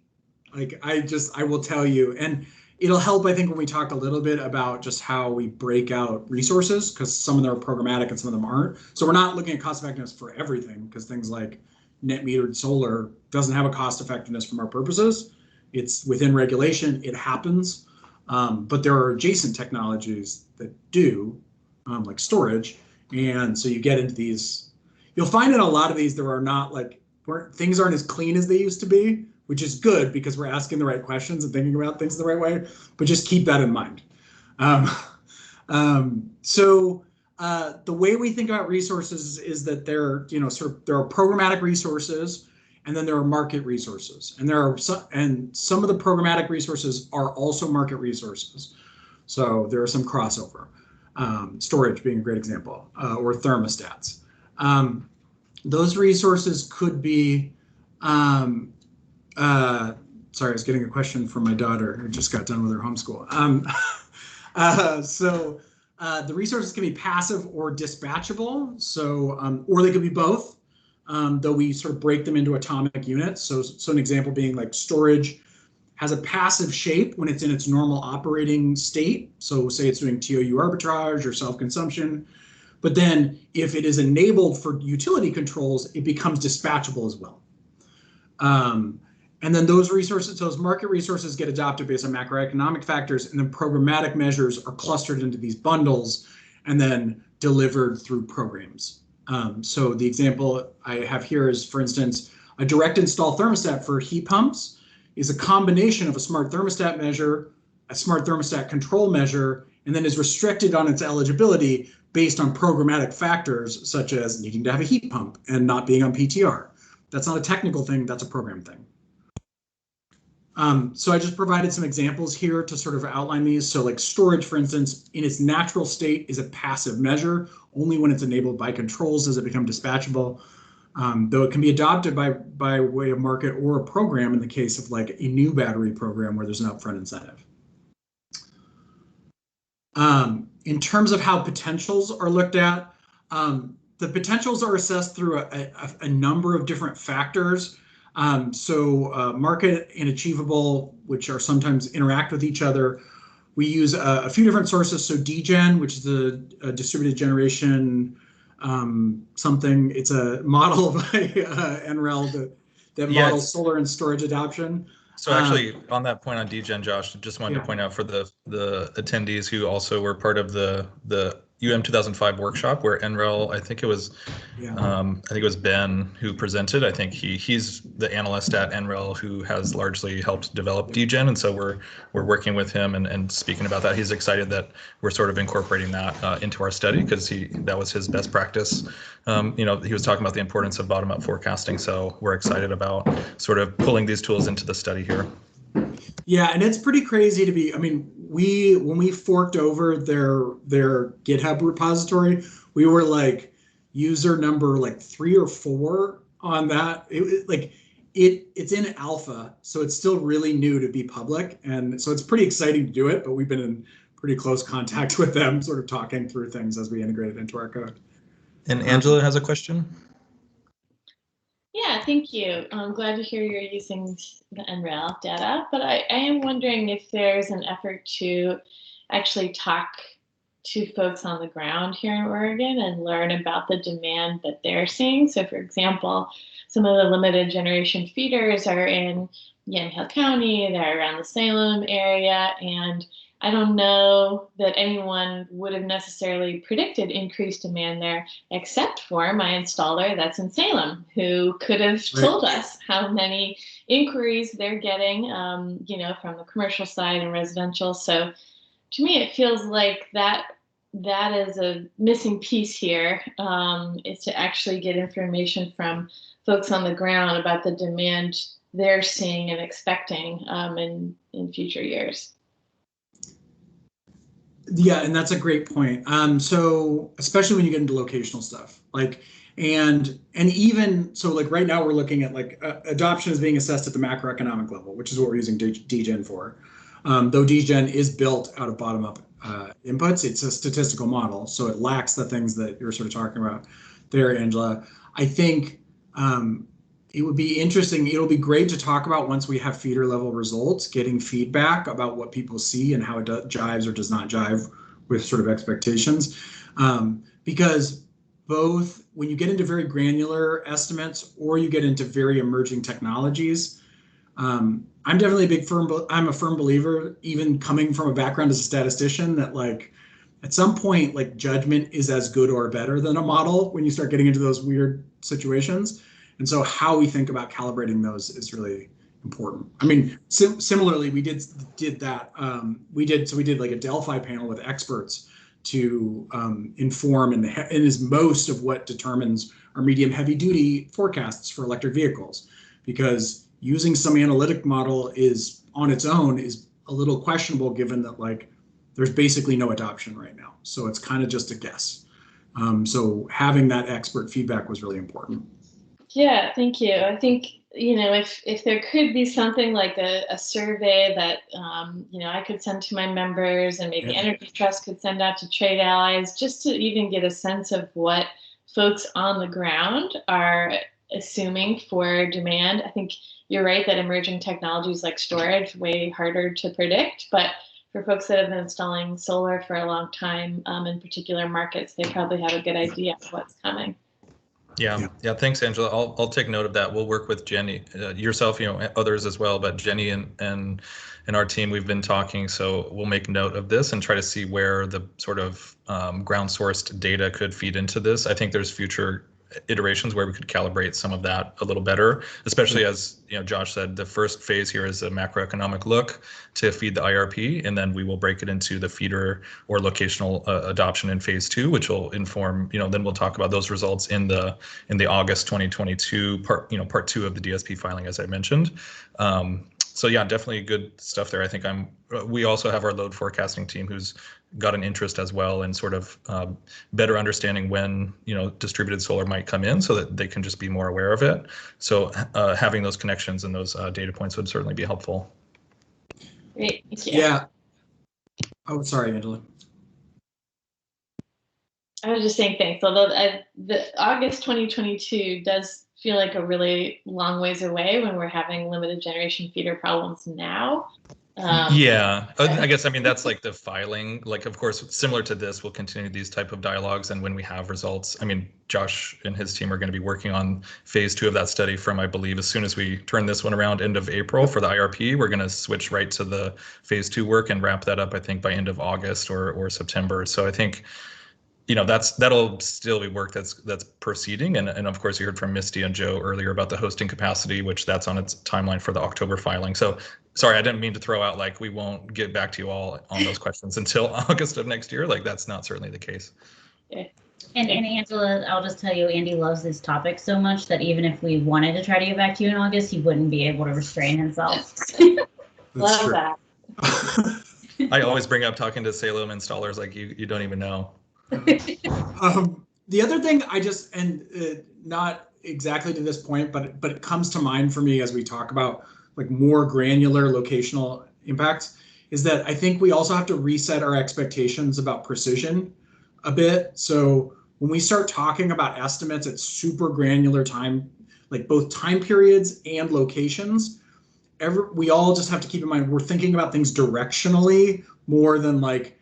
[SPEAKER 19] Like I will tell you, and it'll help, I think, when we talk a little bit about just how we break out resources, because some of them are programmatic and some of them aren't. So we're not looking at cost effectiveness for everything, because things like net metered solar doesn't have a cost effectiveness from our purposes. It's within regulation, it happens. But there are adjacent technologies that do, like storage. And so you get into these, you'll find in a lot of these, there are not like, things aren't as clean as they used to be, which is good because we're asking the right questions and thinking about things the right way, but just keep that in mind. So the way we think about resources is that there, you know, there are programmatic resources, and then there are market resources, and some of the programmatic resources are also market resources. So there are some crossover, storage being a great example, or thermostats. Those resources could be, sorry, I was getting a question from my daughter who just got done with her homeschool. The resources can be passive or dispatchable. So, or they could be both, though we sort of break them into atomic units. So an example being like storage has a passive shape when it's in its normal operating state. So say it's doing TOU arbitrage or self-consumption. But then if it is enabled for utility controls, it becomes dispatchable as well. And then those resources, those market resources get adopted based on macroeconomic factors, and then programmatic measures are clustered into these bundles and then delivered through programs. So the example I have here is, for instance, a direct install thermostat for heat pumps is a combination of a smart thermostat measure, a smart thermostat control measure, and then is restricted on its eligibility based on programmatic factors such as needing to have a heat pump and not being on PTR. That's not a technical thing, that's a program thing. So I just provided some examples here to sort of outline these. So like storage, for instance, in its natural state is a passive measure. Only when it's enabled by controls does it become dispatchable, though it can be adopted by way of market or a program in the case of like a new battery program where there's an upfront incentive. In terms of how potentials are looked at, the potentials are assessed through a number of different factors. Market and achievable, which are sometimes interact with each other. We use a few different sources. So DGen, which is the distributed generation something. It's a model by NREL that models solar and storage adoption.
[SPEAKER 10] So actually, on that point on DGen, Josh, just wanted to point out for the attendees who also were part of the UM 2005 workshop where NREL, I think it was Ben who presented. I think he's the analyst at NREL who has largely helped develop DGen, and so we're working with him and speaking about that. He's excited that we're sort of incorporating that into our study because that was his best practice. You know, he was talking about the importance of bottom-up forecasting, so we're excited about sort of pulling these tools into the study here.
[SPEAKER 19] Yeah, and it's pretty crazy to be, I mean, when we forked over their GitHub repository, we were like user number like 3 or 4 on that. It's in alpha, so it's still really new to be public, and so it's pretty exciting to do it. But we've been in pretty close contact with them, sort of talking through things as we integrate it into our code.
[SPEAKER 10] And Angela has a question.
[SPEAKER 12] Yeah, thank you. I'm glad to hear you're using the NREL data, but I am wondering if there's an effort to actually talk to folks on the ground here in Oregon and learn about the demand that they're seeing. So for example, some of the limited generation feeders are in Yamhill County, they're around the Salem area, and I don't know that anyone would have necessarily predicted increased demand there, except for my installer that's in Salem, who could have told us how many inquiries they're getting, from the commercial side and residential. So to me, it feels like that is a missing piece here, is to actually get information from folks on the ground about the demand they're seeing and expecting in future years.
[SPEAKER 19] Yeah, and that's a great point. So especially when you get into locational stuff, and even so, like right now we're looking at adoption is being assessed at the macroeconomic level, which is what we're using DGen for. Though DGen is built out of bottom-up inputs, it's a statistical model, so it lacks the things that you're sort of talking about there, Angela. I think it would be interesting. It'll be great to talk about once we have feeder level results, getting feedback about what people see and how it jives or does not jive with sort of expectations. Because both when you get into very granular estimates or you get into very emerging technologies, I'm definitely I'm a firm believer, even coming from a background as a statistician, that at some point, judgment is as good or better than a model when you start getting into those weird situations. And so how we think about calibrating those is really important. I mean, similarly, we did that. We did like a Delphi panel with experts to inform and is most of what determines our medium heavy duty forecasts for electric vehicles, because using some analytic model is on its own is a little questionable, given that there's basically no adoption right now. So it's kind of just a guess. So having that expert feedback was really important.
[SPEAKER 12] Yeah, thank you. I think, if there could be something like a survey that, I could send to my members, and maybe Energy Trust could send out to trade allies, just to even get a sense of what folks on the ground are assuming for demand. I think you're right that emerging technologies like storage, way harder to predict, but for folks that have been installing solar for a long time, in particular markets, they probably have a good idea of what's coming.
[SPEAKER 10] Yeah. Thanks, Angela. I'll take note of that. We'll work with Jenny, yourself, others as well. But Jenny and our team, we've been talking, so we'll make note of this and try to see where the sort of ground sourced data could feed into this. I think there's future iterations where we could calibrate some of that a little better, especially as Josh said, the first phase here is a macroeconomic look to feed the IRP, and then we will break it into the feeder or locational adoption in phase 2, which will inform, then we'll talk about those results in the August 2022 part 2 of the DSP filing, as I mentioned. So yeah, definitely good stuff there. I think we also have our load forecasting team who's got an interest as well in sort of better understanding when distributed solar might come in, so that they can just be more aware of it. So having those connections and those data points would certainly be helpful.
[SPEAKER 12] Great. Thank you.
[SPEAKER 19] Yeah. Oh, sorry, Angela.
[SPEAKER 12] I was just saying thanks. Although the August 2022 does feel like a really long ways away when we're having limited generation feeder problems now.
[SPEAKER 10] Yeah, I guess, that's like the filing, of course, similar to this, we'll continue these type of dialogues. And when we have results, Josh and his team are going to be working on phase 2 of that study from, I believe, as soon as we turn this one around end of April for the IRP, we're going to switch right to the phase 2 work and wrap that up, I think, by end of August or September. So I think, that'll still be work that's proceeding. And of course, you heard from Misty and Joe earlier about the hosting capacity, which that's on its timeline for the October filing. So sorry, I didn't mean to throw out we won't get back to you all on those questions until August of next year. That's not certainly the case.
[SPEAKER 12] Okay.
[SPEAKER 1] And Angela, I'll just tell you, Andy loves this topic so much that even if we wanted to try to get back to you in August, he wouldn't be able to restrain himself.
[SPEAKER 12] Love that.
[SPEAKER 10] I always bring up talking to Salem installers you don't even know.
[SPEAKER 19] The other thing not exactly to this point, but it comes to mind for me as we talk about like more granular locational impacts, is that I think we also have to reset our expectations about precision a bit. So when we start talking about estimates at super granular time, like both time periods and locations, we all just have to keep in mind we're thinking about things directionally more than like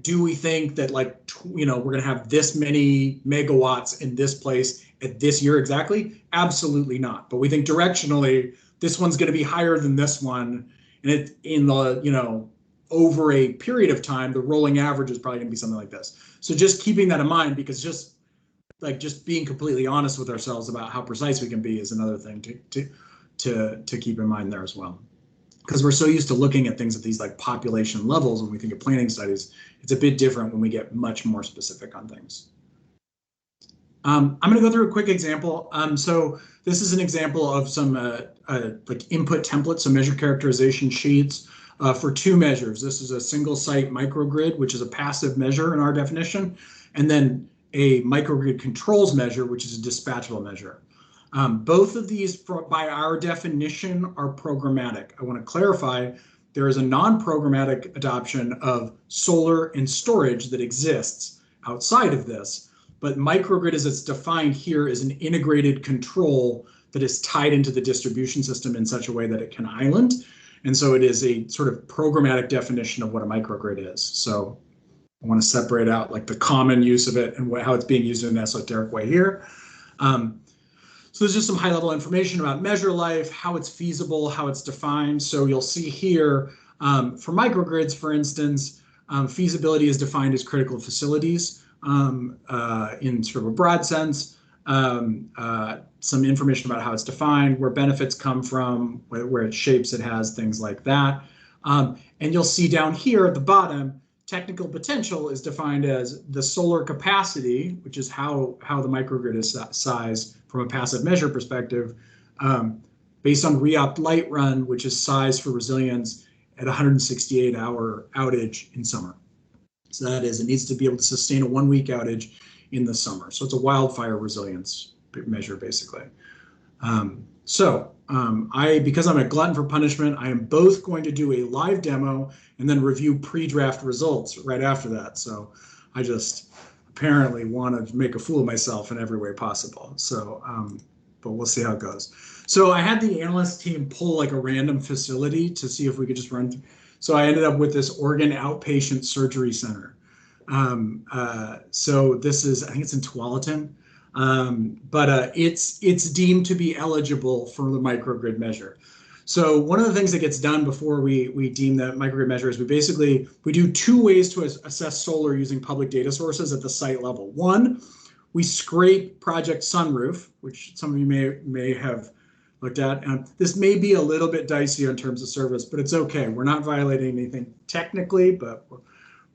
[SPEAKER 19] do we think that we're going to have this many megawatts in this place at this year exactly? Absolutely not. But we think directionally this one's going to be higher than this one, and it in the over a period of time the rolling average is probably going to be something like this. So just keeping that in mind, because just being completely honest with ourselves about how precise we can be is another thing to keep in mind there as well. Because we're so used to looking at things at these like population levels when we think of planning studies, it's a bit different when we get much more specific on things. I'm going to go through a quick example. So this is an example of some like input templates, so measure characterization sheets for two measures. This is a single site microgrid, which is a passive measure in our definition, and then a microgrid controls measure, which is a dispatchable measure. Both of these, by our definition, are programmatic. I want to clarify, there is a non-programmatic adoption of solar and storage that exists outside of this, but microgrid as it's defined here is an integrated control that is tied into the distribution system in such a way that it can island. And so it is a sort of programmatic definition of what a microgrid is. So I want to separate out like the common use of it and how it's being used in an esoteric way here. So there's just some high level information about measure life, how it's feasible, how it's defined. So you'll see here for microgrids, for instance, feasibility is defined as critical facilities in sort of a broad sense. Some information about how it's defined, where benefits come from, where it shapes it has, things like that. And you'll see down here at the bottom, technical potential is defined as the solar capacity, which is how the microgrid is sized from a passive measure perspective, based on reopt light run, which is sized for resilience at 168-hour outage in summer. So that is, it needs to be able to sustain a 1-week outage in the summer. So it's a wildfire resilience measure, basically. Because I'm a glutton for punishment, I am both going to do a live demo and then review pre-draft results right after that. So I just apparently want to make a fool of myself in every way possible. So, but we'll see how it goes. So I had the analyst team pull like a random facility to see if we could just run through. So I ended up with this Oregon Outpatient Surgery Center. So this is, I think it's in Tualatin. But it's deemed to be eligible for the microgrid measure. So one of the things that gets done before we deem the microgrid measure is we do two ways to assess solar using public data sources at the site level. One, we scrape Project Sunroof, which some of you may have looked at. This may be a little bit dicey in terms of service, but it's okay. We're not violating anything technically, but we're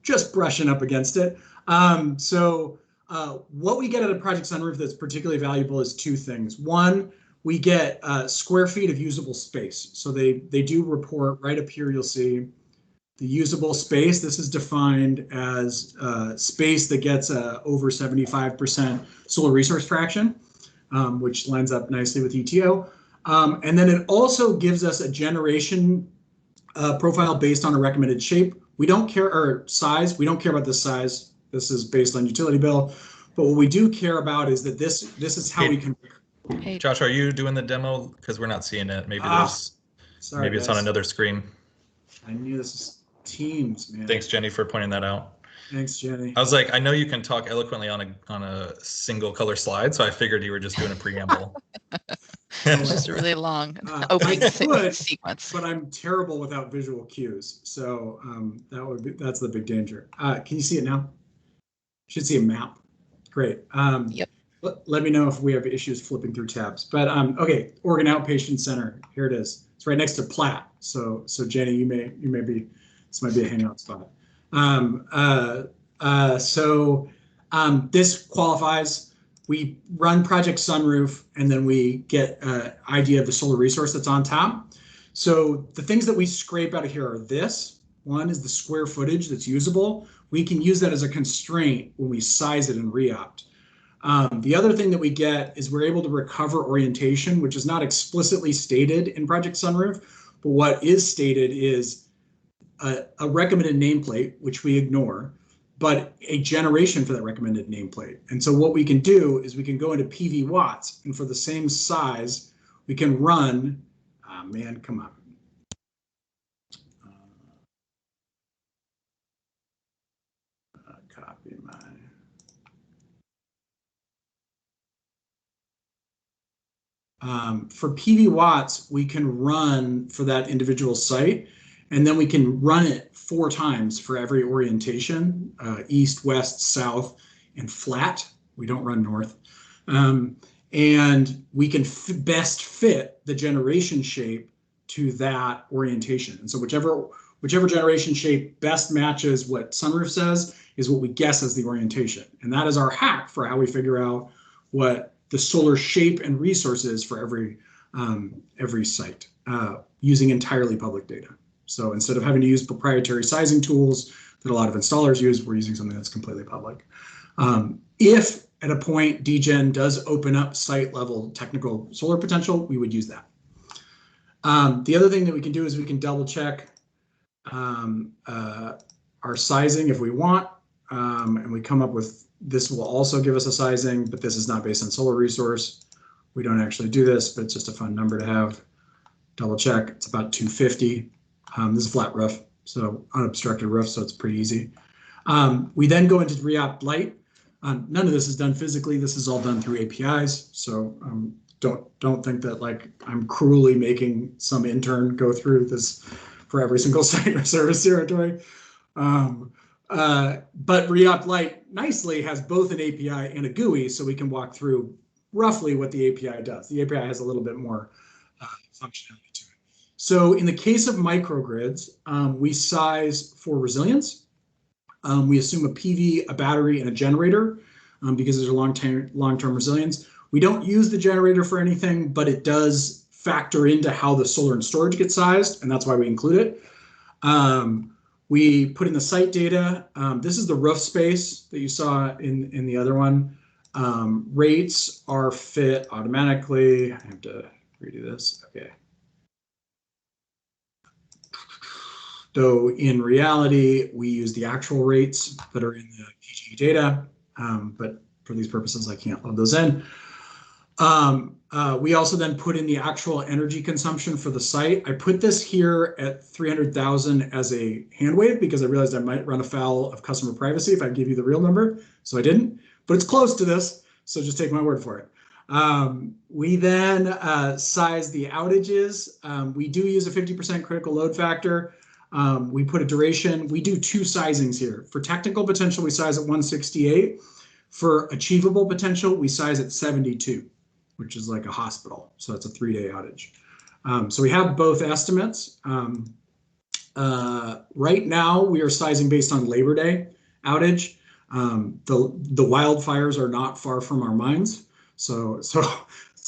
[SPEAKER 19] just brushing up against it. What we get out of Project Sunroof that's particularly valuable is two things. One, we get square feet of usable space. So they do report right up here, you'll see the usable space. This is defined as space that gets over 75% solar resource fraction, which lines up nicely with ETO. And then it also gives us a generation profile based on a recommended shape. We don't care, or size, we don't care about this size. This is based on utility bill. But what we do care about is that this is how we can.
[SPEAKER 10] Hey, Josh, are you doing the demo? Because we're not seeing it. Maybe
[SPEAKER 19] sorry,
[SPEAKER 10] maybe it's
[SPEAKER 19] guys.
[SPEAKER 10] on another screen.
[SPEAKER 19] I knew this is Teams, man.
[SPEAKER 10] Thanks, Jenny, for pointing that out.
[SPEAKER 19] Thanks, Jenny.
[SPEAKER 10] I was like, I know you can talk eloquently on a single color slide, so I figured you were just doing a preamble.
[SPEAKER 11] It's just a really long opening sequence.
[SPEAKER 19] But I'm terrible without visual cues, so that's the big danger. Can you see it now? Should see a map. Great.
[SPEAKER 11] Yep.
[SPEAKER 19] Let me know if we have issues flipping through tabs. But okay, Oregon Outpatient Center. Here it is. It's right next to Platt. So Jenny, you may be, this might be a hangout spot. This qualifies. We run Project Sunroof, and then we get an idea of the solar resource that's on top. So the things that we scrape out of here are this. One is the square footage that's usable. We can use that as a constraint when we size it in REOPT. The other thing that we get is we're able to recover orientation, which is not explicitly stated in Project Sunroof, but what is stated is a recommended nameplate, which we ignore, but a generation for that recommended nameplate. And so what we can do is we can go into PV watts, and for the same size, we can run, man, come on. Copy my. For PV watts, we can run for that individual site, and then we can run it 4 times for every orientation, east, west, south, and flat. We don't run north. And we can best fit the generation shape to that orientation. And so whichever generation shape best matches what Sunroof says is what we guess as the orientation. And that is our hack for how we figure out what the solar shape and resources for every site using entirely public data. So instead of having to use proprietary sizing tools that a lot of installers use, we're using something that's completely public. If at a point DGen does open up site level technical solar potential, we would use that. The other thing that we can do is we can double check our sizing if we want, and we come up with, this will also give us a sizing, but this is not based on solar resource. We don't actually do this, but it's just a fun number to have. Double check, it's about 250. This is a flat roof, so unobstructed roof, so it's pretty easy. We then go into REOPT Lite. None of this is done physically. This is all done through APIs. So don't think that like I'm cruelly making some intern go through this for every single site or service territory. But REOPT Lite nicely has both an API and a GUI, so we can walk through roughly what the API does. The API has a little bit more functionality to it. So in the case of microgrids, we size for resilience. We assume a PV, a battery, and a generator because there's a long-term resilience. We don't use the generator for anything, but it does factor into how the solar and storage get sized, and that's why we include it. We put in the site data. This is the roof space that you saw in the other one. Rates are fit automatically. I have to redo this. Okay. So in reality, we use the actual rates that are in the PGE data, but for these purposes, I can't load those in. We also then put in the actual energy consumption for the site. I put this here at 300,000 as a hand wave because I realized I might run afoul of customer privacy if I give you the real number, so I didn't, but it's close to this, so just take my word for it. We then size the outages. We do use a 50% critical load factor. We put a duration. We do 2 sizings here. For technical potential, we size at 168. For achievable potential, we size at 72, which is like a hospital. So that's a 3-day outage. So we have both estimates. Right now, we are sizing based on Labor Day outage. The wildfires are not far from our minds. So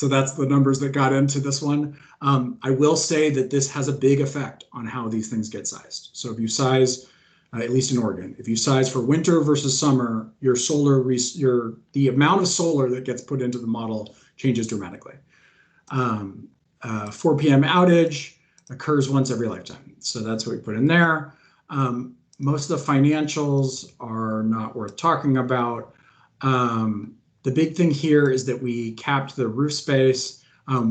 [SPEAKER 19] that's the numbers that got into this one. I will say that this has a big effect on how these things get sized. So if you size, at least in Oregon, if you size for winter versus summer, your the amount of solar that gets put into the model changes dramatically. 4 p.m. outage occurs once every lifetime. So that's what we put in there. Most of the financials are not worth talking about. The big thing here is that we capped the roof space.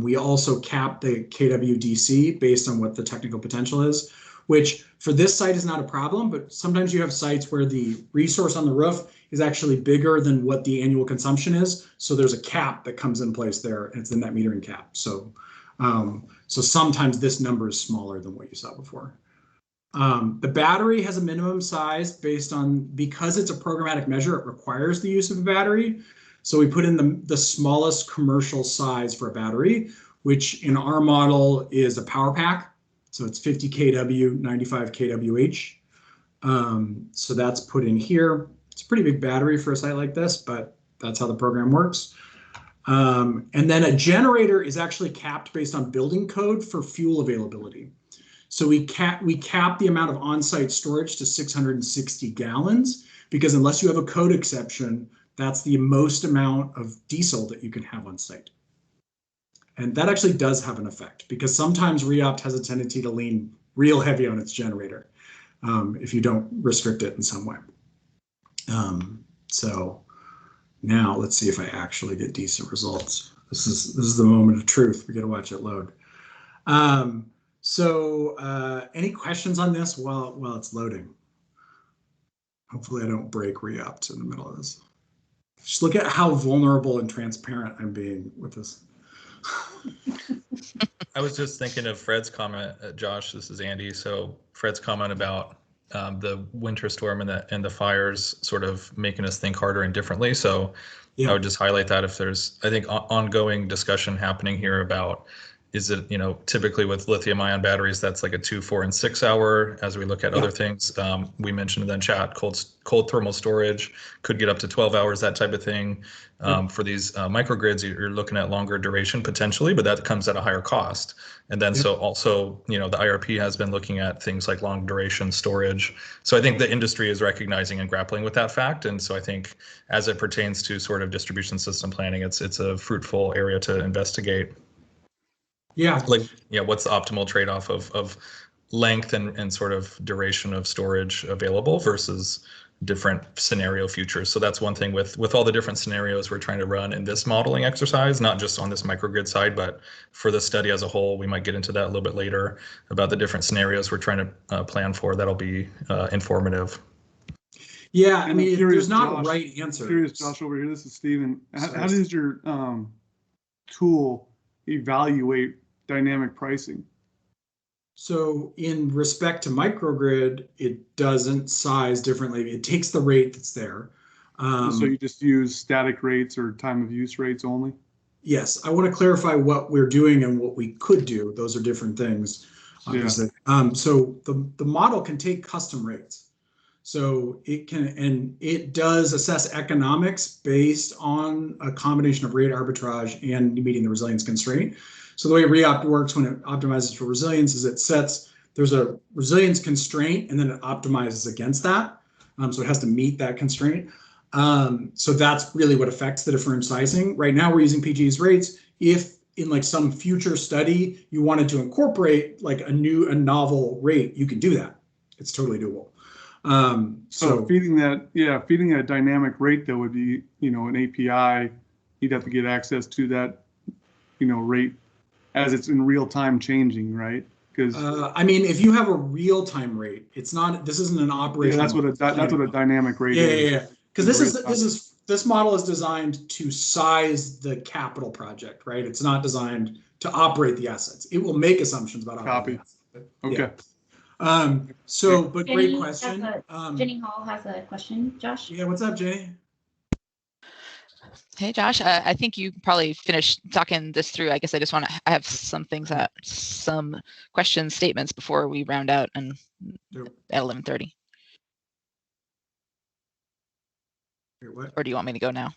[SPEAKER 19] We also capped the kWdc based on what the technical potential is, which for this site is not a problem, but sometimes you have sites where the resource on the roof is actually bigger than what the annual consumption is. So there's a cap that comes in place there, and it's the net metering cap. So, so sometimes this number is smaller than what you saw before. The battery has a minimum size based on, because it's a programmatic measure, it requires the use of a battery. So we put in the smallest commercial size for a battery, which in our model is a power pack. So it's 50 kW, 95 kWh. So that's put in here. It's a pretty big battery for a site like this, but that's how the program works. And then a generator is actually capped based on building code for fuel availability. So we cap the amount of on-site storage to 660 gallons, because unless you have a code exception, that's the most amount of diesel that you can have on site. And that actually does have an effect, because sometimes REOPT has a tendency to lean real heavy on its generator if you don't restrict it in some way. So now let's see if I actually get decent results. This is the moment of truth. We got to watch it load. Any questions on this while it's loading? Hopefully I don't break REOPT in the middle of this. Just look at how vulnerable and transparent I'm being with this.
[SPEAKER 10] I was just thinking of Fred's comment, Josh, this is Andy. So Fred's comment about the winter storm and the fires sort of making us think harder and differently. So I would just highlight that if there's, I think, ongoing discussion happening here about, is it, typically with lithium ion batteries, that's like a 2, 4, and 6 hour. As we look at other things, we mentioned in the chat, cold thermal storage could get up to 12 hours, that type of thing. For these microgrids, you're looking at longer duration potentially, but that comes at a higher cost. And then so also, the IRP has been looking at things like long duration storage. So I think the industry is recognizing and grappling with that fact. And so I think as it pertains to sort of distribution system planning, it's a fruitful area to investigate.
[SPEAKER 19] Yeah.
[SPEAKER 10] What's the optimal trade-off of length and sort of duration of storage available versus different scenario futures. So that's one thing with all the different scenarios we're trying to run in this modeling exercise, not just on this microgrid side, but for the study as a whole. We might get into that a little bit later about the different scenarios we're trying to plan for. That'll be informative.
[SPEAKER 19] Yeah, I mean, there's not a right answer.
[SPEAKER 9] Curious, Josh, over here. This is Steven. How does your tool evaluate dynamic pricing?
[SPEAKER 19] So in respect to microgrid, it doesn't size differently. It takes the rate that's there.
[SPEAKER 9] So you just use static rates or time of use rates only?
[SPEAKER 19] Yes, I want to clarify what we're doing and what we could do. Those are different things, obviously. Yeah. So the model can take custom rates. So it can, and it does assess economics based on a combination of rate arbitrage and meeting the resilience constraint. So the way REOPT works when it optimizes for resilience is there's a resilience constraint and then it optimizes against that. So it has to meet that constraint. So that's really what affects the different sizing. Right now we're using PG's rates. If in like some future study you wanted to incorporate like a novel rate, you can do that. It's totally doable.
[SPEAKER 9] So feeding that dynamic rate though would be, an API. You'd have to get access to that, rate as it's in real time changing, right? Because
[SPEAKER 19] I mean, if you have a real time rate, it's not. This isn't an operation.
[SPEAKER 9] Yeah, that's what a dynamic rate is.
[SPEAKER 19] Yeah. Because this model is designed to size the capital project, right? It's not designed to operate the assets. It will make assumptions about operating the assets.
[SPEAKER 9] Okay.
[SPEAKER 19] Yeah. But
[SPEAKER 1] Jenny
[SPEAKER 19] great question.
[SPEAKER 1] Jenny Hall has a question, Josh.
[SPEAKER 19] Yeah, what's up, Jenny?
[SPEAKER 11] Hey, Josh, I think you probably finished talking this through. I guess I have some some questions, statements before we round out and at 11:30. Or do you want me to go now?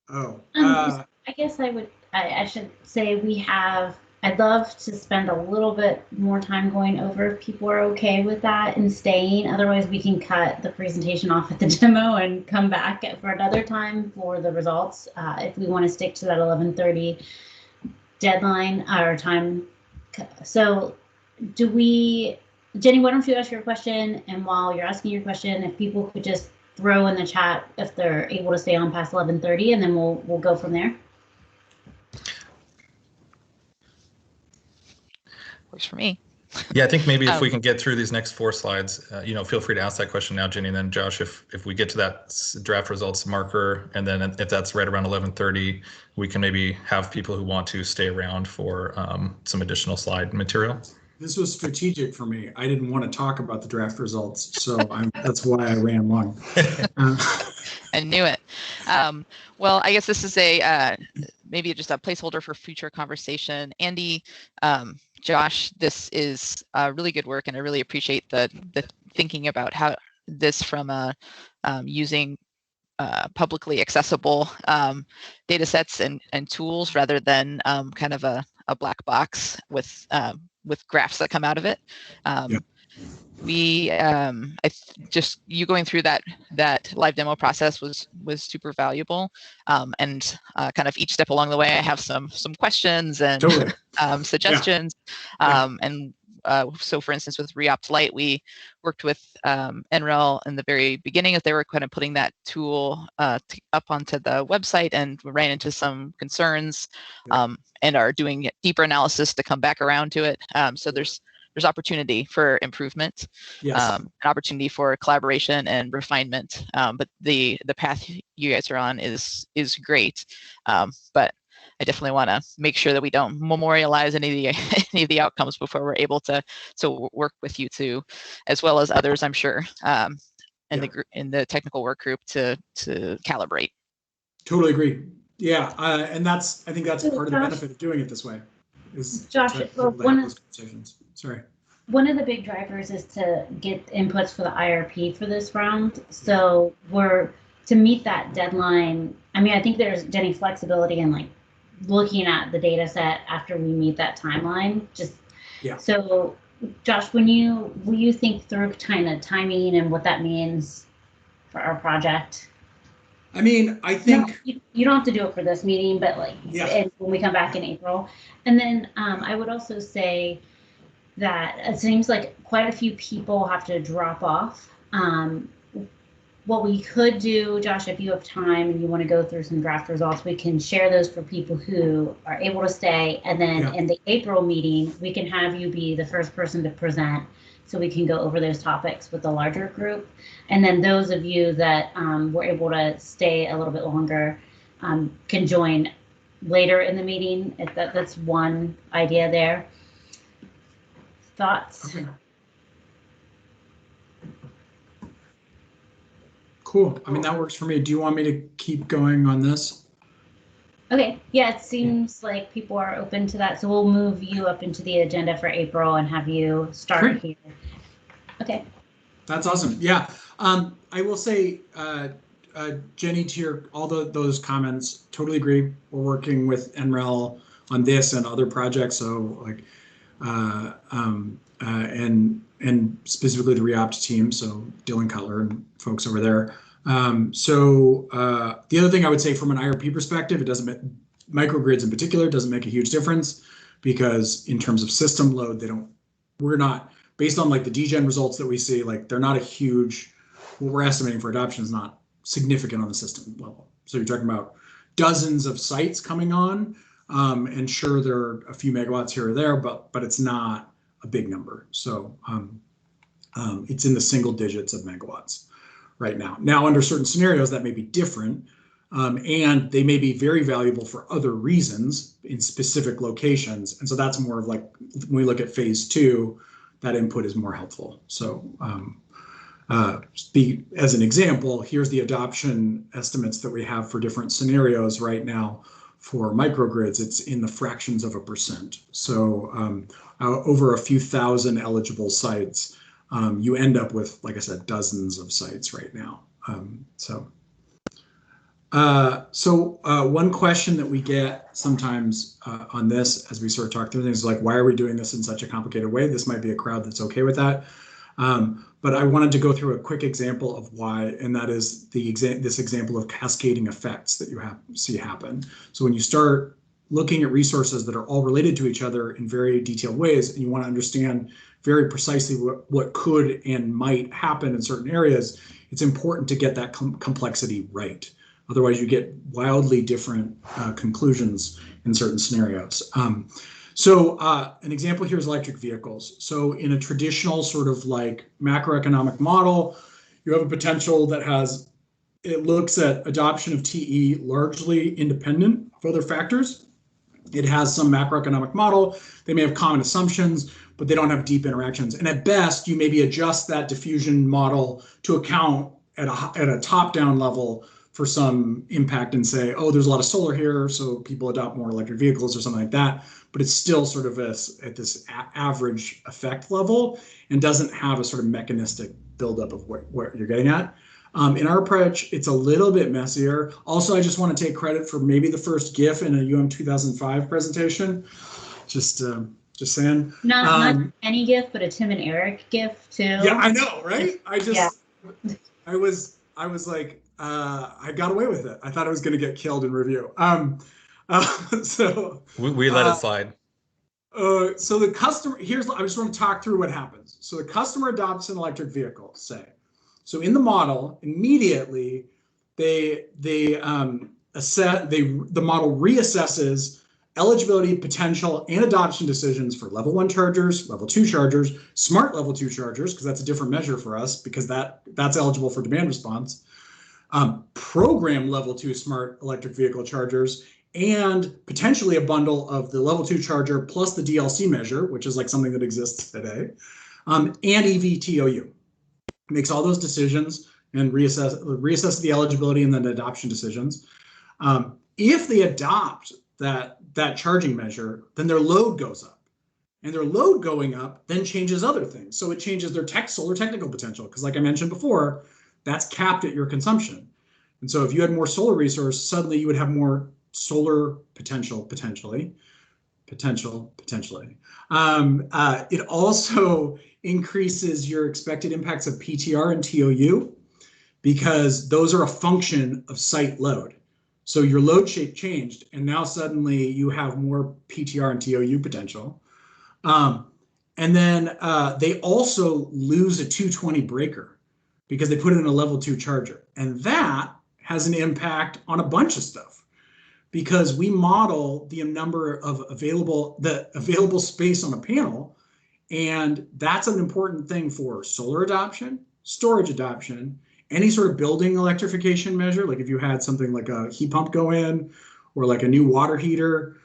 [SPEAKER 19] Oh,
[SPEAKER 1] I guess I should say I'd love to spend a little bit more time going over if people are okay with that and staying. Otherwise, we can cut the presentation off at the demo and come back for another time for the results. If we want to stick to that 11:30 deadline or time. So Jenny, why don't you ask your question? And while you're asking your question, if people could just throw in the chat if they're able to stay on past 11:30, and then we'll go from there.
[SPEAKER 11] Works for me.
[SPEAKER 10] Yeah, I think maybe if we can get through these next 4 slides, feel free to ask that question now, Jenny, and then Josh, if we get to that draft results marker, and then if that's right around 11:30, we can maybe have people who want to stay around for some additional slide material.
[SPEAKER 19] This was strategic for me. I didn't want to talk about the draft results, so that's why I ran long.
[SPEAKER 11] I knew it. Well, I guess this is maybe just a placeholder for future conversation. Andy, Josh, this is really good work, and I really appreciate the thinking about how this from using publicly accessible data sets and tools rather than kind of a black box with with graphs that come out of it.
[SPEAKER 19] Yep.
[SPEAKER 11] We just you going through that live demo process was super valuable, and kind of each step along the way I have some questions and
[SPEAKER 19] totally.
[SPEAKER 11] suggestions. And so for instance with Reopt Lite, we worked with NREL in the very beginning as they were kind of putting that tool up onto the website, and we ran into some concerns and are doing deeper analysis to come back around to it. So there's opportunity for improvement, an opportunity for collaboration and refinement. But the path you guys are on is great. But I definitely want to make sure that we don't memorialize any of the outcomes before we're able to work with you two, as well as others, I'm sure, in the technical work group to calibrate.
[SPEAKER 19] Totally agree. Yeah, and I think that's part of the benefit of doing it this way.
[SPEAKER 1] Josh,
[SPEAKER 19] Sorry.
[SPEAKER 1] One of the big drivers is to get inputs for the IRP for this round. So to meet that deadline. I mean, I think there's any flexibility in like looking at the data set after we meet that timeline. So Josh, will you think through kind of timing and what that means for our project?
[SPEAKER 19] I mean, I think
[SPEAKER 1] you don't have to do it for this meeting, but like when we come back in April. And then I would also say that it seems like quite a few people have to drop off. What we could do, Josh, if you have time and you want to go through some draft results, we can share those for people who are able to stay. And then in the April meeting, we can have you be the first person to present, so we can go over those topics with the larger group. And then those of you that were able to stay a little bit longer can join later in the meeting. That's one idea there. Thoughts?
[SPEAKER 19] Okay. Cool. I mean, that works for me. Do you want me to keep going on this?
[SPEAKER 1] Okay. Yeah, it seems like people are open to that. So we'll move you up into the agenda for April and have you start here. Okay.
[SPEAKER 19] That's awesome. Yeah. I will say, Jenny, to all those comments, totally agree. We're working with NREL on this and other projects. So like, and specifically the Reopt team, so Dylan Cutler and folks over there. The other thing I would say from an IRP perspective, microgrids in particular doesn't make a huge difference, because in terms of system load, we're not, based on like the DGen results that we see, like they're not a huge, what we're estimating for adoption is not significant on the system level. So you're talking about dozens of sites coming on, and sure, there are a few megawatts here or there, but it's not a big number. So it's in the single digits of megawatts right now. Now, under certain scenarios, that may be different, and they may be very valuable for other reasons in specific locations. And so that's more of like, when we look at phase 2, that input is more helpful. So as an example, here's the adoption estimates that we have for different scenarios right now. For microgrids, it's in the fractions of a %. So over a few thousand eligible sites, you end up with, like I said, dozens of sites right now. One question that we get sometimes on this, as we sort of talk through things, is like, why are we doing this in such a complicated way? This might be a crowd that's okay with that. But I wanted to go through a quick example of why, and that is this example of cascading effects that you see happen. So when you start looking at resources that are all related to each other in very detailed ways, and you want to understand very precisely what could and might happen in certain areas, it's important to get that complexity right. Otherwise, you get wildly different conclusions in certain scenarios. An example here is electric vehicles. So in a traditional sort of like macroeconomic model, you have a potential that it looks at adoption of TE largely independent of other factors. It has some macroeconomic model. They may have common assumptions, but they don't have deep interactions. And at best, you maybe adjust that diffusion model to account at a top-down level for some impact and say, oh, there's a lot of solar here, so people adopt more electric vehicles or something like that. But it's still sort of at this average effect level and doesn't have a sort of mechanistic buildup of what you're getting at. In our approach, it's a little bit messier. Also, I just want to take credit for maybe the first GIF in a UM 2005 presentation. Just Just saying.
[SPEAKER 1] Not any gift, but a Tim and Eric gift too.
[SPEAKER 19] Yeah, I know, right? I was like, I got away with it. I thought I was going to get killed in review. So
[SPEAKER 10] we let it slide.
[SPEAKER 19] So the customer, I just want to talk through what happens. So the customer adopts an electric vehicle, say. So in the model, immediately the model reassesses eligibility, potential, and adoption decisions for level 1 chargers, level 2 chargers, smart level 2 chargers, because that's a different measure for us, because that's eligible for demand response, program level 2 smart electric vehicle chargers, and potentially a bundle of the level 2 charger plus the DLC measure, which is like something that exists today, and EV TOU. Makes all those decisions and reassess the eligibility and then the adoption decisions. If they adopt that charging measure, then their load goes up. And their load going up then changes other things. So it changes their solar technical potential, because like I mentioned before, that's capped at your consumption. And so if you had more solar resource, suddenly you would have more solar potentially. It also increases your expected impacts of PTR and TOU, because those are a function of site load. So your load shape changed, and now suddenly you have more PTR and TOU potential. And then they also lose a 220 breaker because they put in a level 2 charger. And that has an impact on a bunch of stuff, because we model the number of available space on a panel. And that's an important thing for solar adoption, storage adoption, any sort of building electrification measure. Like if you had something like a heat pump go in, or like a new water heater,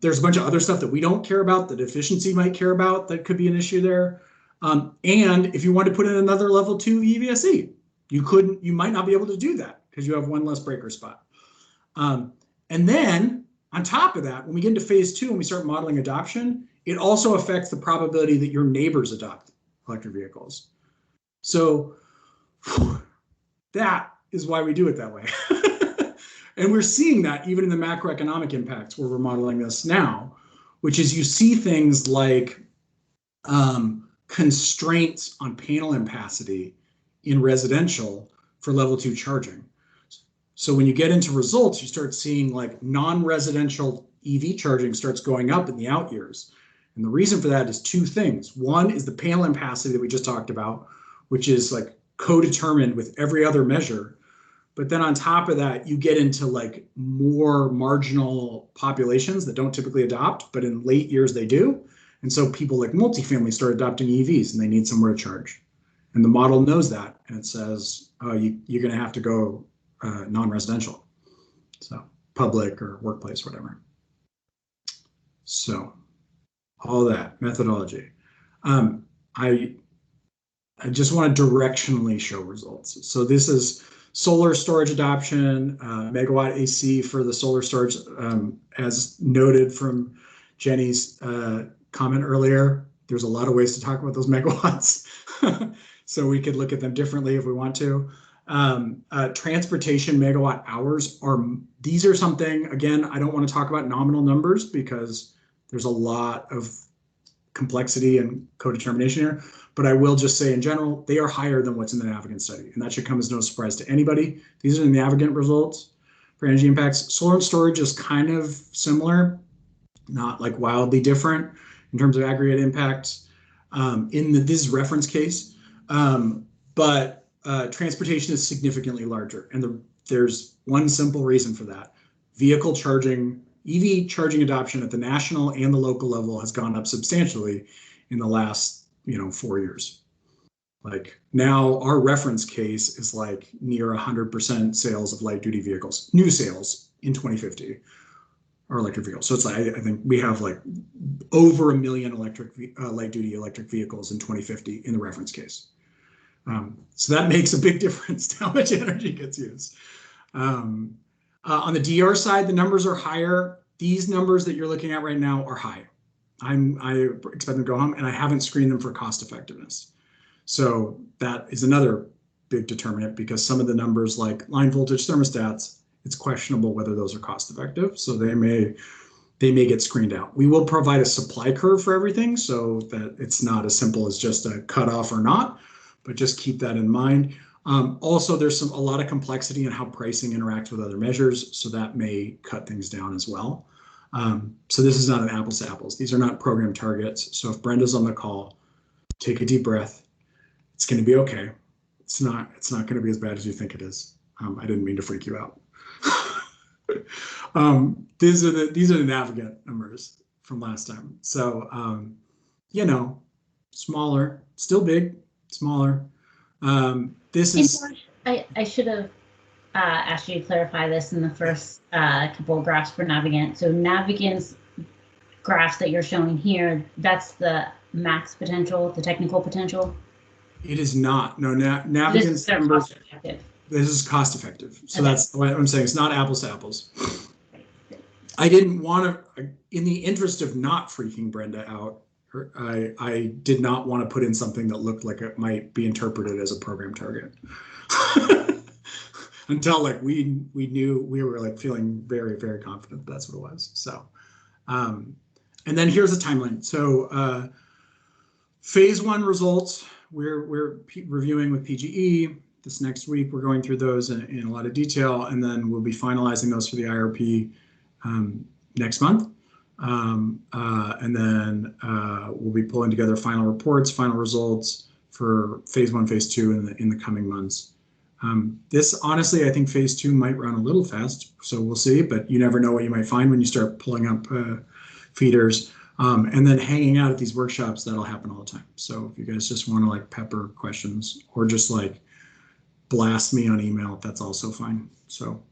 [SPEAKER 19] there's a bunch of other stuff that we don't care about that efficiency might care about that could be an issue there. And if you want to put in another level 2 EVSE, you might not be able to do that because you have one less breaker spot. And then on top of that, when we get into phase 2 and we start modeling adoption, it also affects the probability that your neighbors adopt electric vehicles. So that is why we do it that way. And we're seeing that even in the macroeconomic impacts where we're modeling this now, which is you see things like constraints on panel ampacity in residential for level 2 charging. So when you get into results, you start seeing like non-residential EV charging starts going up in the out years. And the reason for that is 2 things. One is the panel ampacity that we just talked about, which is like co-determined with every other measure. But then on top of that, you get into like more marginal populations that don't typically adopt, but in late years they do. And so people like multifamily start adopting EVs and they need somewhere to charge. And the model knows that, and it says, oh, you're going to have to go non-residential, so public or workplace, whatever. So all that methodology. I just want to directionally show results. So this is solar storage adoption, megawatt AC for the solar storage, as noted from Jenny's comment earlier. There's a lot of ways to talk about those megawatts. So we could look at them differently if we want to. Transportation megawatt hours these are something, again, I don't want to talk about nominal numbers because there's a lot of complexity and co-determination here, but I will just say in general, they are higher than what's in the Navigant study, and that should come as no surprise to anybody. These are the Navigant results for energy impacts. Solar and storage is kind of similar, not like wildly different in terms of aggregate impacts in this reference case, but transportation is significantly larger, and there's one simple reason for that. Vehicle charging, EV charging adoption at the national and the local level has gone up substantially in the last 4 years. Like now our reference case is like near 100% sales of light duty vehicles, new sales in 2050 are electric vehicles. So it's like, I think we have like over 1 million light duty electric vehicles in 2050 in the reference case. So that makes a big difference to how much energy gets used. On the DR side, the numbers are higher. These numbers that you're looking at right now are high. I expect them to go home, and I haven't screened them for cost effectiveness. So that is another big determinant, because some of the numbers like line voltage thermostats, it's questionable whether those are cost effective. So they may they may get screened out. We will provide a supply curve for everything so that it's not as simple as just a cutoff or not, but just keep that in mind. Also, there's a lot of complexity in how pricing interacts with other measures, so that may cut things down as well. So this is not an apples to apples. These are not program targets. So if Brenda's on the call, take a deep breath. It's going to be okay. It's not going to be as bad as you think it is. I didn't mean to freak you out. These are the Navigant numbers from last time. So, you know, smaller, still big, smaller. This is.
[SPEAKER 1] I should have asked you to clarify this in the first couple of graphs for Navigant. So Navigant's graphs that you're showing here, that's the max potential, the technical potential?
[SPEAKER 19] It is not. No, Navigant's numbers. This is cost effective. So okay. That's what I'm saying. It's not apples to apples. I didn't want to, in the interest of not freaking Brenda out, I did not want to put in something that looked like it might be interpreted as a program target. Until like we knew, we were like feeling very, very confident that's what it was. So, and then here's the timeline. So phase 1 results, we're reviewing with PGE. This next week, we're going through those in a lot of detail, and then we'll be finalizing those for the IRP next month. And then we'll be pulling together final reports, final results for phase 1, phase 2 in the coming months. This, honestly, I think phase 2 might run a little fast, so we'll see, but you never know what you might find when you start pulling up feeders. And then hanging out at these workshops, that'll happen all the time. So if you guys just want to like pepper questions or just like blast me on email, that's also fine. So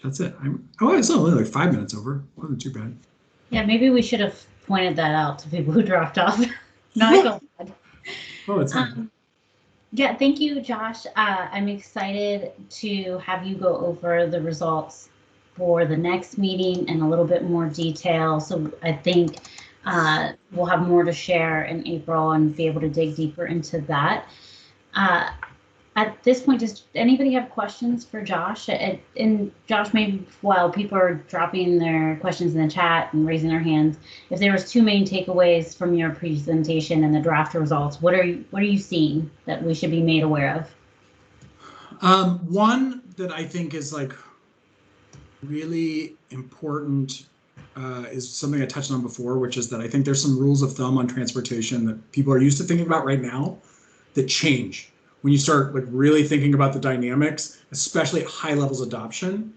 [SPEAKER 19] that's it. It's only like 5 minutes over. Wasn't too bad.
[SPEAKER 1] Yeah, maybe we should have pointed that out to people who dropped off. Not bad.
[SPEAKER 19] Oh, it's fine.
[SPEAKER 1] Yeah, thank you, Josh. I'm excited to have you go over the results for the next meeting in a little bit more detail. So I think we'll have more to share in April and be able to dig deeper into that. At this point, does anybody have questions for Josh? And Josh, maybe while people are dropping their questions in the chat and raising their hands, if there was 2 main takeaways from your presentation and the draft results, what are you seeing that we should be made aware
[SPEAKER 19] of? One that I think is like really important is something I touched on before, which is that I think there's some rules of thumb on transportation that people are used to thinking about right now that change when you start like really thinking about the dynamics, especially at high levels of adoption.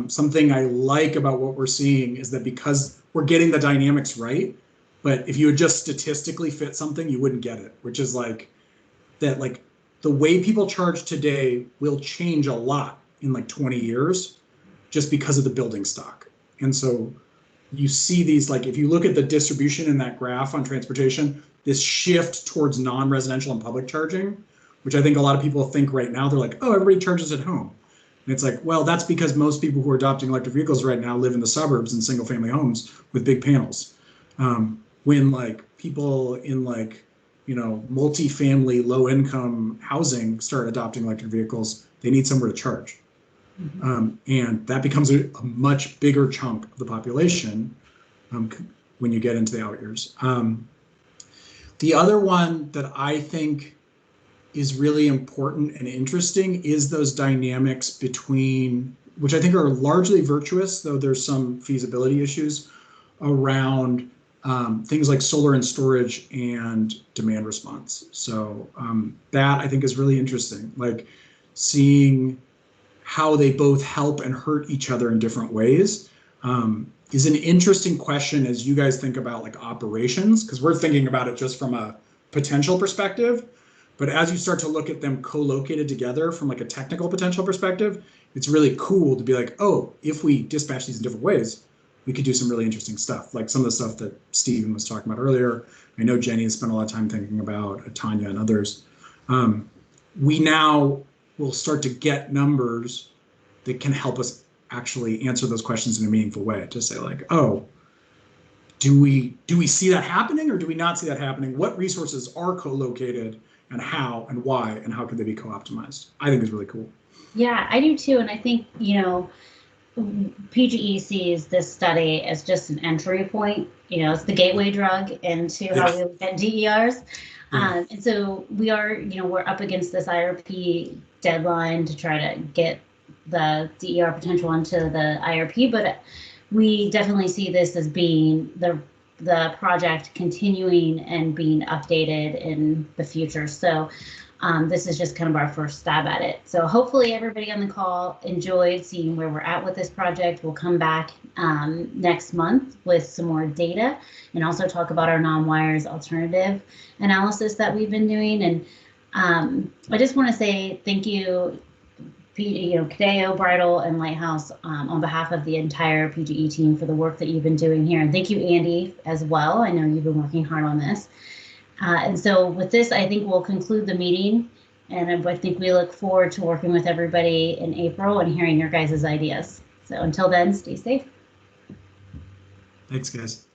[SPEAKER 19] Something I like about what we're seeing is that because we're getting the dynamics right, but if you would just statistically fit something, you wouldn't get it, which is like that, like the way people charge today will change a lot in like 20 years just because of the building stock. And so you see these, like if you look at the distribution in that graph on transportation, this shift towards non-residential and public charging, which I think a lot of people think right now, they're like, oh, everybody charges at home. And it's like, well, that's because most people who are adopting electric vehicles right now live in the suburbs in single family homes with big panels. When like people in like, you know, multi-family low income housing start adopting electric vehicles, they need somewhere to charge. And that becomes a much bigger chunk of the population when you get into the out years. The other one that I think is really important and interesting is those dynamics between, which I think are largely virtuous, though there's some feasibility issues around things like solar and storage and demand response. So that I think is really interesting, like seeing how they both help and hurt each other in different ways is an interesting question as you guys think about like operations, because we're thinking about it just from a potential perspective. But as you start to look at them co-located together from like a technical potential perspective, it's really cool to be like, oh, if we dispatch these in different ways, we could do some really interesting stuff. Like some of the stuff that Steven was talking about earlier. I know Jenny has spent a lot of time thinking about, Tanya and others. We now will start to get numbers that can help us actually answer those questions in a meaningful way, to say like, oh, do we see that happening or do we not see that happening? What resources are co-located and how and why and how could they be co-optimized? I think is really cool.
[SPEAKER 1] Yeah, I do too. And I think, you know, PGE sees this study as just an entry point. You know, it's the gateway drug into how we look at DERs. And so we are, we're up against this IRP deadline to try to get the DER potential into the IRP, but we definitely see this as being the project continuing and being updated in the future. So this is just kind of our first stab at it. So hopefully everybody on the call enjoyed seeing where we're at with this project. We'll come back next month with some more data and also talk about our non-wires alternative analysis that we've been doing. And I just want to say thank you, Cadeo, Bridal, and Lighthouse on behalf of the entire PGE team for the work that you've been doing here. And thank you, Andy, as well. I know you've been working hard on this. And so with this, I think we'll conclude the meeting. And I think we look forward to working with everybody in April and hearing your guys' ideas. So until then, stay safe.
[SPEAKER 19] Thanks, guys.